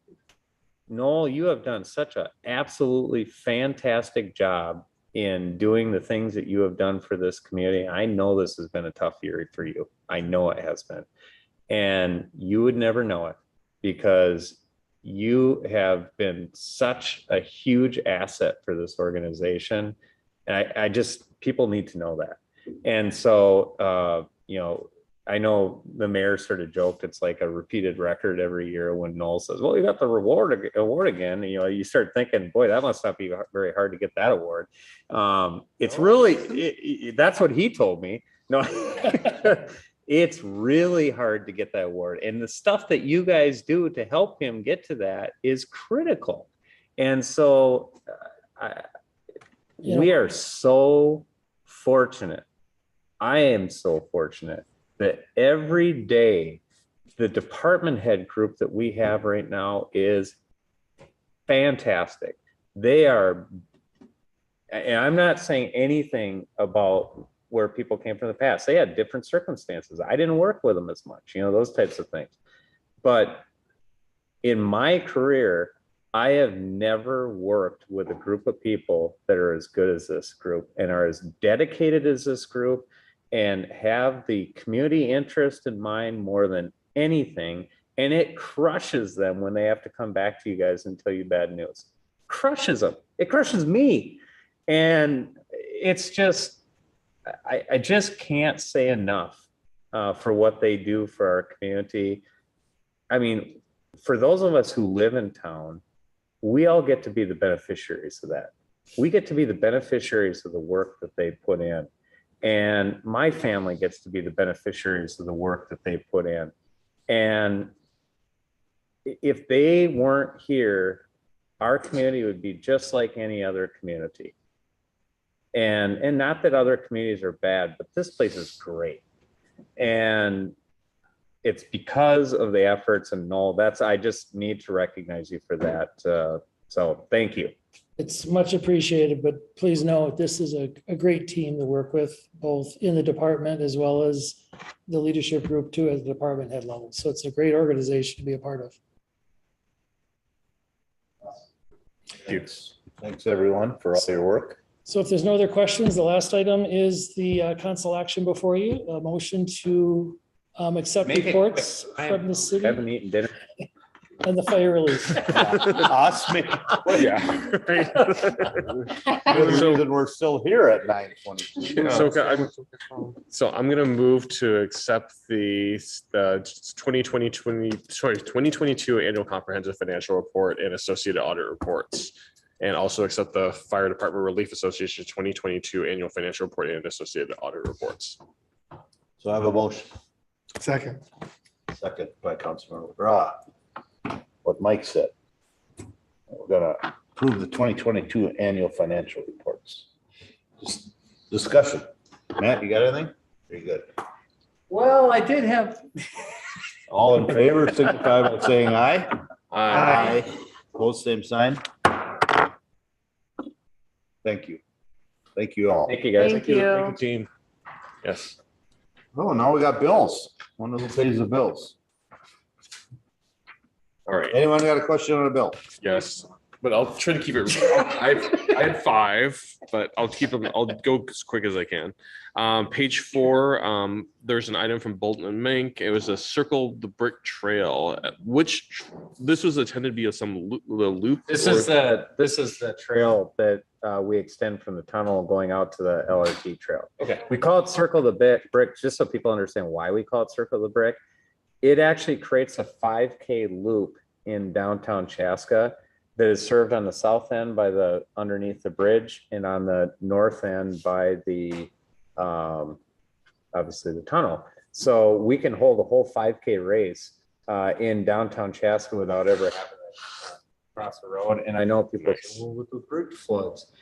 Noel, you have done such an absolutely fantastic job in doing the things that you have done for this community. I know this has been a tough year for you. I know it has been. And you would never know it, because you have been such a huge asset for this organization. And I just, people need to know that. And so, I know the mayor sort of joked, it's like a repeated record every year when Noel says, well, you got the award again. You start thinking, boy, that must not be very hard to get that award. It's really, that's what he told me. No, it's really hard to get that award. And the stuff that you guys do to help him get to that is critical. And so we are so fortunate. I am so fortunate that every day the department head group that we have right now is fantastic. They are, and I'm not saying anything about where people came from the past. They had different circumstances. I didn't work with them as much, those types of things. But in my career, I have never worked with a group of people that are as good as this group and are as dedicated as this group and have the community interest in mind more than anything. And it crushes them when they have to come back to you guys and tell you bad news. Crushes them. It crushes me. And it's just, I just can't say enough for what they do for our community. I mean, for those of us who live in town, we all get to be the beneficiaries of that. We get to be the beneficiaries of the work that they put in. And my family gets to be the beneficiaries of the work that they put in. And if they weren't here, our community would be just like any other community. And not that other communities are bad, but this place is great. And it's because of the efforts, and Noel, I just need to recognize you for that. So thank you. It's much appreciated, but please know this is a great team to work with, both in the department as well as the leadership group too at the department head level. So it's a great organization to be a part of. Thanks everyone for all your work. So if there's no other questions, the last item is the council action before you, a motion to accept Make it quick. quick. From the city Haven't eaten dinner. and the fire relief. Us, me. Yeah. The reason we're still here at 9:22. So I'm gonna move to accept the 2022 annual comprehensive financial report and associated audit reports. And also accept the Fire Department Relief Association 2022 annual financial report and associated audit reports. So I have a motion. Second. Second by Councilmember McGraw. What Mike said. We're gonna approve the 2022 annual financial reports. Just discussion. Matt, you got anything? Very good. Well, I did have. All in favor, signify by saying aye. Aye. Both same sign. Thank you. Thank you all. Thank you, guys. Thank you. Thank you, team. Yes. Oh, now we got bills. One of the pays the bills. All right. Anyone got a question on a bill? Yes, but I'll try to keep it. I had 5, but I'll keep them. I'll go as quick as I can. Page 4. There's an item from Bolton and Mink. It was a Circle the Brick Trail, which this was intended to be the loop. This is the trail that we extend from the tunnel going out to the LRT trail. Okay. We call it Circle the Brick, just so people understand why we call it Circle the Brick. It actually creates a 5K loop in downtown Chaska that is served on the south end by underneath the bridge and on the north end by the obviously the tunnel. So we can hold a whole 5K race in downtown Chaska without ever having to cross the road. And I know people say, well, with the bridge floods.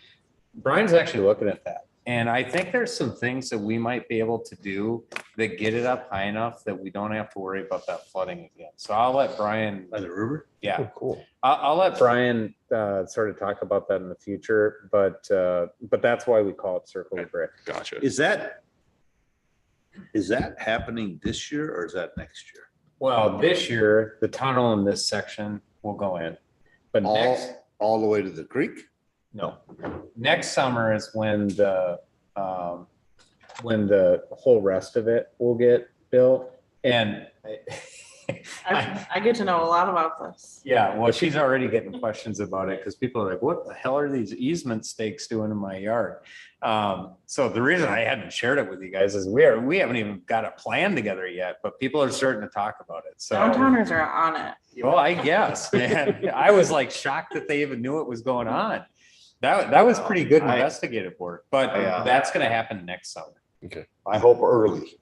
Brian's actually looking at that. And I think there's some things that we might be able to do that get it up high enough that we don't have to worry about that flooding again. So I'll let Brian. By the river? Yeah. Oh, cool. I'll let Brian sort of talk about that in the future, but that's why we call it Circle the Brick. Gotcha. Is that happening this year or is that next year? Well, this year, the tunnel in this section will go in, but next, All the way to the creek? no. Next summer is when the whole rest of it will get built. And I get to know a lot about this. yeah, well, she's already getting questions about it because people are like, what the hell are these easement stakes doing in my yard? So the reason I hadn't shared it with you guys is we haven't even got a plan together yet, but people are starting to talk about it. So Downtowners are on it. well, I guess, man, I was like shocked that they even knew what was going on. That was pretty good investigative work, but that's going to happen next summer. I hope early,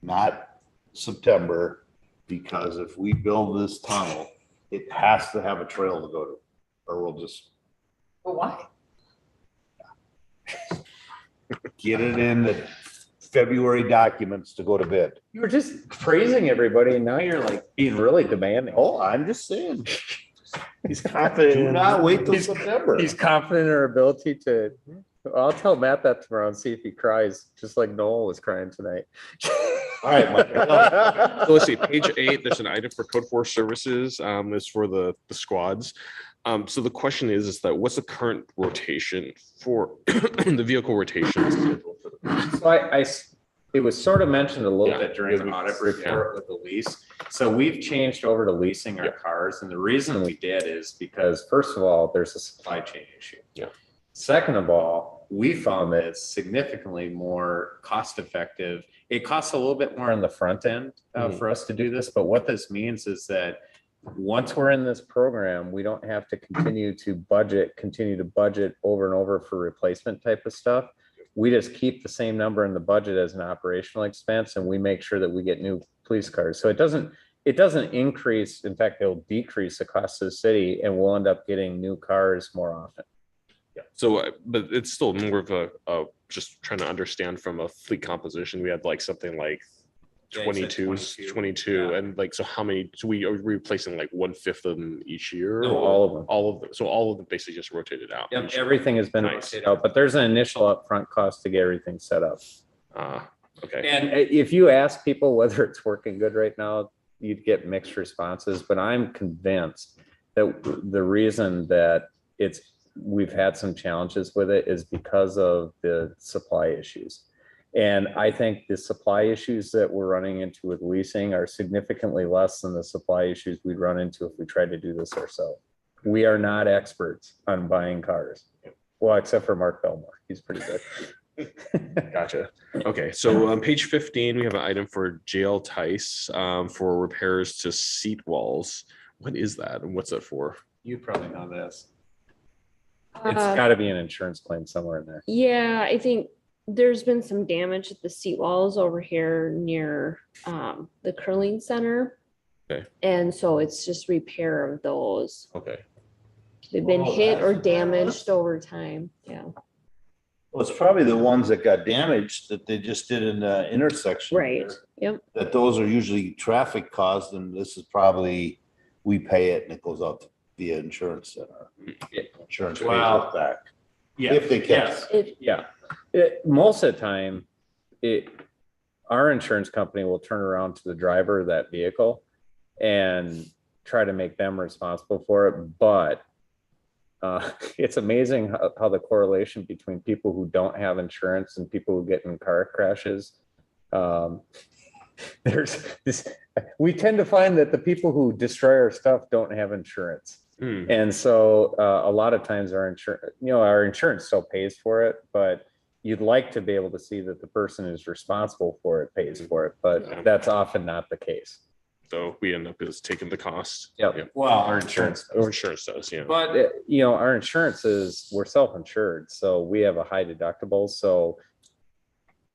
not September, because if we build this tunnel, it has to have a trail to go to, or we'll just But why? get it in the February documents to go to bid. You were just praising everybody and now you're like being really demanding. Oh, I'm just saying, He's confident. do not wait till He's- September. He's confident in our ability to, I'll tell Matt that tomorrow and see if he cries, just like Noel was crying tonight. All right, Mike. So let's see, page 8, there's an item for code 4 services. That's for the squads. So the question is that what's the current rotation for the vehicle rotation schedule for the So it was sort of mentioned a little Yeah. bit during the audit report with the lease. So we've changed over to leasing our cars. And the reason we did is because first of all, there's a supply chain issue. Yeah. Second of all, we found that it's significantly more cost effective. It costs a little bit more on the front end for us to do this. But what this means is that once we're in this program, we don't have to continue to budget over and over for replacement type of stuff. We just keep the same number in the budget as an operational expense, and we make sure that we get new police cars. So it doesn't increase. In fact, it'll decrease the cost of the city, and we'll end up getting new cars more often. Yeah. So, but it's still more of a just trying to understand from a fleet composition. We had like something like Yeah, you said 22, yeah. and like, so how many, so we are replacing like 1/5 of them each year? No, or all of them. All of them. So all of them basically just rotated out. Yep, each year. everything has been Nice. rotated out, but there's an initial upfront cost to get everything set up. Okay. And if you ask people whether it's working good right now, you'd get mixed responses, but I'm convinced that the reason that we've had some challenges with it is because of the supply issues. And I think the supply issues that we're running into with leasing are significantly less than the supply issues we'd run into if we tried to do this ourselves. We are not experts on buying cars. Well, except for Mark Belmore. He's pretty good. Gotcha. Okay, so on page 15, we have an item for jail Tice for repairs to seat walls. What is that and what's that for? You probably know this. It's gotta be an insurance claim somewhere in there. Yeah, I think there's been some damage at the seat walls over here near the curling center. Okay. And so it's just repair of those. Okay. They've been Oh, hit or that's- damaged over time. Yeah. Well, it's probably the ones that got damaged that they just did in the intersection. Right. there, Yep. That those are usually traffic caused, and this is probably, we pay it and it goes out via insurance center. Insurance pays Wow. it back. Yeah. If they catch Yes. it. Yeah. Most of the time, our insurance company will turn around to the driver of that vehicle and try to make them responsible for it. But it's amazing how the correlation between people who don't have insurance and people who get in car crashes. There's this, we tend to find that the people who destroy our stuff don't have insurance. And so a lot of times our insurance still pays for it, but you'd like to be able to see that the person who's responsible for it pays for it, but that's often not the case. So we end up just taking the cost. Yep. Well, our insurance Or insurance does, yeah. But our insurance we're self-insured, so we have a high deductible, so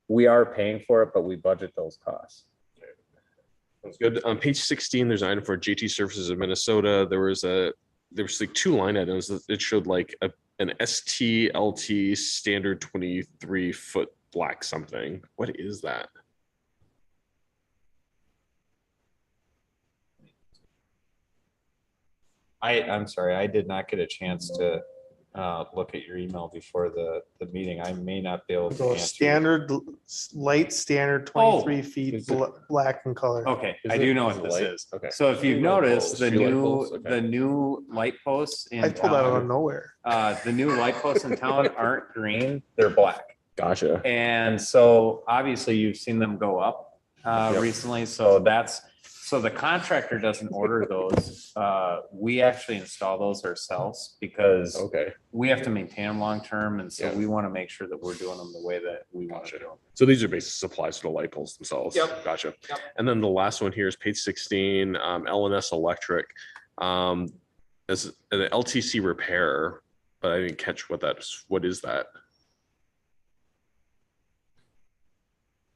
we are paying for it, but we budget those costs. That's good. On page 16, there's an item for JT Services of Minnesota. There was like 2 line items that it showed like an STLT standard 23-foot black something. What is that? I'm sorry, I did not get a chance to look at your email before the meeting. I may not be able to So answer. standard, light standard, 23 feet, is it- black in color. Okay, Is I it- do know is what it this light? is. Okay. So if you've Two light noticed, poles, the 3 light new, poles, okay. the new light posts in I pulled that out of town, nowhere. the new light posts in town aren't green, they're black. Gotcha. And so obviously you've seen them go up Yep. recently. So the contractor doesn't order those. We actually install those ourselves because Okay. we have to maintain them long-term. And so Yeah. we want to make sure that we're doing them the way that we want to Gotcha. do them. So these are basic supplies for the light poles themselves. Yep. Gotcha. Yep. And then the last one here is page 16, LNS Electric. As an LTC repair, but I didn't catch what is that?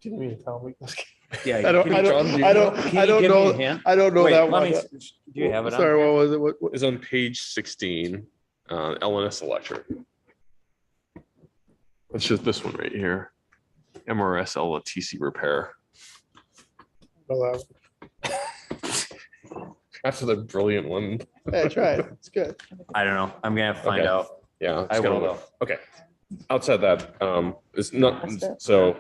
Didn't mean to tell me. Yeah. I don't, I don't, I don't, I don't know. I don't know Wait, that let one. me, do you have it on? Sorry, there? what was it? What? Is on page 16, LNS Electric. It's just this one right here. MRS LTC repair. Oh, That's the brilliant one. Hey, try it. It's good. I don't know. I'm gonna have to find Okay. out. Yeah. I it's will kinda- though. Okay. Outside that, it's not, That's it. so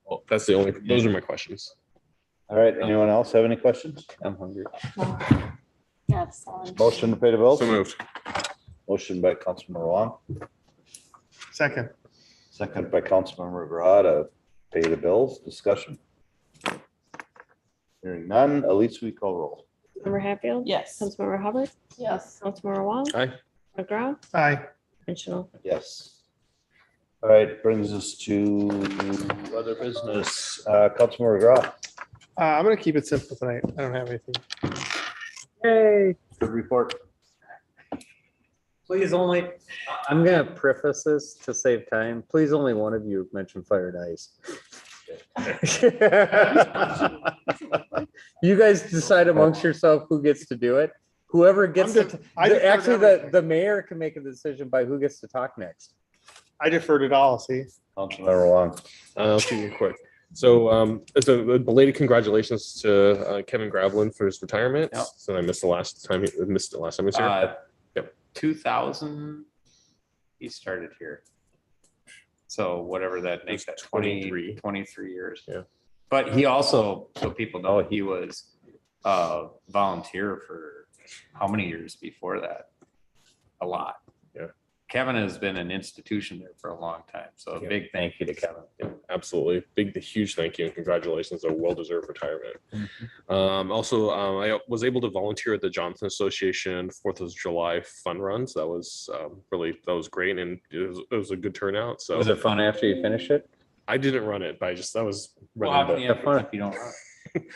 well, that's the only, those are my questions. All right, anyone else have any questions? I'm hungry. Yes. Motion to pay the bills? So moved. Motion by Councilmember Wong, Second. second by Councilmember Grau to pay the bills. Discussion. Hearing none, Elise, we call roll. Member Hatfield? Yes. Councilmember Hubbard? Yes. Councilmember Wong? Aye. McGraw? Aye. And Chanel? Yes. All right, brings us to other business. Councilmember Grau, I'm gonna keep it simple tonight. I don't have anything. Hey, good report. please only, I'm gonna preface this to save time. Please only one of you mention fire and ice. You guys decide amongst yourself who gets to do it. Whoever gets to, I deferred actually, everything. the mayor can make a decision by who gets to talk next. I deferred it all, see? Councilmember Wong. I'll keep it quick. So it's a belated congratulations to Kevin Gravelin for his retirement. Yep. So I missed the last time he was here. Yep. 2000, he started here. So whatever that makes, that 23 years. Yeah. But he also, so people know, he was a volunteer for how many years before that? A lot. Yeah. Kevin has been an institution there for a long time. So a Yeah. big thank you to Kevin. Yeah, absolutely. Huge thank you and congratulations. A well-deserved retirement. Also, I was able to volunteer at the Johnson Association 4th of July fun runs. That was that was great. And it was a good turnout. So Was it fun after you finished it? I didn't run it, but I was Well, running how can you have fun if you don't run?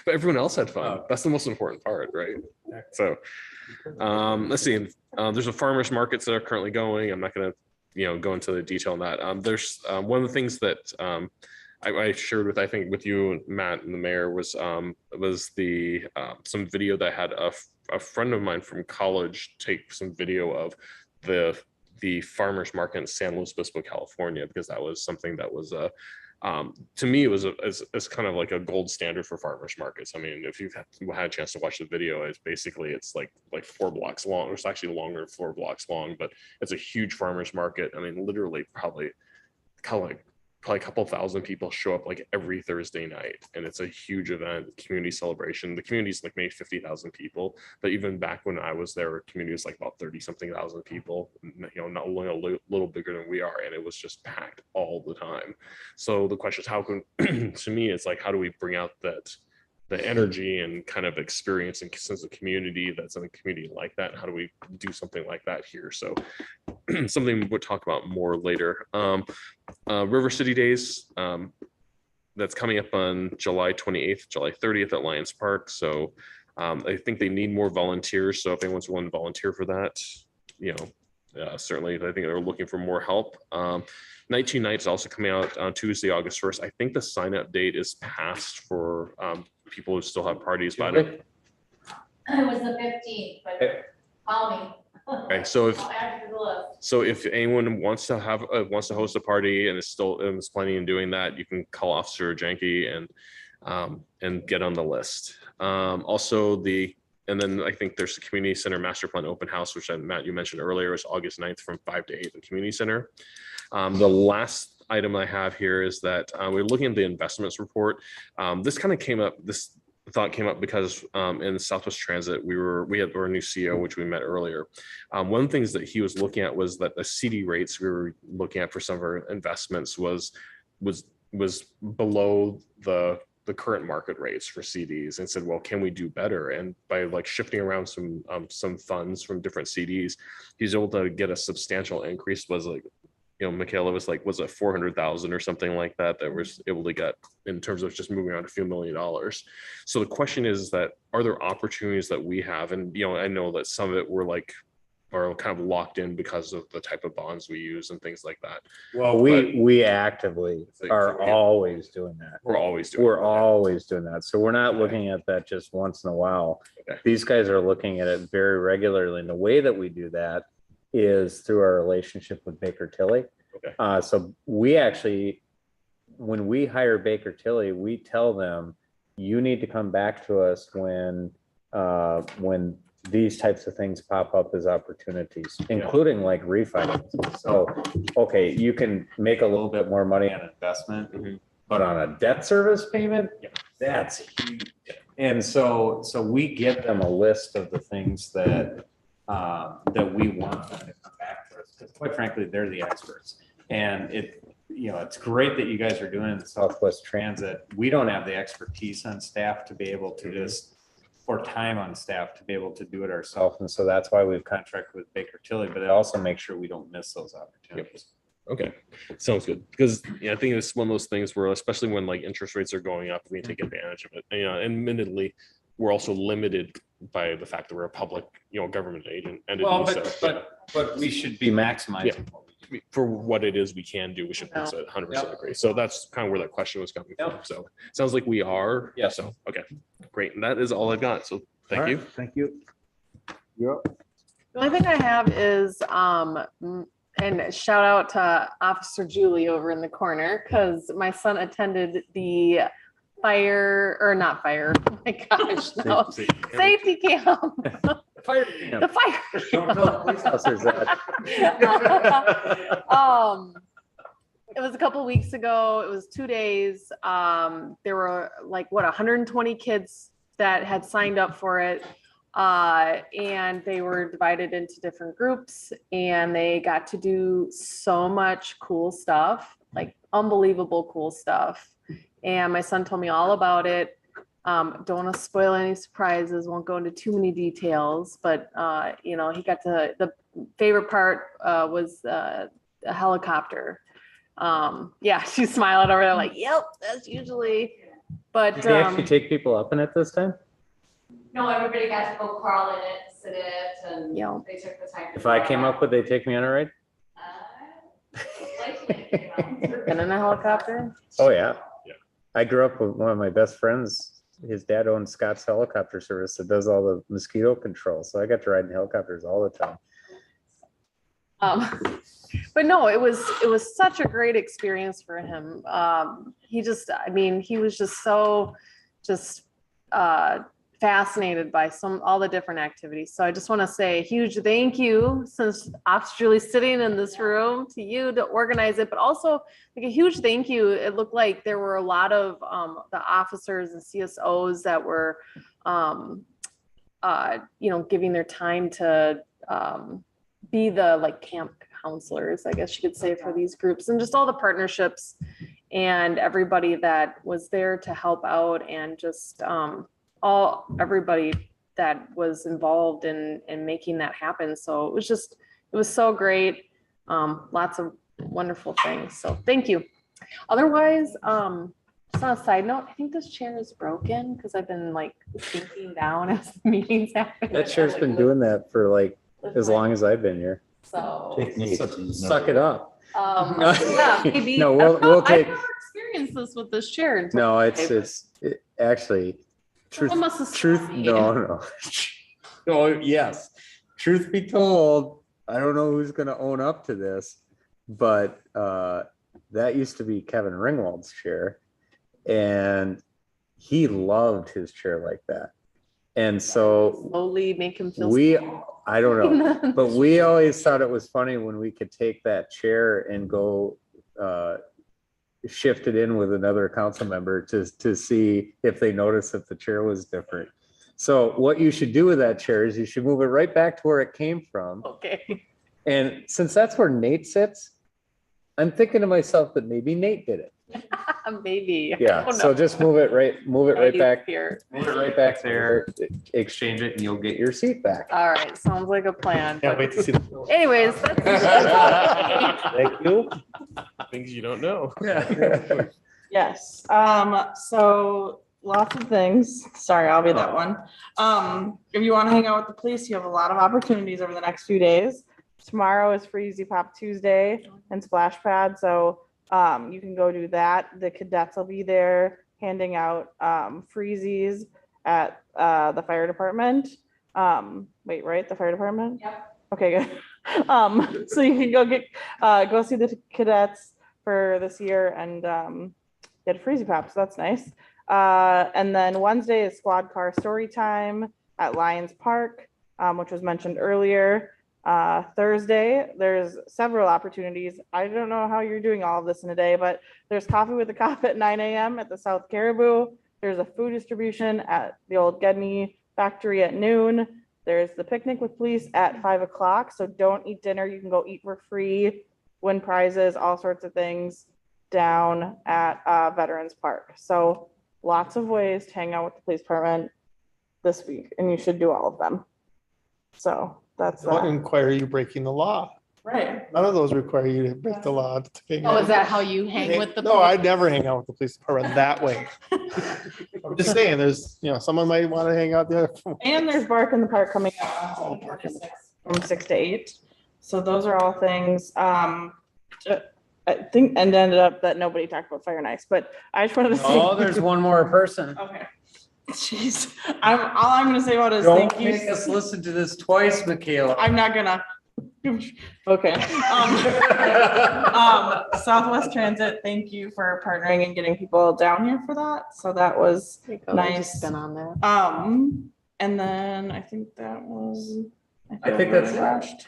but everyone else had fun. Oh. That's the most important part, right? So, let's see. There's a farmers markets that are currently going. I'm not going to, go into the detail on that. There's one of the things that I shared with, I think, with you, Matt, and the mayor was the some video that I had a friend of mine from college take some video of the farmers market in San Luis Obispo, California, because that was something that was to me, it was it's kind of like a gold standard for farmers markets. I mean, if you've had a chance to watch the video, it's like 4 blocks long. It's actually longer than 4 blocks long, but it's a huge farmers market. I mean, literally probably a couple thousand people show up like every Thursday night, and it's a huge event, community celebration. The community is like maybe 50,000 people, but even back when I was there, community was like about 30-something thousand people, not only a little bigger than we are, and it was just packed all the time. So the question is, how can to me, it's like, how do we bring out the energy and kind of experience and sense of community that's in a community like that? And how do we do something like that here? So something we'll talk about more later. River City Days, that's coming up on July 28th, July 30th at Lions Park. So I think they need more volunteers. So if anyone's willing to volunteer for that, certainly I think they're looking for more help. 19 Nights also coming out on Tuesday, August 1st. I think the sign up date is passed for people who still have parties, but I don't. It was the 15th, but call me. Okay, so I'll add you to the list. if anyone wants to host a party and is planning on doing that, you can call Officer Janke and get on the list. And then I think there's the Community Center Master Plan Open House, which Matt, you mentioned earlier, is August 9th from 5 to 8 at the Community Center. The last item I have here is that we're looking at the investments report. This thought came up because in Southwest Transit, we had our new CEO, which we met earlier. One of the things that he was looking at was that the CD rates we were looking at for some of our investments was below the current market rates for CDs, and said, well, can we do better? And by like shifting around some funds from different CDs, he's able to get a substantial increase. Was like, Michaela was it 400,000 or something like that was able to get in terms of just moving around a few $1 million. So the question is that, are there opportunities that we have? And, I know that some of it we're like, are kind of locked in because of the type of bonds we use and things like that. Well, we actively are always doing that. We're always doing. We're always doing that. So we're not looking at that just once in a while. Okay. These guys are looking at it very regularly. And the way that we do that is through our relationship with Baker Tilly. Okay. So we actually, when we hire Baker Tilly, we tell them, you need to come back to us when these types of things pop up as opportunities, including like refinance. So, okay, you can make a little bit more money on investment, but on a debt service payment, that's huge. And so we give them a list of the things that we want them to come back to us, because quite frankly, they're the experts. And it's great that you guys are doing the Southwest Transit. We don't have the expertise on staff to be able to just, or time on staff to be able to do it ourselves. And so that's why we've contracted with Baker Tilly, but it also makes sure we don't miss those opportunities. Okay, sounds good. Because I think it's one of those things where, especially when like interest rates are going up, we take advantage of it. And admittedly, we're also limited by the fact that we're a public, government agent entity. Well, So, but we should be maximizing what we do. for what it is we can do, we should 100% agree. So that's kind of where that question was coming from. So it sounds like we are. Yeah. So, okay, great. And that is all I've got. So thank you. Thank you. You're up. The only thing I have is, and shout out to Officer Julie over in the corner, because my son attended the not fire, oh my gosh, no, safety camp. Fire camp. The fire. Don't tell the police officers that. It was a couple of weeks ago. It was 2 days. There were 120 kids that had signed up for it. And they were divided into different groups, and they got to do so much cool stuff, like unbelievable cool stuff. And my son told me all about it. Don't want to spoil any surprises, won't go into too many details, but he got to, the favorite part was a helicopter. She's smiling over there like, yep, that's usually, but Did they actually take people up in it this time? No, everybody got to go crawl in it, sit in it, and they took the time. If I came up, would they take me on a ride? been in a helicopter. Oh, yeah. I grew up with one of my best friends. His dad owns Scott's Helicopter Service that does all the mosquito control. So I got to ride in helicopters all the time. But no, it was such a great experience for him. He was just so fascinated by all the different activities. So I just want to say a huge thank you, since Officer Julie's sitting in this room, to you to organize it, but also like a huge thank you. It looked like there were a lot of the officers and CSOs that were giving their time to be the camp counselors, I guess you could say, for these groups, and just all the partnerships and everybody that was there to help out, and just everybody that was involved in making that happen. So it was so great. Lots of wonderful things. So thank you. Otherwise, just on a side note, I think this chair is broken because I've been sinking down as the meetings happen. That chair's been doing that for as long as I've been here. So suck it up. Yeah, maybe. No, we'll take. I've never experienced this with this chair. No, it's actually. Truth. No. Oh, yes. Truth be told, I don't know who's going to own up to this, but that used to be Kevin Ringwald's chair, and he loved his chair like that. And so slowly make him feel I don't know, but we always thought it was funny when we could take that chair and go shift it in with another council member to see if they notice that the chair was different. So what you should do with that chair is you should move it right back to where it came from. Okay. And since that's where Nate sits, I'm thinking to myself that maybe Nate did it. Maybe. Yeah. So just move it right back here. Move it right back there, exchange it, and you'll get your seat back. All right. Sounds like a plan. Can't wait to see the. Anyways, Thank you. Things you don't know. Yes. So lots of things. Sorry, I'll be that one. If you want to hang out with the police, you have a lot of opportunities over the next few days. Tomorrow is Free Easy Pop Tuesday and Splash Pad, so you can go do that. The cadets will be there handing out freezies at the fire department. Wait, right? The fire department? Yep. Okay, good. So you can go see the cadets for this year and get a freezy pop. So that's nice. And then Wednesday is squad car story time at Lions Park, which was mentioned earlier. Thursday, there's several opportunities. I don't know how you're doing all of this in a day, but there's coffee with the cop at 9 a.m. at the South Caribou. There's a food distribution at the old Gedney factory at noon. There's the picnic with police at 5 o'clock. So don't eat dinner. You can go eat for free, win prizes, all sorts of things down at Veterans Park. So lots of ways to hang out with the police department this week, and you should do all of them. So that's Don't that. require you breaking the law. Right. None of those require you to break the law. to hang Oh, out. is that how you hang with the? No, I'd never hang out with the police department that way. I'm just saying, there's, someone might want to hang out there. And there's Bark in the Park coming up from 6 to 8. So those are all things. I think, and ended up that nobody talked about Fire and Ice, but I just wanted to say. Oh, there's one more person. Okay. Jeez, all I'm gonna say about it is Don't thank you. make us listen to this twice, Michaela. I'm not gonna. Okay. Southwest Transit, thank you for partnering and getting people down here for that. So that was nice. Been on there. And then I think that was. I think that's it. rushed.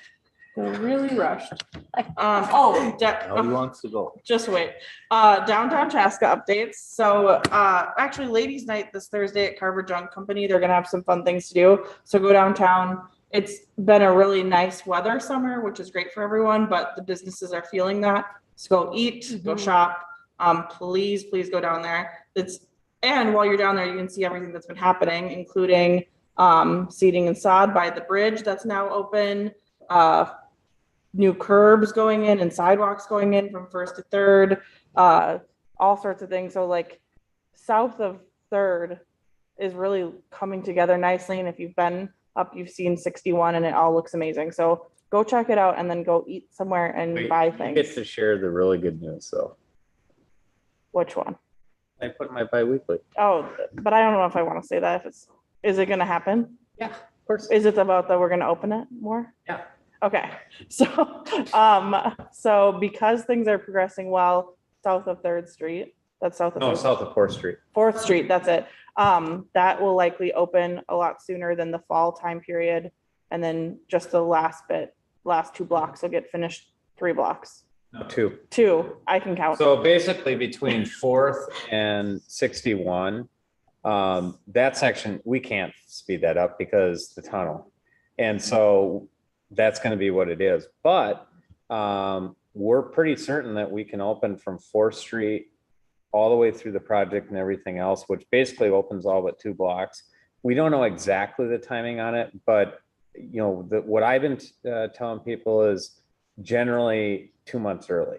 Feel really rushed. How he wants to go. Just wait. Downtown Chaska updates. So actually ladies night this Thursday at Carver Junk Company. They're gonna have some fun things to do. So go downtown. It's been a really nice weather summer, which is great for everyone, but the businesses are feeling that. So go eat, go shop. Please go down there. And while you're down there, you can see everything that's been happening, including seating and sod by the bridge that's now open. New curbs going in and sidewalks going in from 1st to 3rd, all sorts of things. So like south of 3rd is really coming together nicely. And if you've been up, you've seen 61 and it all looks amazing. So go check it out and then go eat somewhere and buy You things. get to share the really good news, though. Which one? I put my bi-weekly. Oh, but I don't know if I want to say that. Is it going to happen? Yeah, of course. Is it about that we're going to open it more? Yeah. Okay, so so because things are progressing well south of 3rd Street, that's south of No, south of 4th Street. 4th Street, that's it. That will likely open a lot sooner than the fall time period. And then just the last 2 blocks will get finished, 3 blocks. No, 2. 2, I can count. So basically between 4th and 61, that section, we can't speed that up because the tunnel. And so that's going to be what it is. But we're pretty certain that we can open from 4th Street all the way through the project and everything else, which basically opens all but 2 blocks. We don't know exactly the timing on it, but what I've been telling people is generally 2 months early,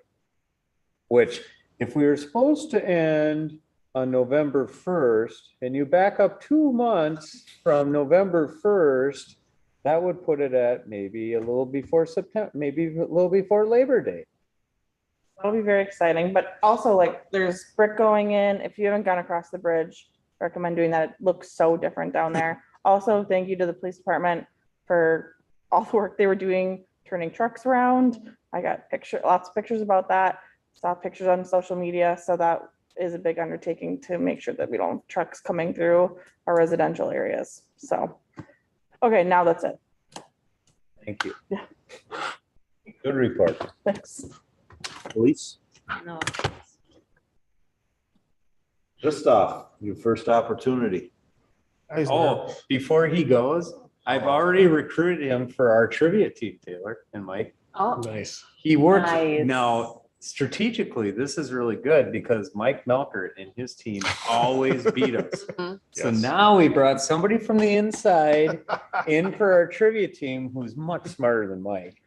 which if we were supposed to end on November 1st and you back up 2 months from November 1st, that would put it at maybe a little before September, maybe a little before Labor Day. That'll be very exciting, but also like there's brick going in. If you haven't gone across the bridge, I recommend doing that. It looks so different down there. Also, thank you to the police department for all the work they were doing, turning trucks around. I got lots of pictures about that. Saw pictures on social media. So that is a big undertaking to make sure that we don't have trucks coming through our residential areas. So, okay, now that's it. Thank you. Yeah. Good report. Thanks. Police, No. Christoph, your first opportunity. Oh, before he goes, I've already recruited him for our trivia team, Taylor and Mike. Oh, Nice. He works Nice. now strategically. This is really good because Mike Melkert and his team always beat us. Mhm. So Yes. now we brought somebody from the inside in for our trivia team who's much smarter than Mike.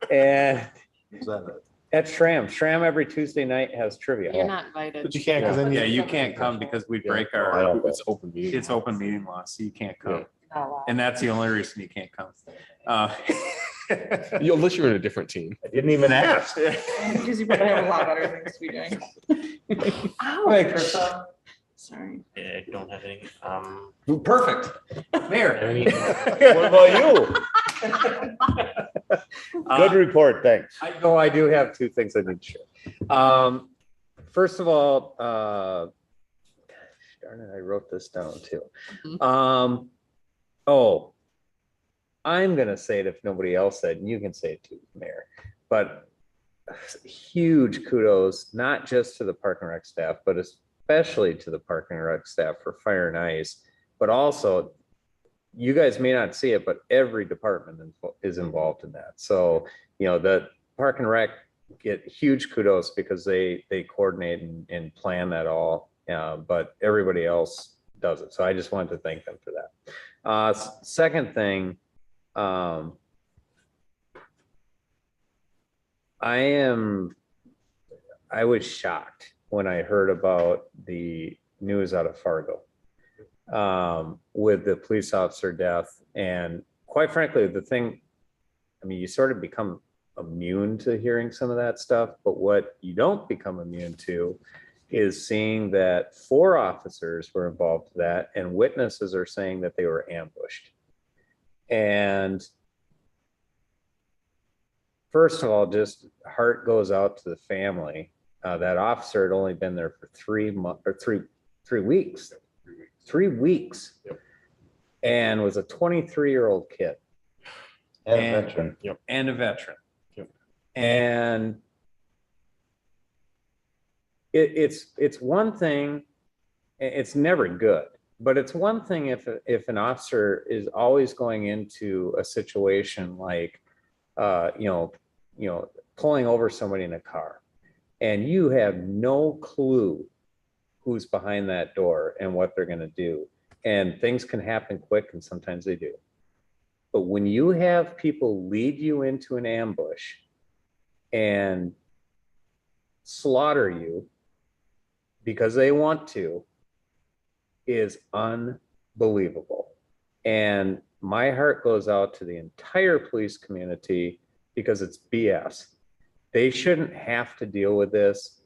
And Is that it? At Shram every Tuesday night has trivia. You're not invited. But you can't, because then Yeah, you, you can't come because we break I our, don't- It's open meeting. it's open meeting law, so you can't come. Not allowed. And that's the only reason you can't come. Unless you're in a different team. I didn't even ask. Because you probably have a lot better things to be doing. Ouch. Sorry. I don't have any, Perfect. Mayor. What about you? Good report, thanks. I know I do have two things I need to share. First of all, gosh, darn it, I wrote this down too. Oh, I'm gonna say it if nobody else said, and you can say it too, Mayor, but huge kudos, not just to the Park and Rec staff, but especially to the Park and Rec staff for fire and ice, but also you guys may not see it, but every department is involved in that. So, you know, the Park and Rec get huge kudos because they coordinate and plan that all, but everybody else does it. So I just wanted to thank them for that. Second thing, I was shocked when I heard about the news out of Fargo with the police officer death. And quite frankly, the thing, I mean, you sort of become immune to hearing some of that stuff, but what you don't become immune to is seeing that 4 officers were involved in that, and witnesses are saying that they were ambushed. And first of all, just heart goes out to the family. That officer had only been there for 3 months or 3 weeks. 3 weeks. Yep. And was a 23-year-old kid. And a veteran. Yep. And a veteran. Yep. And it's one thing, it's never good, but it's one thing if an officer is always going into a situation like you know, pulling over somebody in a car, and you have no clue who's behind that door and what they're going to do. And things can happen quick, and sometimes they do. But when you have people lead you into an ambush and slaughter you because they want to, is unbelievable. And my heart goes out to the entire police community because it's BS. They shouldn't have to deal with this.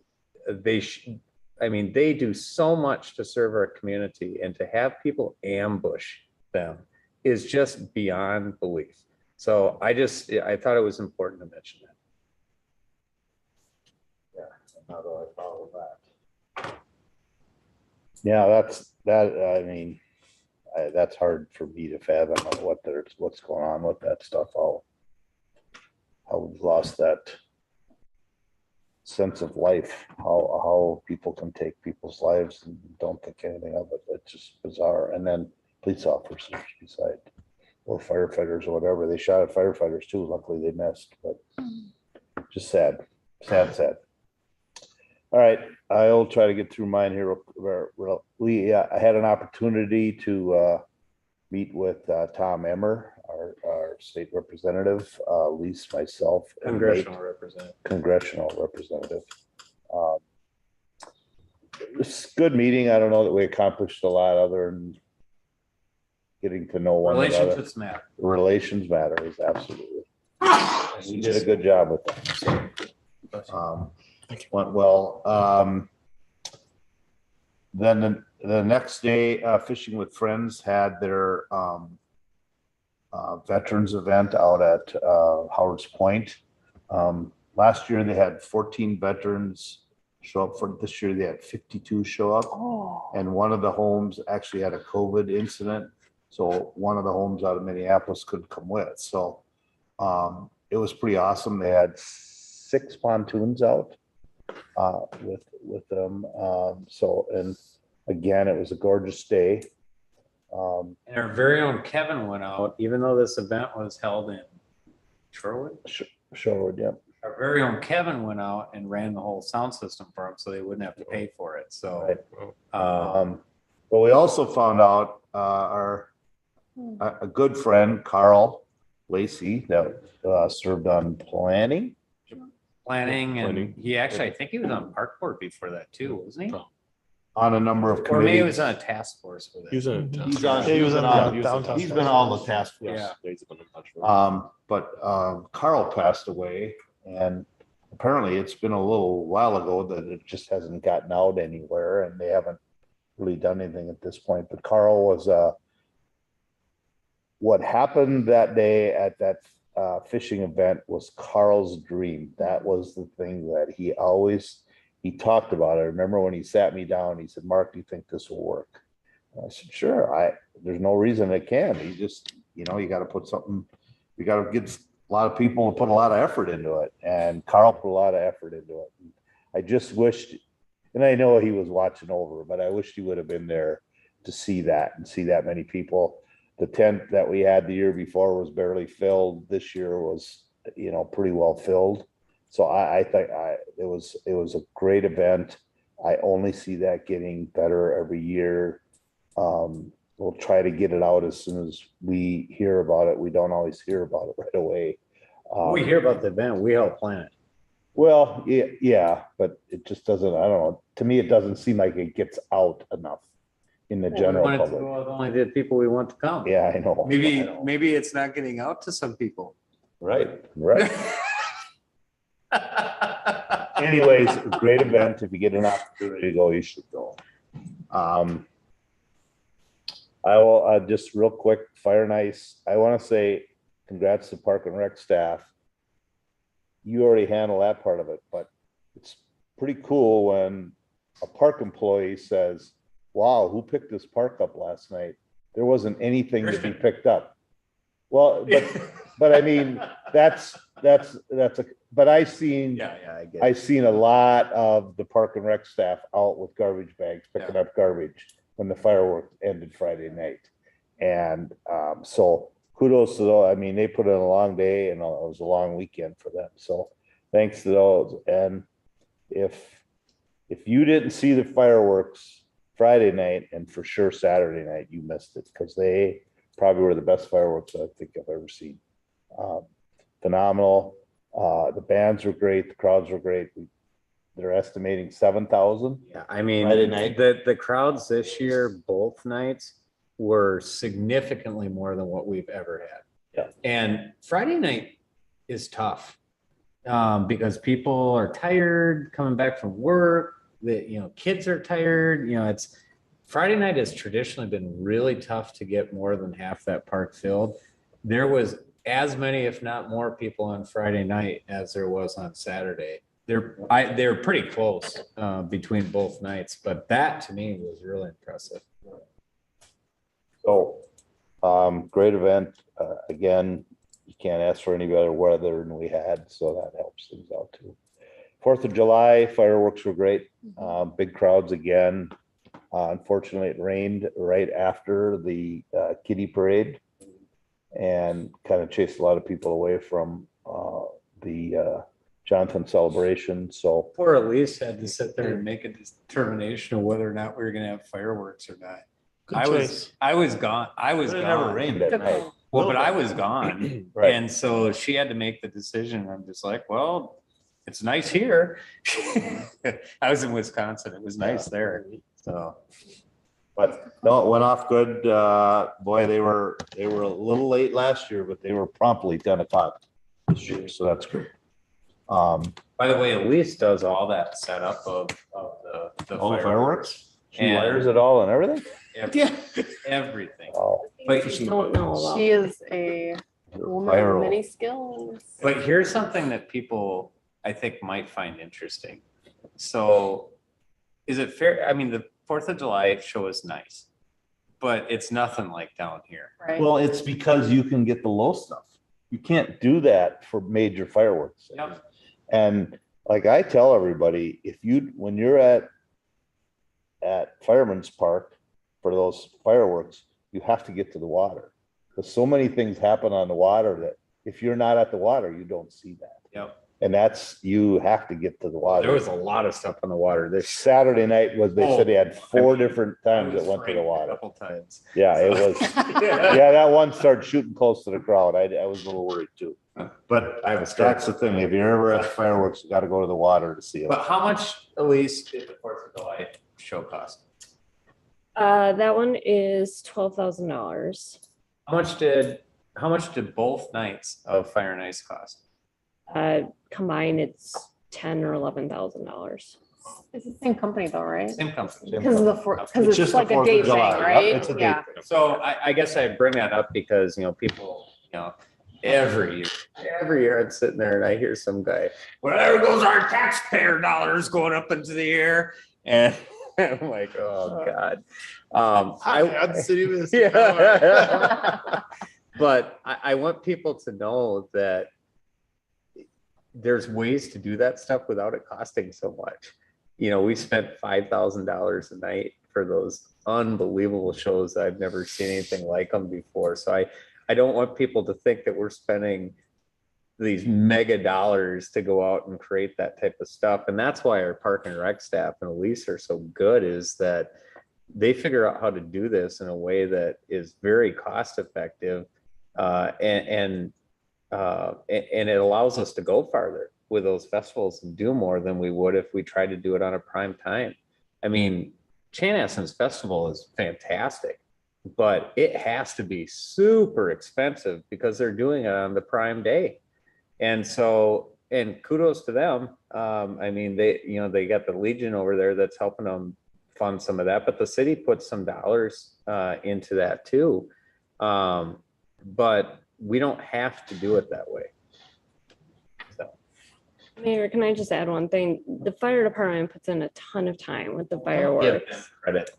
I mean, they do so much to serve our community, and to have people ambush them is just beyond belief. So I thought it was important to mention that. Yeah, how do I follow that? Yeah, I mean, that's hard for me to fathom what's going on with that stuff. How we've lost that sense of life, how people can take people's lives and don't think anything of it. It's just bizarre. And then police officers beside, or firefighters or whatever. They shot at firefighters too. Luckily they missed, but just sad. All right, I'll try to get through mine here. I had an opportunity to meet with Tom Emmer, our state representative, Lise, myself. and Nate, congressional representative. It's a good meeting. I don't know that we accomplished a lot other than getting to know one another. Relationships matter. Relations matter, is absolutely. You did a good job with that. So, went well. Then the next day, Fishing with Friends had their veterans event out at Howard's Point. Last year they had 14 veterans show up. For this year they had 52 show up. Oh. And one of the homes actually had a COVID incident, so one of the homes out of Minneapolis couldn't come with. So it was pretty awesome. They had 6 pontoons out with them. And again, it was a gorgeous day. And our very own Kevin went out, even though this event was held in Sherwood. Sherwood, yeah. Our very own Kevin went out and ran the whole sound system for him, so they wouldn't have to pay for it. So, But we also found out a good friend, Carl Lacey, that served on planning planning, and Planning. he actually, I think he was on park board before that too, wasn't he? On a number of Or maybe he was committees. on a task force with it. He was in. He's on, Yeah, he was been on the downtown he's task been on the force. task force. Yeah. He's been in touch with. But Carl passed away, and apparently it's been a little while ago that it just hasn't gotten out anywhere, and they haven't really done anything at this point. But Carl was what happened that day at that fishing event was Carl's dream. That was the thing that he talked about. I remember when he sat me down, he said, "Mark, do you think this will work?" And I said, "Sure. There's no reason it can." He just, you got to put something, you got to get a lot of people to put a lot of effort into it. And Carl put a lot of effort into it. I just wished, and I know he was watching over, but I wished he would have been there to see that and see that many people. The tent that we had the year before was barely filled. This year was, pretty well filled. So I think it was a great event. I only see that getting better every year. We'll try to get it out as soon as we hear about it. We don't always hear about it right away. We hear about the event, we help plan it. Well, yeah, but it just doesn't, I don't know. To me, it doesn't seem like it gets out enough in the We general want it to public. go with only the people we want to come. Yeah, I know. I know. Maybe it's not getting out to some people. Right. Anyways, great event. If you get an opportunity to go, you should go. I will just real quick, fire and ice. I want to say congrats to Park and Rec staff. You already handle that part of it, but it's pretty cool when a park employee says, "Wow, who picked this park up last night? There wasn't anything to be picked up." Well, but I mean, but I've seen a lot of the Park and Rec staff out with garbage bags, picking up garbage when the fireworks ended Friday night. And so kudos to those. I mean, they put in a long day and it was a long weekend for them. So thanks to those. And if you didn't see the fireworks Friday night, and for sure Saturday night, you missed it, because they probably were the best fireworks I think I've ever seen. Phenomenal. The bands were great. The crowds were great. They're estimating 7,000. Yeah, I mean, Friday night. the crowds this year, both nights, were significantly more than what we've ever had. Yeah. And Friday night is tough because people are tired coming back from work. Kids are tired. It's Friday night has traditionally been really tough to get more than half that park filled. There was as many, if not more, people on Friday night as there was on Saturday. They're pretty close between both nights, but that to me was really impressive. So, great event. Again, you can't ask for any better weather than we had, so that helps things out too. 4th of July fireworks were great. Big crowds again. Unfortunately, it rained right after the kiddie parade and kind of chased a lot of people away from the Jonathan celebration. So Poor Elise had to sit there and make a determination of whether or not we were going to have fireworks or not. Good I choice. was gone. it never rained that night. Well, but I was gone. Right. And so she had to make the decision. I'm just like, well, it's nice here. I was in Wisconsin. It was nice there. So. But no, it went off good. Boy, they were a little late last year, but they were promptly 10 o'clock this year. So that's good. By the way, Elise does all that setup of the All the fireworks? She And- wires it all and everything? Everything. Oh, But Don't know about. She is a woman Viral. of many skills. But here's something that people, I think, might find interesting. So is it fair? I mean, the 4th of July show is nice, but it's nothing like down here. Right. well, it's because you can get the low stuff. You can't do that for major fireworks. Yep. And like I tell everybody, when you're at Fireman's Park for those fireworks, you have to get to the water. Because so many things happen on the water that if you're not at the water, you don't see that. Yep. And you have to get to the water. There was a lot of stuff on the water this Saturday night they said they had 4 I mean, different times that went to the A water. couple times. Yeah, it was. Yeah, that one started shooting close to the crowd. I was a little worried too. But I have a story. that's the thing. If you're ever at fireworks, you gotta go to the water to see it. But how much, Elise, did the Fourth of July show cost? That one is $12,000. How much did both nights of Fire and Ice cost? Combined, it's $10,000 or $11,000. It's the same company though, right? Same company. Because of the because It's it's just the like a 4th of day thing, July. Yep, right? it's a day Yeah. So I guess I bring that up because, people, every year I'm sitting there and I hear some guy, well, there goes our taxpayer dollars going up into the air. And I'm like, oh God. I'd city with Yeah. But I want people to know that there's ways to do that stuff without it costing so much. We spent $5,000 a night for those unbelievable shows. I've never seen anything like them before. So I don't want people to think that we're spending these mega dollars to go out and create that type of stuff. And that's why our park and rec staff and Elise are so good, is that they figure out how to do this in a way that is very cost effective. And it allows us to go farther with those festivals and do more than we would if we tried to do it on a prime time. I mean, Chanhassen Festival is fantastic, but it has to be super expensive because they're doing it on the prime day. And so, and kudos to them. I mean, they got the Legion over there that's helping them fund some of that, but the city puts some dollars into that too. But we don't have to do it that way. Mayor, can I just add one thing? The fire department puts in a ton of time with the fireworks. Credit.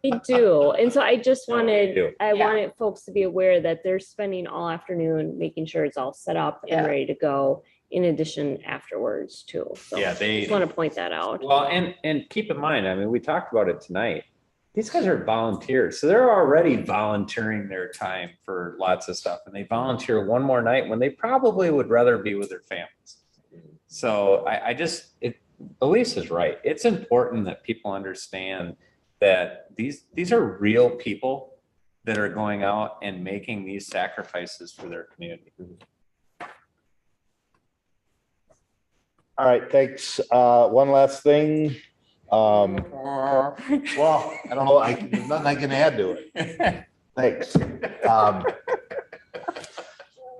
They do. And so I just wanted, do. I wanted folks to be aware that they're spending all afternoon making sure it's all set up and ready to go, in addition afterwards too. So Yeah, they just want to point that out. Well, and keep in mind, I mean, we talked about it tonight. These guys are volunteers, so they're already volunteering their time for lots of stuff, and they volunteer one more night when they probably would rather be with their families. So Elise is right. It's important that people understand that these are real people that are going out and making these sacrifices for their community. All right, thanks. One last thing. Well, I don't know. There's nothing I can add to it. Thanks.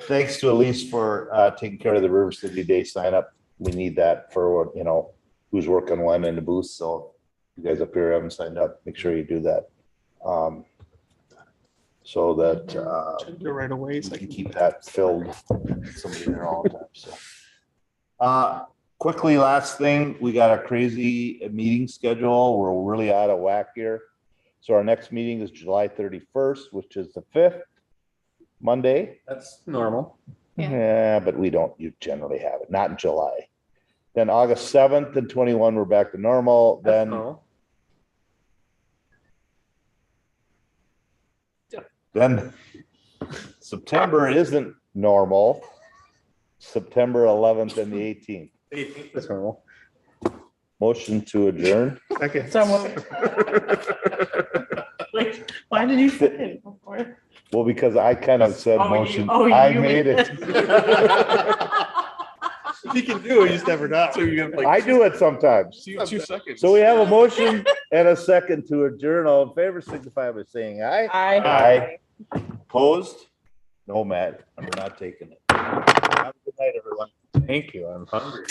Thanks to Elise for taking care of the River City Day sign up. We need that for, who's working when in the booth. So you guys up here haven't signed up, make sure you do that. So that do it right away. so I can keep that filled. Somebody there all the time. So quickly, last thing, we got a crazy meeting schedule. We're really out of whack here. So our next meeting is July 31st, which is the 5th, Monday. That's normal. Yeah, but you generally have it, not in July. Then August 7th and 21, we're back to normal. Then September isn't normal. September 11th and the 18th. 18th is normal. Motion to adjourn. Okay. Like, why did you say it before? Well, because I kind of said motion. you I made made it. You can do it, you just never know. So you have I do it sometimes. 2 seconds. So we have a motion and a second to adjourn. All in favor, signify by saying aye. Aye. Opposed? No, Matt, I'm not taking it. Have a good night, everyone. Thank you. I'm hungry.